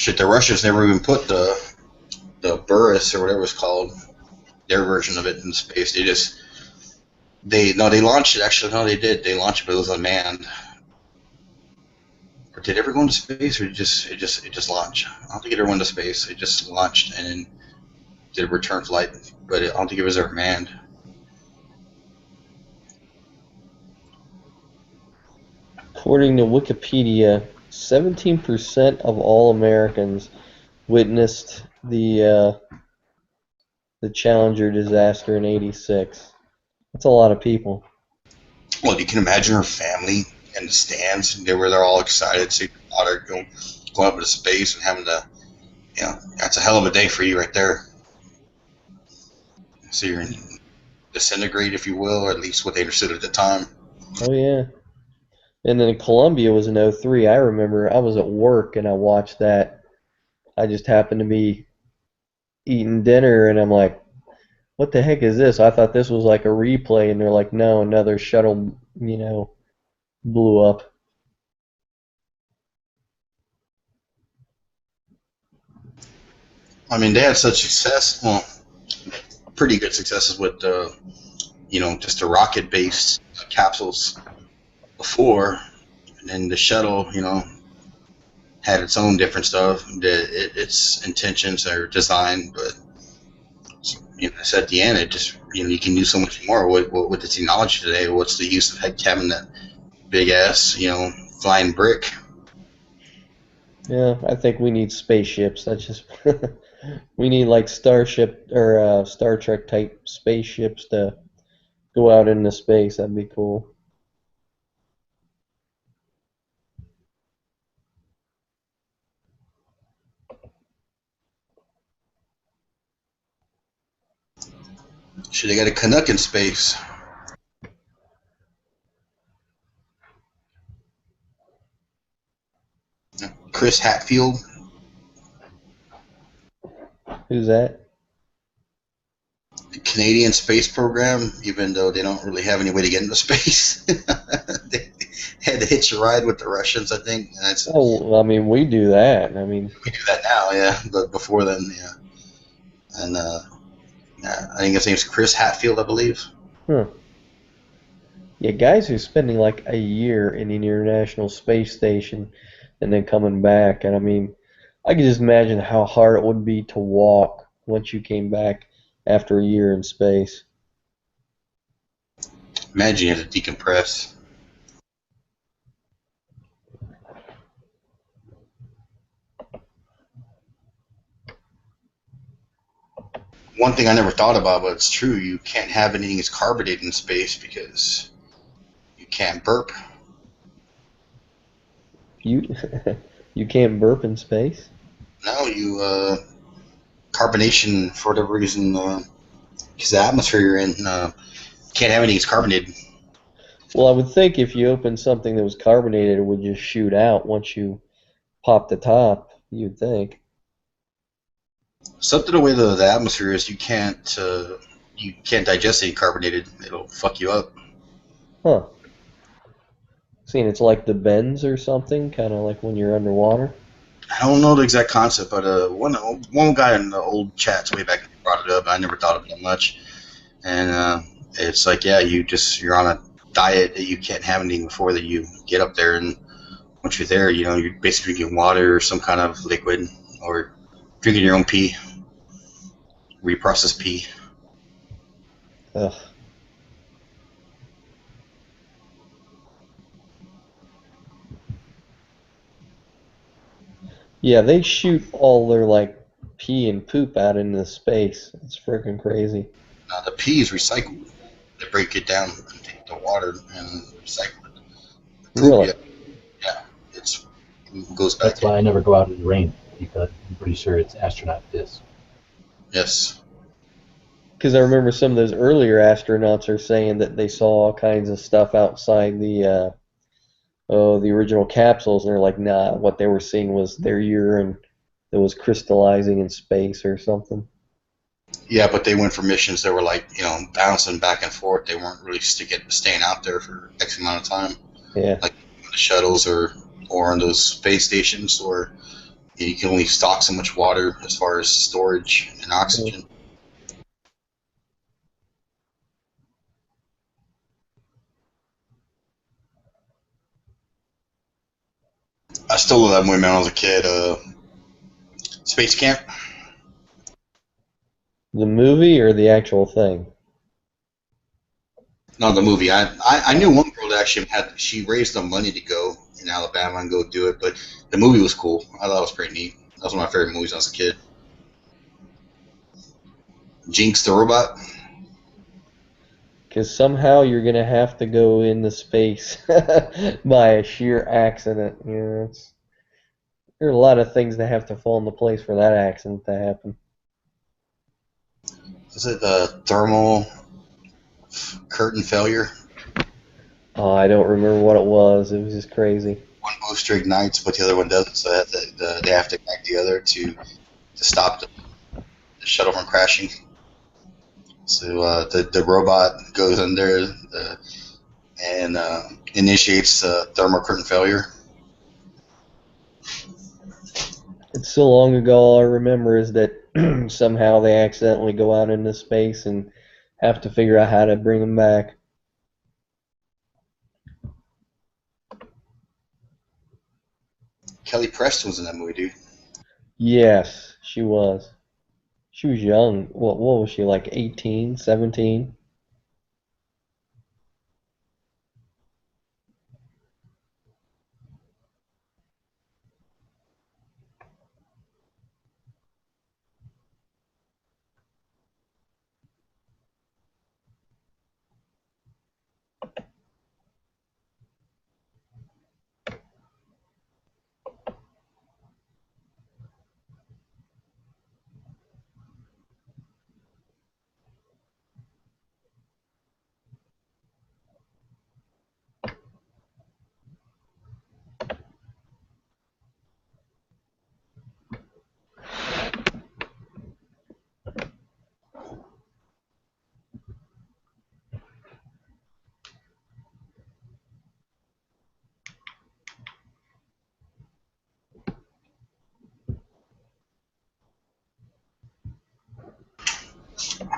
Shit, the Russians never even put the Burris or whatever it's called, their version of it in space. They launched it. Actually, no, they did. They launched it, but it was unmanned. Or did it ever go into space, or it just launched? I don't think it ever went into space. It just launched and then did a return flight, but I don't think it was ever manned. According to Wikipedia, 17% of all Americans witnessed the Challenger disaster in '86. That's a lot of people. Well, you can imagine her family in the stands. They're all excited to see their daughter going up into space and having to, that's a hell of a day for you right there. So you're disintegrate, if you will, or at least what they understood at the time. Oh yeah. And then Columbia was in '03. I remember I was at work and I watched that. I just happened to be eating dinner and I'm like, what the heck is this? I thought this was like a replay, and they're like, no, another shuttle, blew up. I mean, they had such success, well, pretty good successes with, just the rocket-based capsules before, and then the shuttle, had its own different stuff. Its intentions or design, but at the end, it just you can do so much more with the technology today. What's the use of having that big ass flying brick? Yeah, I think we need spaceships. That's just we need like Starship or Star Trek type spaceships to go out into space. That'd be cool. Should have got a Canuck in space. Chris Hadfield. Who's that? The Canadian space program, even though they don't really have any way to get into space. They had to hitch a ride with the Russians, I think. I mean, we do that. I mean, we do that now, yeah, but before then, yeah. And I think his name's Chris Hadfield, I believe. Yeah, guys who's spending like a year in the International Space Station and then coming back, and I mean, I can just imagine how hard it would be to walk once you came back after a year in space. Imagine you had to decompress. One thing I never thought about, but it's true, you can't have anything that's carbonated in space because you can't burp. You can't burp in space? No, carbonation, for whatever reason, because the atmosphere you're in, can't have anything that's carbonated. Well, I would think if you opened something that was carbonated, it would just shoot out once you pop the top, you'd think. Something the way the atmosphere is, you can't digest any carbonated. It'll fuck you up. Huh. Seeing it's like the bends or something, kind of like when you're underwater. I don't know the exact concept, but one guy in the old chats way back brought it up. I never thought of it much, and it's like, yeah, you're on a diet that you can't have anything before that you get up there, and once you're there, you're basically drinking water or some kind of liquid, or drinking your own pee, reprocessed pee. Ugh. Yeah, they shoot all their like pee and poop out into space. It's freaking crazy. The pee is recycled. They break it down and take the water and recycle it. Really? Yeah, it goes back. That's why I never go out in the rain, because I'm pretty sure it's astronaut piss. Yes. Because I remember some of those earlier astronauts are saying that they saw all kinds of stuff outside the original capsules, and they're like, nah, what they were seeing was their urine that was crystallizing in space or something. Yeah, but they went for missions that were like, bouncing back and forth. They weren't really staying out there for X amount of time. Yeah. Like the shuttles or on those space stations or You can only stock so much water as far as storage and oxygen. I still love that movie, man. When I was a kid. Space Camp. The movie or the actual thing? No, the movie. I knew one girl that actually she raised the money to go in Alabama and go do it, but the movie was cool. I thought it was pretty neat. That was one of my favorite movies when I was a kid. Jinx the robot. Because somehow you're going to have to go into space by a sheer accident. You know, there are a lot of things that have to fall into place for that accident to happen. Is it the thermal curtain failure? Oh, I don't remember what it was. It was just crazy. One booster ignites, but the other one doesn't, so they have to connect the other to stop the shuttle from crashing. So the robot goes in there and initiates thermal curtain failure. It's so long ago, all I remember is that somehow they accidentally go out into space and have to figure out how to bring them back. Kelly Preston was in that movie, dude. Yes, she was. She was young. What was she, like 18, 17?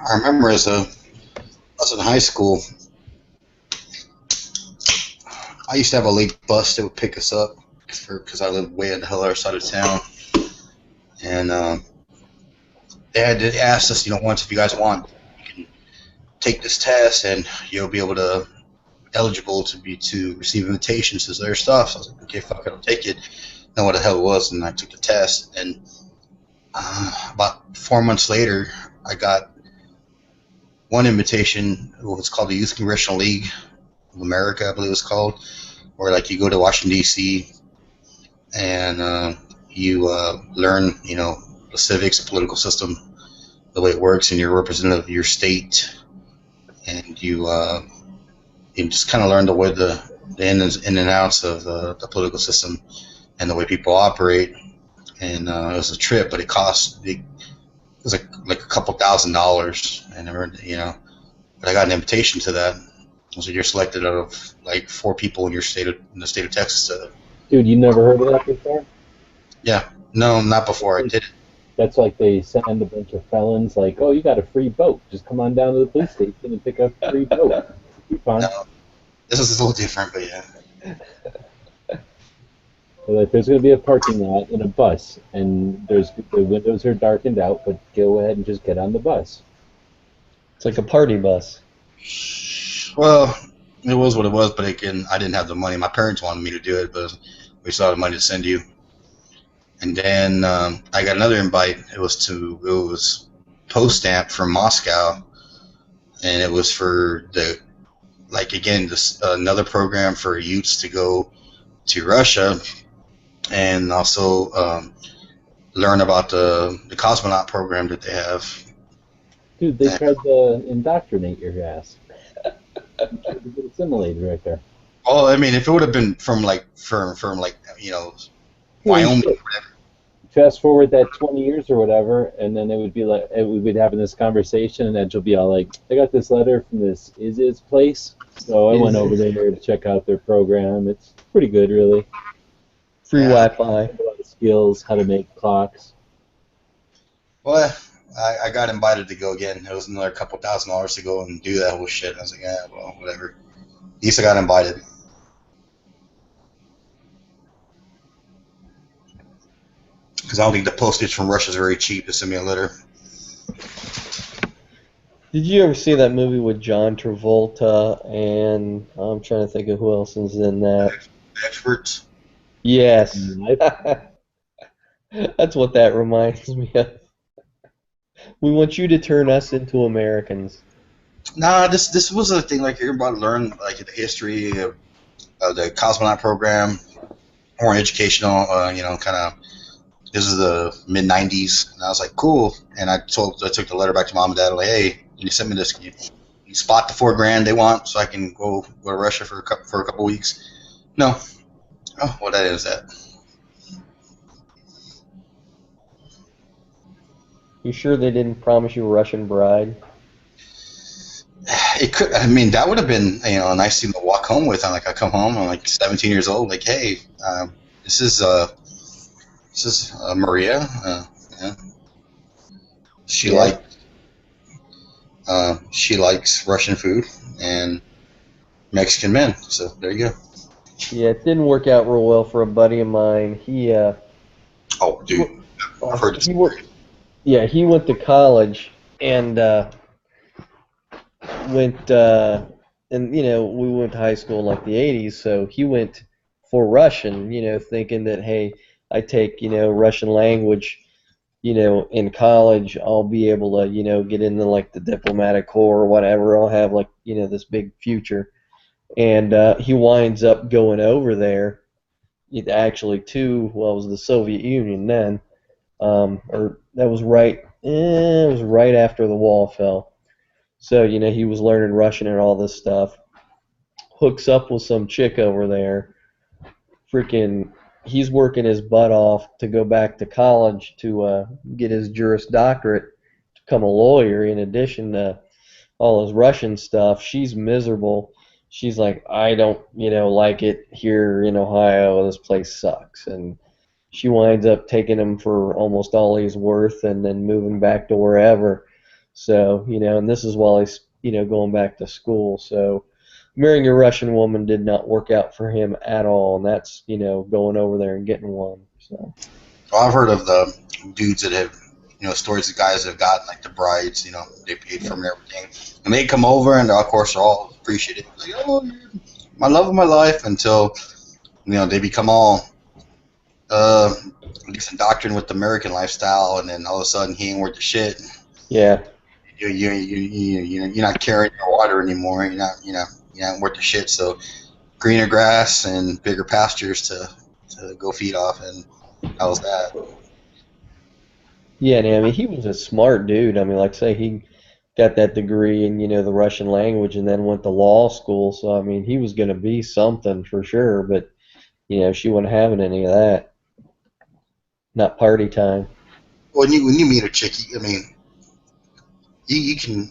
I remember I was in high school, I used to have a late bus that would pick us up because I lived way on the other side of town, and they had to ask us, once if you guys want, you can take this test and you'll be able to eligible to receive invitations to their stuff. So I was like, okay, fuck it, I'll take it. Know what the hell it was, and I took the test, and about 4 months later, I got one invitation. It was called the Youth Congressional League of America, I believe it was called, where like you go to Washington D.C. and you learn, the civics, the political system, the way it works, and you're a representative of your state, and you just kind of learn the way the in and outs of the political system and the way people operate. And it was a trip, but it was like a couple $1,000s, and but I got an invitation to that. So you're selected out of like 4 people in the state of Texas. Dude, you never heard of that before? Yeah, no, not before. I did it. That's like they send a bunch of felons, like, oh, you got a free boat. Just come on down to the police station and pick up a free boat. Be fun. No, this is a little different, but yeah. So like, there's going to be a parking lot and a bus, and the windows are darkened out, but go ahead and just get on the bus. It's like a party bus. Well, it was what it was, but again, I didn't have the money. My parents wanted me to do it, but we still had the money to send you. And then I got another invite. It was post stamp from Moscow, and it was for another program for youths to go to Russia, and also learn about the cosmonaut program that they have. Dude, they tried to indoctrinate your ass. It's assimilated right there. Well, I mean, if it would have been from Wyoming or whatever. Fast forward that 20 years or whatever, and then it would be like we would be having this conversation, and then she'll be all like, "I got this letter from this Is place, so I went over there to check out their program. It's pretty good, really. Free Wi-Fi. A lot of skills, how to make clocks. Well, I got invited to go again. It was another couple $1,000 to go and do that whole shit. I was like, yeah, well, whatever. At least I got invited. Because I don't think the postage from Russia is very cheap to send me a letter. Did you ever see that movie with John Travolta and I'm trying to think of who else is in that? Experts? Yes. That's what that reminds me of. We want you to turn us into Americans. Nah, this was a thing like you're about to learn like the history of the cosmonaut program, more educational, kind of. This is the mid '90s, and I was like, cool. And I took the letter back to mom and dad, like, hey, you send me this. Can you spot the $4,000 they want so I can go to Russia for a couple weeks? No. Oh, what is that? You sure they didn't promise you a Russian bride? It could. I mean, that would have been a nice thing to walk home with. I come home. I'm like 17 years old. Like, hey, this is Maria. Yeah. She likes Russian food and Mexican men. So there you go. Yeah, it didn't work out real well for a buddy of mine. He oh, dude, I've heard this. He went to college and went and we went to high school in like the 80s, so he went for Russian, thinking that, hey, I take, Russian language, in college, I'll be able to, get into like the diplomatic corps or whatever. I'll have like, this big future. And he winds up going over there, actually to, well, it was the Soviet Union then, or that was right, it was right after the wall fell. So, he was learning Russian and all this stuff. Hooks up with some chick over there. Freaking, he's working his butt off to go back to college to get his Juris Doctorate, to become a lawyer in addition to all his Russian stuff. She's miserable. She's like, I don't, like it here in Ohio. This place sucks. And she winds up taking him for almost all he's worth and then moving back to wherever. So, and this is while he's, going back to school. So marrying a Russian woman did not work out for him at all. And that's, going over there and getting one. So. Well, I've heard of the dudes that have, stories of guys that have gotten like the brides, they paid for them and everything. And they come over and of course they're all appreciative. Like, oh, you're my love of my life, until, they become all indoctrinated with the American lifestyle, and then all of a sudden he ain't worth the shit. Yeah. You're not carrying your water anymore. You're not worth the shit. So greener grass and bigger pastures to go feed off, and how was that? Yeah, I mean, he was a smart dude. I mean, like say he got that degree in the Russian language and then went to law school. So I mean, he was going to be something for sure. But she wasn't having any of that. Not party time. When you meet a chick, I mean, you can,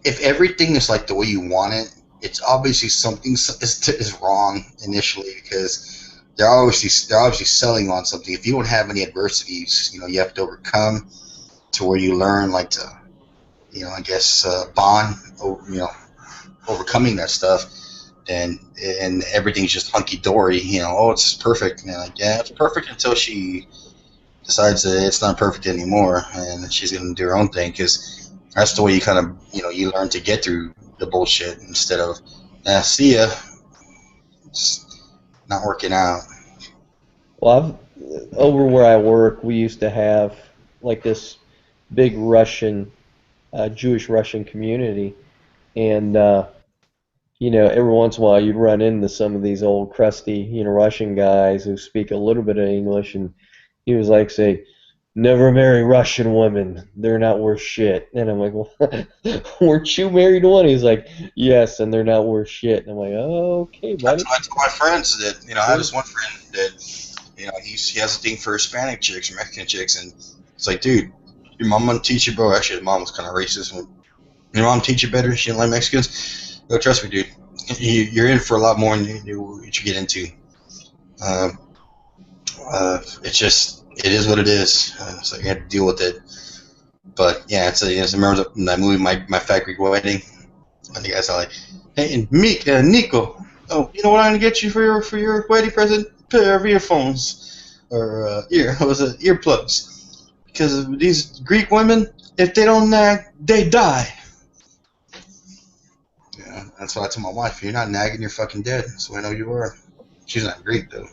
if everything is like the way you want it, it's obviously something is wrong initially, because they're obviously selling on something. If you don't have any adversities, you have to overcome, to where you learn like to, I guess bond, overcoming that stuff, and everything's just hunky dory. Oh, it's perfect, and like, yeah, it's perfect until she decides that it's not perfect anymore, and she's gonna do her own thing, because that's the way you kind of, you learn to get through the bullshit, instead of, see ya, it's not working out. Well, over where I work, we used to have like this big Russian, Jewish Russian community, and every once in a while you'd run into some of these old crusty, Russian guys who speak a little bit of English, and he was like, say, never marry Russian women. They're not worth shit. And I'm like, well, weren't you married one? He's like, yes, and they're not worth shit. And I'm like, oh, okay, buddy. I told my friends that, I have this one friend that, he has a thing for Hispanic chicks, Mexican chicks, and it's like, dude, your mom gonna teach you, bro. Actually, his mom was kind of racist. Your mom teach you better? She didn't like Mexicans? No, trust me, dude. You're in for a lot more than you get into. It's just, it is what it is. So you have to deal with it. But yeah, I remember that movie, My Fat Greek Wedding. And the guys are like, hey, and Nico, oh, you know what I'm gonna get you for your wedding present? A pair of earphones or earplugs, because these Greek women, if they don't nag, they die. Yeah, that's what I told my wife. If you're not nagging, you're fucking dead. So I know you are. She's not Greek though.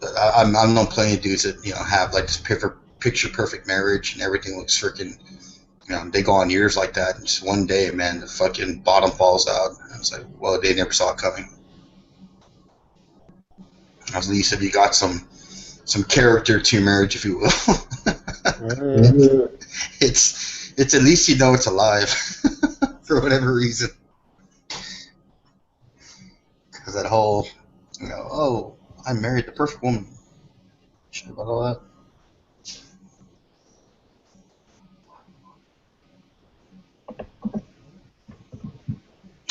But I'm known plenty of dudes that have like this picture perfect marriage and everything looks freaking. They go on years like that, and just one day, man, the fucking bottom falls out. And it's like, well, they never saw it coming. At least if you got some character to your marriage, if you will. It's at least you know it's alive for whatever reason. Because that whole, oh, I married the perfect woman. Shit about all that.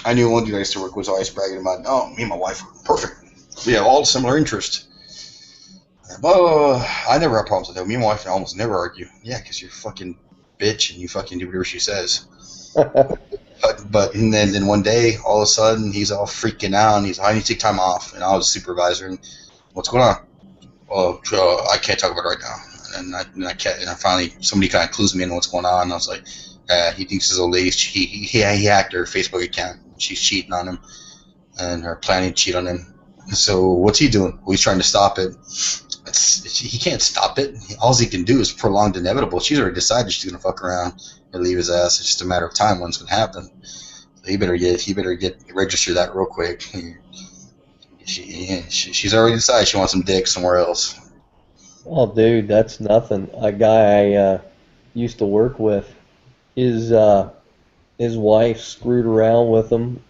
I knew one dude I used to work with was always bragging about, oh, me and my wife are perfect. We have all similar interests. But I never have problems with that. Me and my wife almost never argue. Yeah, because you're a fucking bitch and you fucking do whatever she says. But and then one day, all of a sudden, he's all freaking out and he's, I need to take time off. And I was a supervisor and, what's going on? Well, I can't talk about it right now. And I can't. And I finally, somebody kind of clues me in what's going on. And I was like, he thinks his old lady, he hacked her Facebook account. She's cheating on him and are planning to cheat on him. So what's he doing? Well, he's trying to stop it. He can't stop it. All he can do is prolong the inevitable. She's already decided she's gonna fuck around and leave his ass. It's just a matter of time when it's gonna happen. So he better register that real quick. She's already decided she wants some dick somewhere else. Oh, dude, that's nothing. A guy I used to work with, his wife screwed around with him,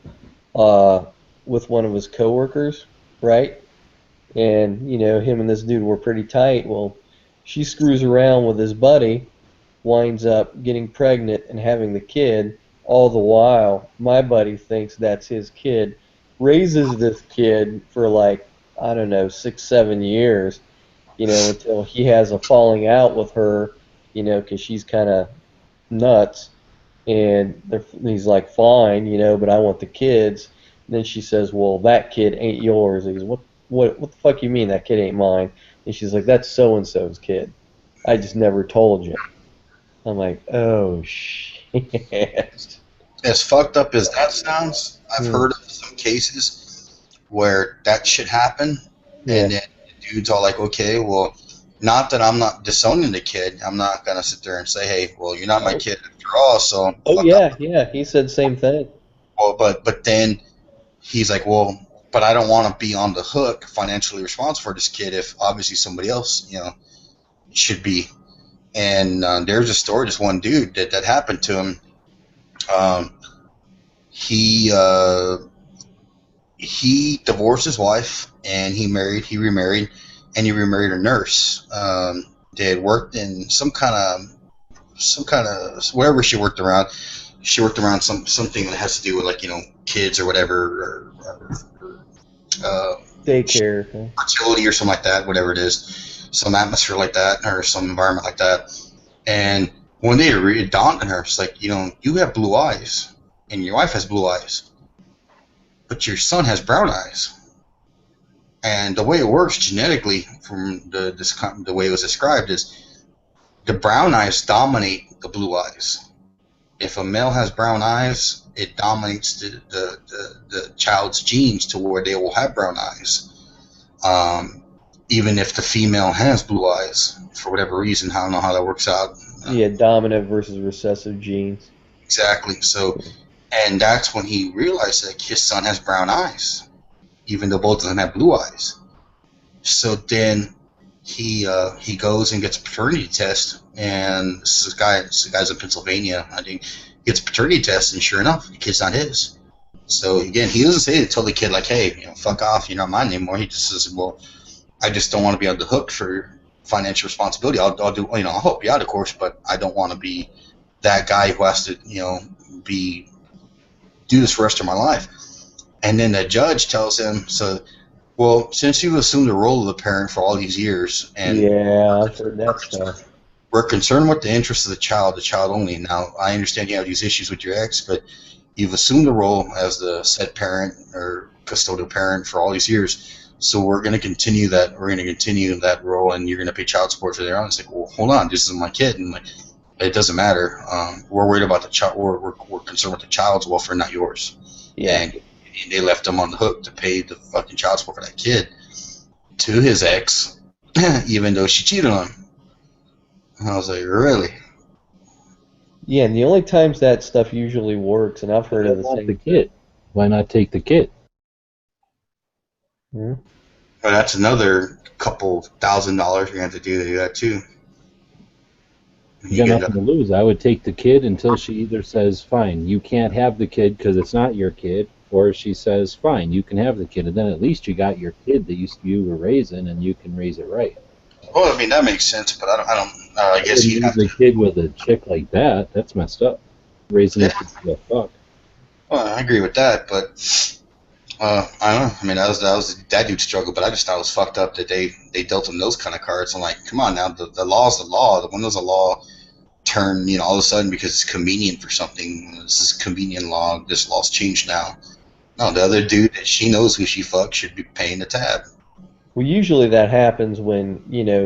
with one of his coworkers, right? And, him and this dude were pretty tight. Well, she screws around with his buddy, winds up getting pregnant and having the kid. All the while, my buddy thinks that's his kid, raises this kid for 6-7 years, until he has a falling out with her, because she's kind of nuts. And he's like, fine, but I want the kids. And then she says, well, that kid ain't yours. He goes, what the fuck you mean that kid ain't mine? And she's like, that's so-and-so's kid. I just never told you. I'm like, oh, shit. As fucked up as that sounds, I've heard of some cases where that shit happen, and then the dude's all like, okay, well, not that I'm not disowning the kid. I'm not going to sit there and say, hey, well, you're not my kid after all, so... Oh, yeah, he said the same thing. Well, but then he's like, well, but I don't want to be on the hook financially responsible for this kid if obviously somebody else, should be. And there's a story, just one dude that happened to him. He divorced his wife and he remarried a nurse. They had worked in some kind of wherever she worked around. She worked around something that has to do with kids or whatever, or daycare, fertility or something like that, whatever it is, some atmosphere like that or some environment like that. And one day it dawned on her, it's like, you have blue eyes and your wife has blue eyes, but your son has brown eyes. And the way it works genetically, from the way it was described, is the brown eyes dominate the blue eyes. If a male has brown eyes, it dominates the child's genes to where they will have brown eyes. Even if the female has blue eyes, for whatever reason, I don't know how that works out. Yeah, dominant versus recessive genes. Exactly. So, and that's when he realized that his son has brown eyes, even though both of them have blue eyes. So then he goes and gets a paternity test, and this guy's in Pennsylvania. I think gets a paternity test, and sure enough, the kid's not his. So again, he doesn't say to tell the kid like, "Hey, fuck off, you're not mine anymore." He just says, "Well, I just don't want to be on the hook for financial responsibility. I'll do, I'll help you out, of course, but I don't want to be that guy who has to, be do this for the rest of my life. And then the judge tells him, so, well, since you've assumed the role of the parent for all these years, and Yeah, I've heard that stuff. we're concerned with the interests of the child only. Now, I understand you have these issues with your ex, but you've assumed the role as the said parent or custodial parent for all these years. So we're going to continue that. We're going to continue that role, and you're going to pay child support for their own. It's like, well, hold on, this is my kid, and like, it doesn't matter. We're worried about the child. We're concerned with the child's welfare, not yours. Yeah. And they left him on the hook to pay the fucking child support for that kid to his ex, even though she cheated on him. And I was like, really? Yeah, and the only times that stuff usually works, and I've heard of the Why not same. the kid? Why not take the kid? Hmm? But that's another couple $1,000 you're gonna have to do that too. You got nothing to lose. I would take the kid until she either says, fine, you can't have the kid because it's not your kid, or she says, fine, you can have the kid, and then at least you got your kid that you were raising, and you can raise it right. Well, I mean that makes sense, but I guess you you have raise a kid with a chick like that. That's messed up. Raising a kid to the fuck. Well, I agree with that, but I don't know. I mean, that was that dude's struggle, but I just thought it was fucked up that they dealt him those kind of cards. I'm like, come on now, the law's the law. When does a law turn, all of a sudden because it's convenient for something? This is convenient law. This law's changed now. No, the other dude that she knows who she fucked should be paying the tab. Well, usually that happens when,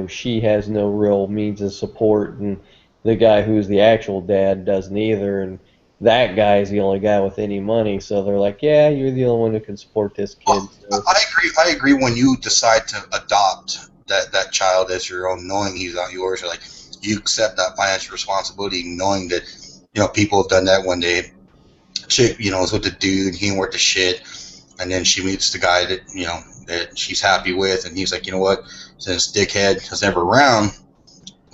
she has no real means of support, and the guy who's the actual dad doesn't either, and that guy is the only guy with any money, so they're like, yeah, you're the only one who can support this kid. So. I agree when you decide to adopt that child as your own, knowing he's not yours, or like you accept that financial responsibility, knowing that people have done that when they chick is with the dude, he ain't worth the shit, and then she meets the guy that that she's happy with, and he's like, you know what, since dickhead is never around,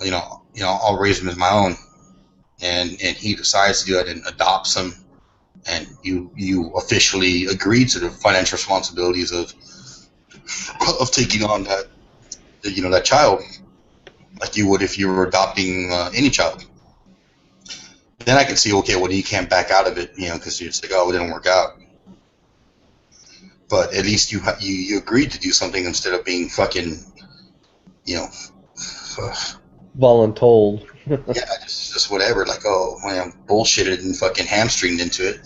I'll raise him as my own, and he decides to do it and adopts him, and you officially agree to the financial responsibilities of taking on that child, like you would if you were adopting any child. Then I can see, okay, well, you can't back out of it, because you're just like, oh, it didn't work out. But at least you agreed to do something instead of being fucking, voluntold. Yeah, just whatever. Like, oh, I'm bullshitted and fucking hamstringed into it.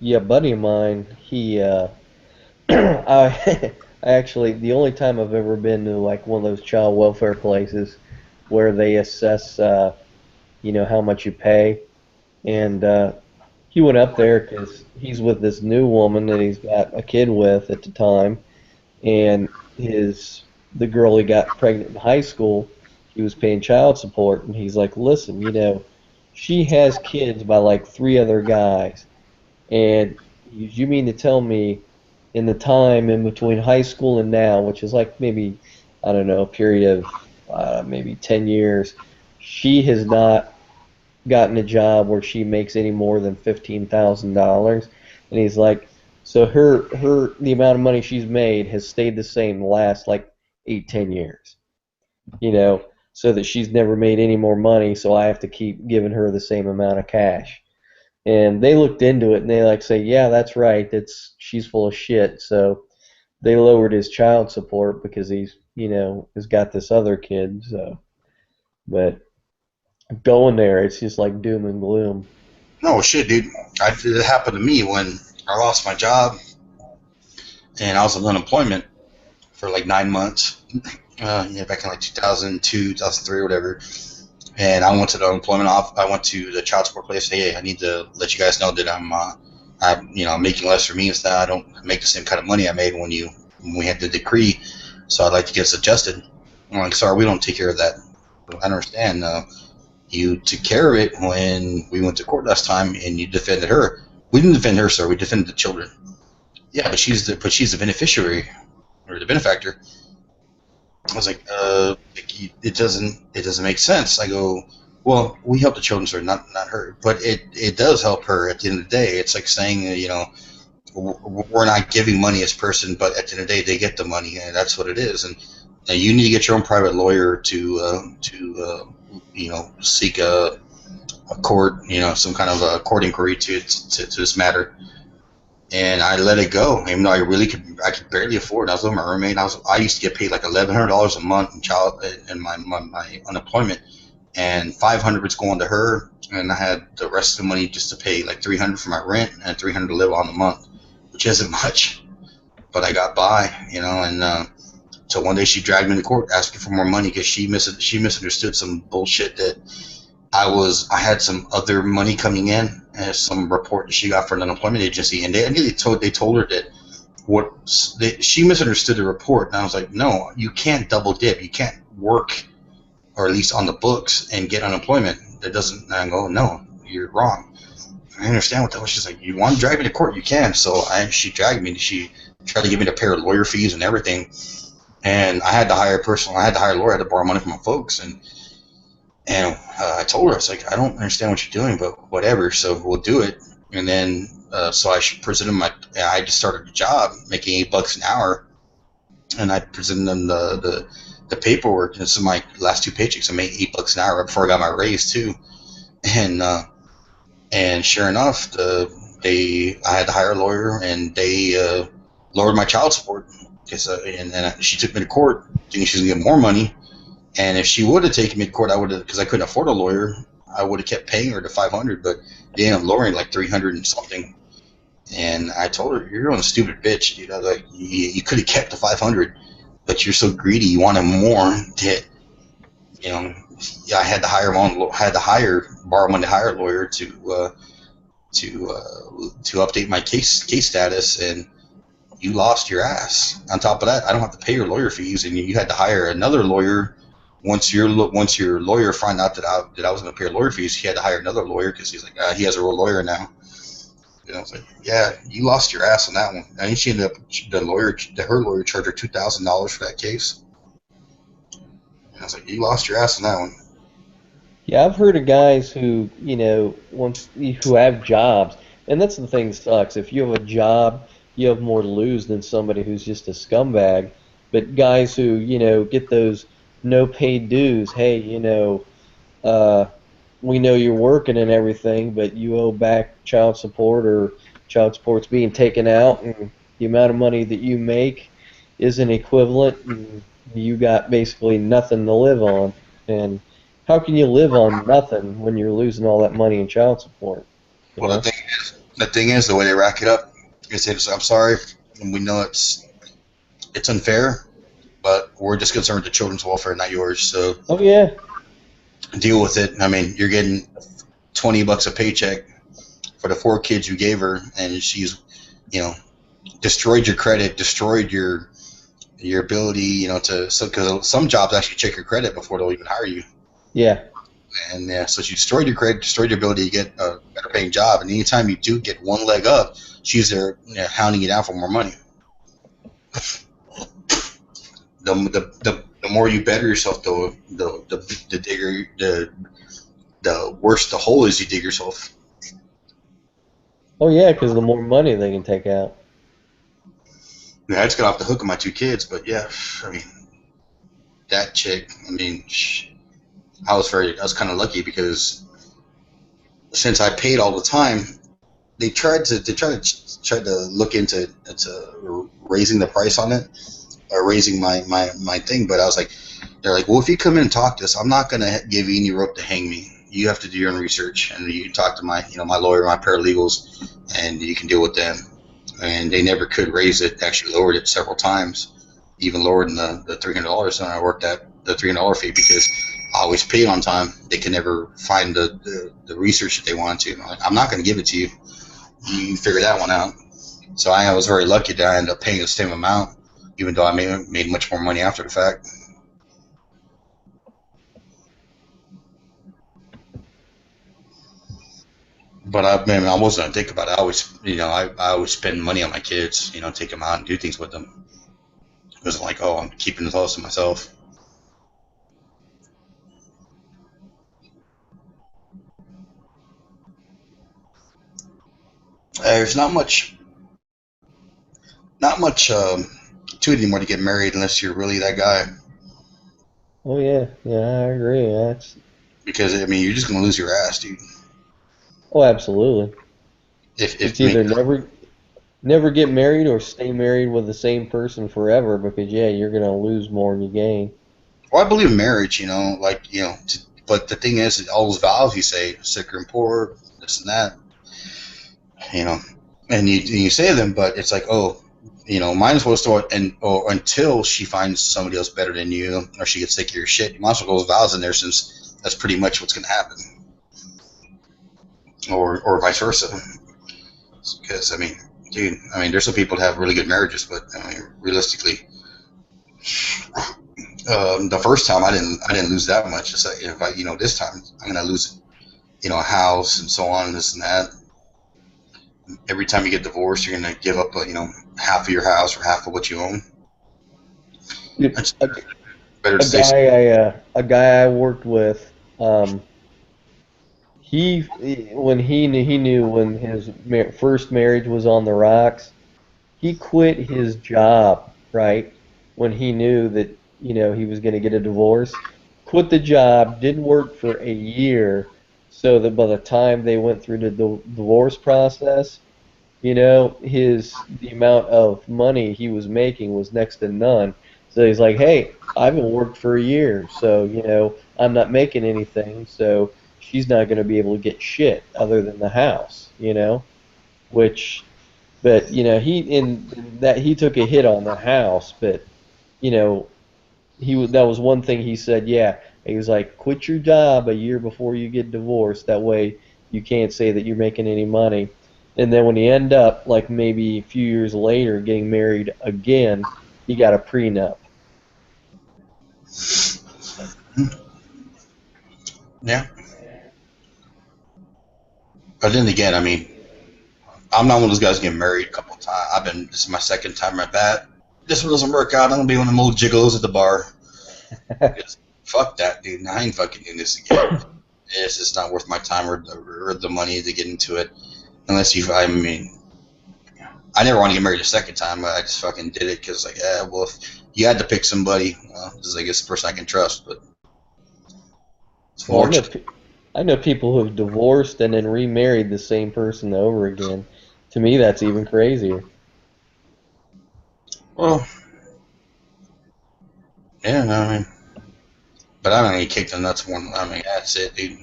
Yeah, a buddy of mine, he, I actually, the only time I've ever been to like one of those child welfare places where they assess, how much you pay, and he went up there because he's with this new woman that he's got a kid with at the time, and the girl he got pregnant in high school, he was paying child support, and he's like, listen, she has kids by like 3 other guys, and you mean to tell me in the time in between high school and now, which is like maybe, I don't know, a period of maybe 10 years, she has not gotten a job where she makes any more than $15,000? And he's like, so the amount of money she's made has stayed the same the last like 8-10 years, so that she's never made any more money, so I have to keep giving her the same amount of cash. And they looked into it, and they say, yeah, that's right, she's full of shit. So they lowered his child support because he's has got this other kid. So, but going there, it's just like doom and gloom. No shit, dude. It happened to me when I lost my job, and I was on unemployment for like 9 months. Back in like 2002, 2003, or whatever. And I went to the unemployment I went to the child support place. Say, hey, I need to let you guys know that I'm making less for me, and that I don't make the same kind of money I made when we had the decree. So I'd like to get this adjusted. I'm like, sorry, we don't take care of that. I don't understand. You took care of it when we went to court last time, and you defended her. We didn't defend her, sir. We defended the children. Yeah, but she's the beneficiary or the benefactor. I was like, it doesn't make sense. I go, well, we help the children, sir, not her. But it does help her at the end of the day. It's like saying, we're not giving money as person, but at the end of the day, they get the money, and that's what it is. And you need to get your own private lawyer to seek a court, some kind of a court inquiry to this matter, and I let it go. Even though I could barely afford it. I was with my roommate. I used to get paid like $1,100 a month in my unemployment, and $500 was going to her, and I had the rest of the money just to pay like $300 for my rent and $300 to live on a month, which isn't much, but I got by, and. So one day she dragged me to court asking for more money because she misunderstood some bullshit that I had some other money coming in and some report that she got from an unemployment agency, and they told her that she misunderstood the report, and I was like, no, you can't double dip, you can't work, or at least on the books, and get unemployment. That doesn't. And I go, no, you're wrong. I understand what that was. She's like, you want to drag me to court, you can. So she dragged me. She tried to give me to pay her lawyer fees and everything. And I had to hire a lawyer. I had to borrow money from my folks, and I told her, I was like, I don't understand what you're doing, but whatever. So we'll do it. And then so I presented I just started a job making $8 an hour, and I presented them the paperwork. And this is my last 2 paychecks. I made $8 an hour right before I got my raise too, and sure enough, I had to hire a lawyer, and they lowered my child support. And she took me to court thinking she was going to get more money. And if she would have taken me to court, I would have, because I couldn't afford a lawyer, I would have kept paying her the $500, but they ended up lowering like $300 and something. And I told her, you're a stupid bitch. Like you could have kept the $500, but you're so greedy, you wanted more that, I had to borrow money to hire a lawyer to update my case status, and you lost your ass. On top of that, I don't have to pay your lawyer fees, and you had to hire another lawyer. Once your lawyer found out that I was going to pay your lawyer fees, he had to hire another lawyer because he's like, he has a real lawyer now. I was like, yeah, you lost your ass on that one. I think she ended up her lawyer charged her $2,000 for that case. And I was like, you lost your ass on that one. Yeah, I've heard of guys who who have jobs, and that's the thing that sucks. If you have a job, you have more to lose than somebody who's just a scumbag. But guys who, get those no paid dues, hey, we know you're working and everything, but you owe back child support, or child support's being taken out, and the amount of money that you make isn't equivalent, and you got basically nothing to live on. And how can you live on nothing when you're losing all that money in child support? Well, the thing is, the way they rack it up, is I'm sorry, and we know it's unfair, but we're just concerned with the children's welfare, not yours. So oh yeah, deal with it. I mean, you're getting $20 a paycheck for the 4 kids you gave her, and she's, destroyed your credit, destroyed your ability, because some jobs actually check your credit before they'll even hire you. Yeah. And so she destroyed your credit, destroyed your ability to get a better paying job, and anytime you do get one leg up, she's there hounding you down for more money. The more you better yourself, the digger, the worse the hole is you dig yourself. Oh yeah, because the more money they can take out. Yeah, I just got off the hook with my 2 kids, but yeah, I mean, that chick, I was kind of lucky because since I paid all the time, they tried to look into raising the price on it, or raising my thing, but I was like, they're like, well, if you come in and talk to us, I'm not gonna give you any rope to hang me. You have to do your own research, and you can talk to my lawyer, my paralegals, and you can deal with them. And they never could raise it. Actually lowered it several times, even lowered than the $300. And I worked at the $300 fee because I always paid on time. They could never find the research that they wanted to. I'm not going to give it to you. You figure that one out. So I was very lucky that I ended up paying the same amount, even though I made much more money after the fact. But I wasn't a dick about it. I always, I always spend money on my kids, take them out and do things with them. It wasn't like, oh, I'm keeping the close to myself. There's not much to it anymore to get married unless you're really that guy. Oh yeah, I agree. because I mean you're just gonna lose your ass, dude. Oh, absolutely. If It's either never get married or stay married with the same person forever, because yeah, you're gonna lose more than you gain. well, I believe in marriage, you know, like you know, but the thing is, all those vows you say, sicker and poor, this and that, you know, and you say them, but it's like, oh, you know, might as well start or until she finds somebody else better than you, or she gets sick of your shit. You might as well go those vows in there, since that's pretty much what's gonna happen, or vice versa. Because I mean, dude, I mean, there's some people that have really good marriages, but I mean, realistically, the first time I didn't lose that much. It's like if I, you know, this time I'm gonna lose, you know, a house and so on, and this and that. Every time you get divorced, you're gonna give up, you know, half of your house or half of what you own. It's better to say. A guy I worked with, when he knew when his first marriage was on the rocks, he quit his job, right, when he knew that, you know, he was going to get a divorce. Quit the job, didn't work for a year, so that by the time they went through the divorce process, you know, the amount of money he was making was next to none. So he's like, hey, I haven't worked for a year, so, you know, I'm not making anything, so she's not going to be able to get shit other than the house, you know, but, you know, he took a hit on the house, but, you know, that was one thing he said, yeah, he was like, quit your job a year before you get divorced, that way you can't say that you're making any money. And then when he ended up, like maybe a few years later, getting married again, he got a prenup. Yeah. But then again, I mean, I'm not one of those guys getting married a couple of times. This is my second time at bat. This one doesn't work out. I'm gonna be one of them old gigolos at the bar. Fuck that, dude. I ain't fucking doing this again. It's just not worth my time or the money to get into it. I mean, I never want to get married a second time. I just fucking did it because, like, yeah, well, if you had to pick somebody, well, this is, I guess, the person I can trust. But it's fortunate. I know people who have divorced and then remarried the same person over again. To me, that's even crazier. Well, yeah, no, I mean, but I don't even kick the nuts more. I mean, that's it, dude.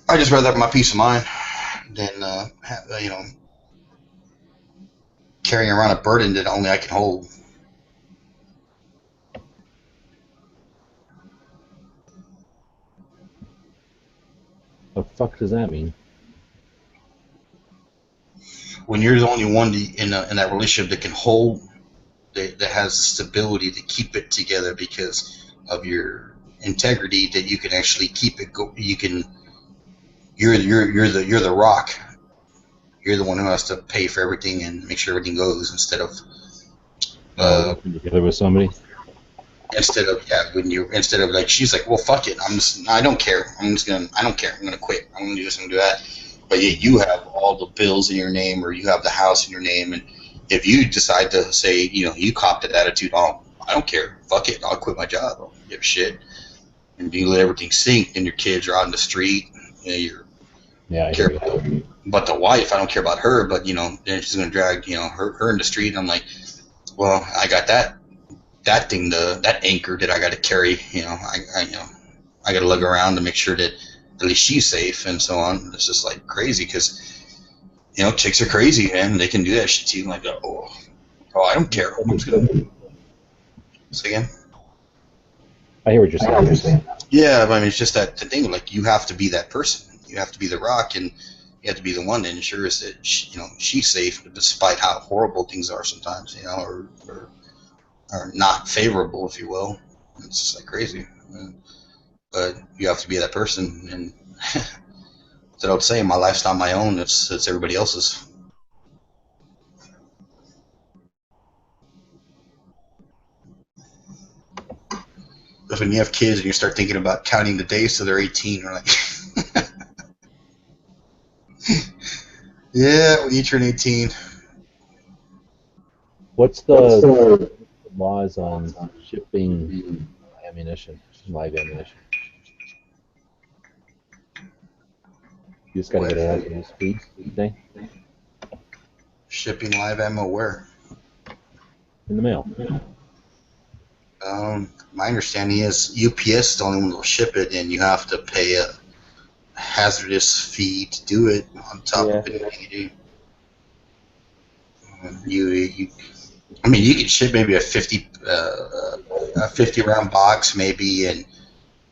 I just rather have my peace of mind than, you know, carrying around a burden that only I can hold. What the fuck does that mean? When you're the only one in that relationship that can hold, that has the stability to keep it together because of your integrity, that you can actually keep it go. You can. You're the rock. You're the one who has to pay for everything and make sure everything goes instead of working together with somebody. Instead of like, she's like, well, fuck it, I don't care, I don't care, I'm gonna quit, I'm gonna do this, I'm gonna do that. But yet you have all the bills in your name, or you have the house in your name, and if you decide to say, you know, you copped that attitude, oh, I don't care, fuck it, I'll quit my job, I don't give a shit, and you let everything sink, and your kids are out in the street, you know, but the wife, I don't care about her, but, you know, then she's gonna drag, you know, her in the street, and I'm like, well, I got that thing, that anchor that I got to carry, you know, I got to lug around to make sure that at least she's safe and so on. It's just like crazy because, you know, chicks are crazy, man. They can do that shit to you. Like, oh, I don't care. I'm just gonna. Say again. I hear what you're saying. Yeah, but I mean, it's just that the thing. Like, you have to be that person. You have to be the rock, and you have to be the one that ensures that she's safe, despite how horrible things are sometimes. You know, or not favorable, if you will. It's just like crazy. But you have to be that person, and that's what I would say. My life's not my own. It's everybody else's. But when you have kids and you start thinking about counting the days till they're 18, you're like, yeah, when you turn 18. What's the laws on shipping ammunition, live ammunition? You just gotta get it out of the speed thing Shipping live ammo where? in the mail. My understanding is UPS is the only one that will ship it, and you have to pay a hazardous fee to do it on top of anything you do. I mean, you could ship maybe a 50 round box maybe, and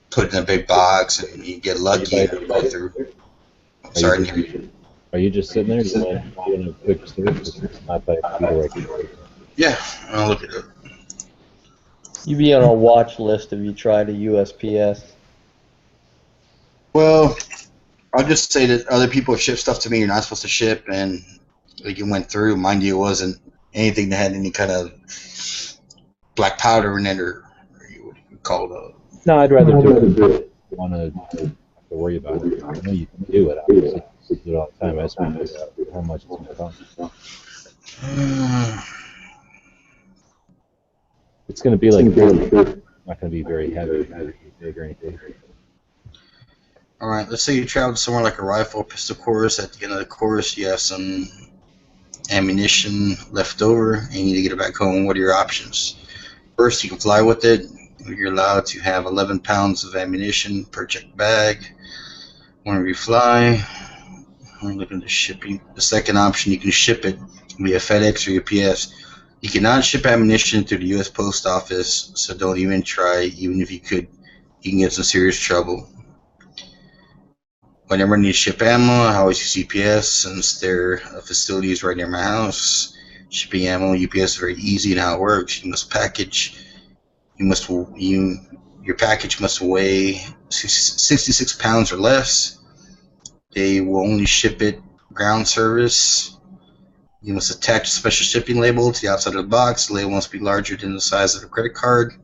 put it in a big box, and you get lucky and it'll go through. Sorry. Are you just sitting there? Do you mind doing a quick search? It's not by computer record. Yeah, I'll look at it. You'd be on a watch list if you tried a USPS. Well, I'll just say that other people have shipped stuff to me you're not supposed to ship, and like it went through. Mind you, it wasn't anything that had any kind of black powder in it, or what you call it. No, I'd rather do it. You want to worry about it. I know you can do it, obviously. You do it all the time. I just want to figure out how much it's going to cost. It's going to be like, not going to be very heavy, big or anything. All right, let's say you traveled somewhere like a rifle pistol course. At the end of the course, you have some ammunition left over, and you need to get it back home. What are your options? First, you can fly with it. You're allowed to have 11 pounds of ammunition per checked bag. Whenever you fly, we're looking at shipping. The second option, you can ship it via FedEx or UPS. You cannot ship ammunition through the U.S. Post Office, so don't even try. Even if you could, you can get some serious trouble. Whenever I need to ship ammo, I always use UPS since their facility is right near my house. Shipping ammo, UPS is very easy in how it works. You must package. Your package must weigh 66 pounds or less. They will only ship it ground service. You must attach a special shipping label to the outside of the box. The label must be larger than the size of the credit card.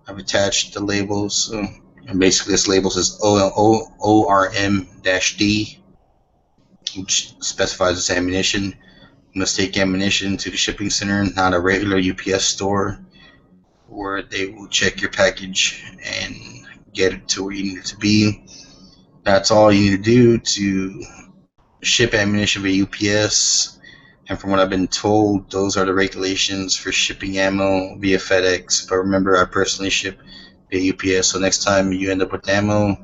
I've attached the labels. And basically, this label says ORM-D, which specifies its ammunition. You must take ammunition to the shipping center, not a regular UPS store, where they will check your package and get it to where you need it to be. That's all you need to do to ship ammunition via UPS. And from what I've been told, those are the regulations for shipping ammo via FedEx. But remember, I personally ship via UPS, so next time you end up with ammo,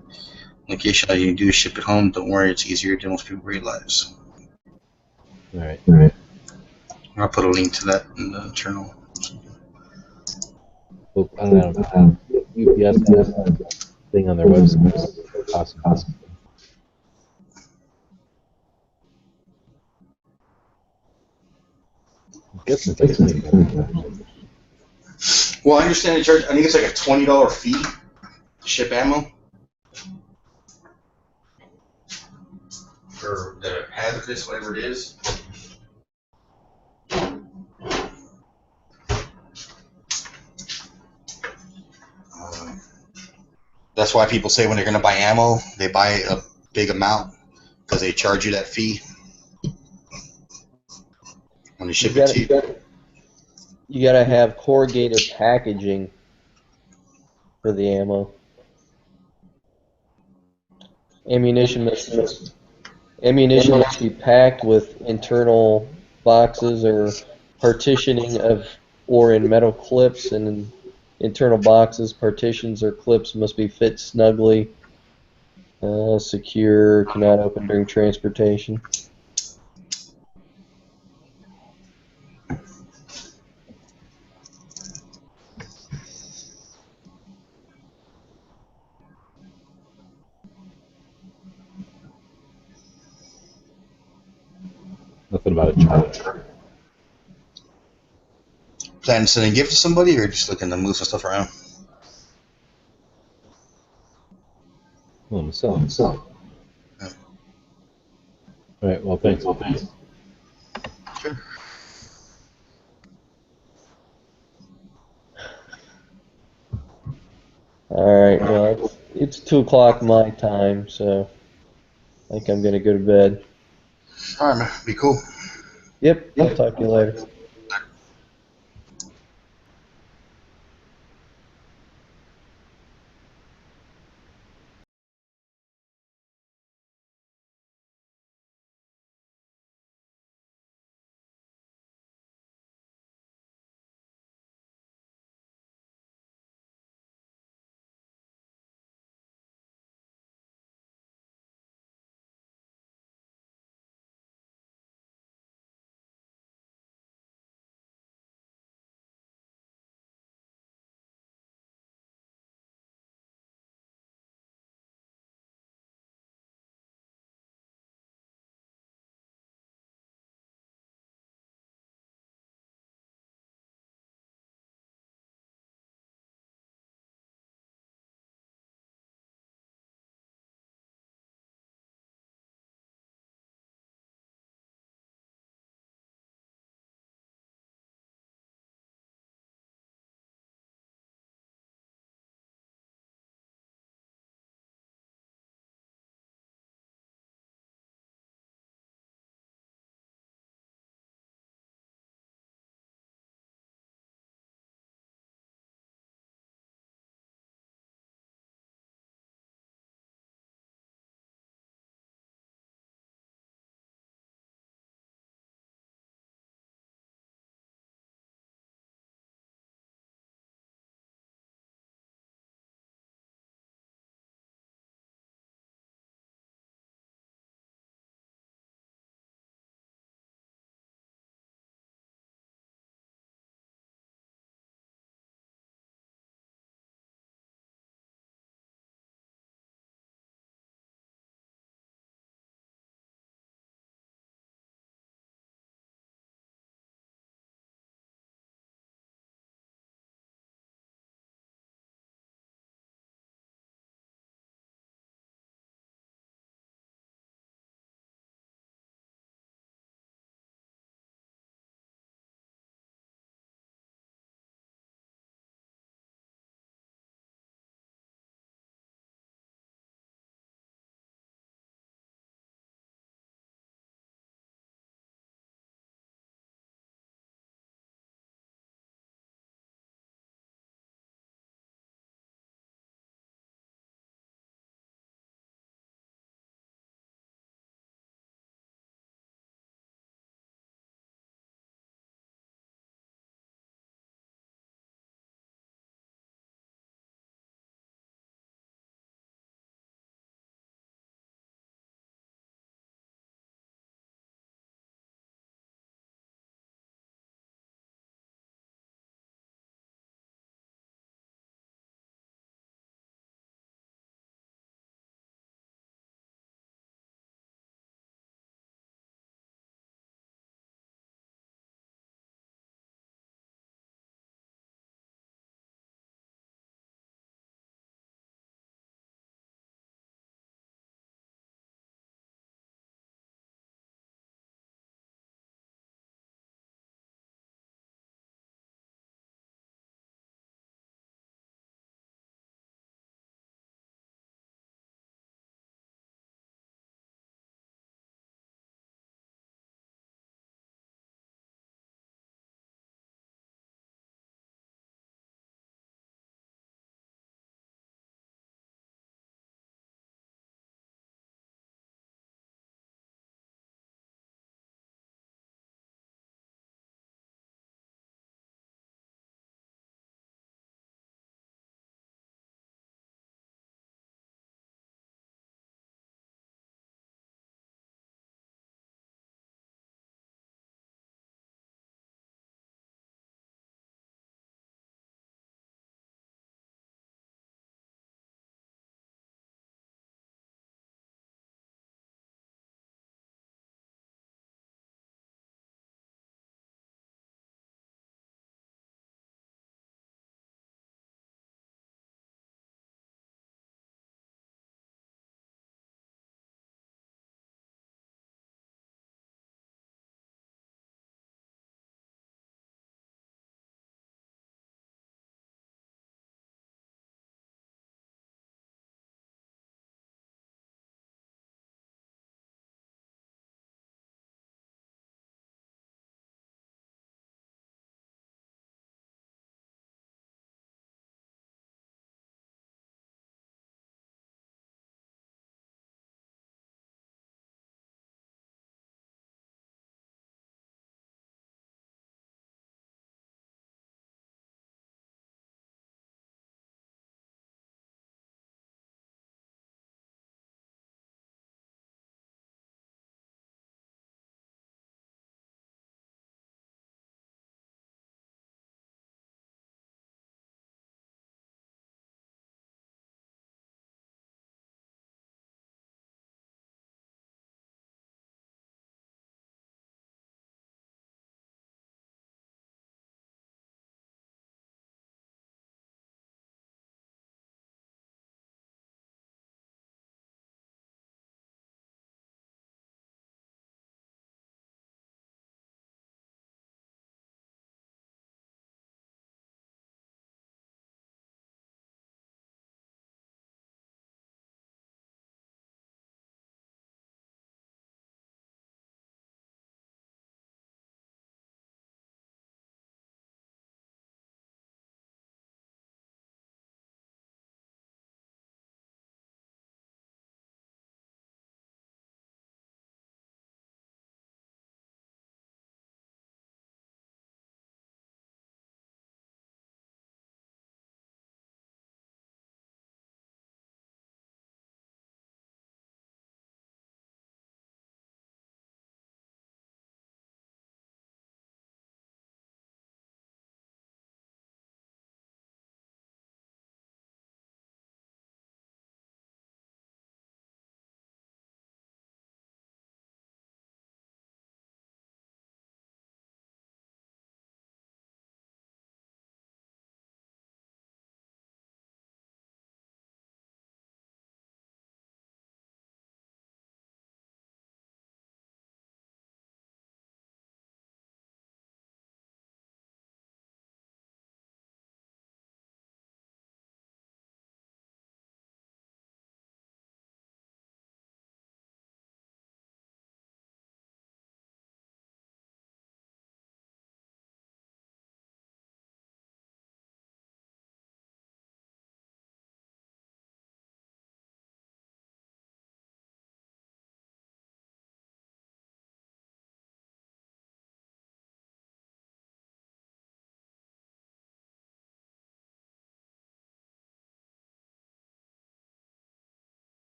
location all you can do is ship it home. Don't worry, it's easier than most people realize. All right. I'll put a link to that in the journal. Well, I don't know. UPS has a thing on their website. Awesome. Well, I understand they charge. I think it's like a $20 fee to ship ammo for the hazardous, whatever it is. That's why people say when they're going to buy ammo, they buy a big amount because they charge you that fee when they ship it to you. You gotta have corrugated packaging for the ammo. Ammunition must be packed with internal boxes or partitioning or in metal clips, and in internal boxes, partitions, or clips must be fit snugly, secure, cannot open during transportation. Nothing about a charge. Plan to send a gift to somebody, or just looking to move some stuff around? Well, I'm selling. All right. Well, thanks. Sure. All right. Well, it's 2 o'clock my time, so I think I'm gonna go to bed. All right, man. Be cool. Yep. I'll talk to you later.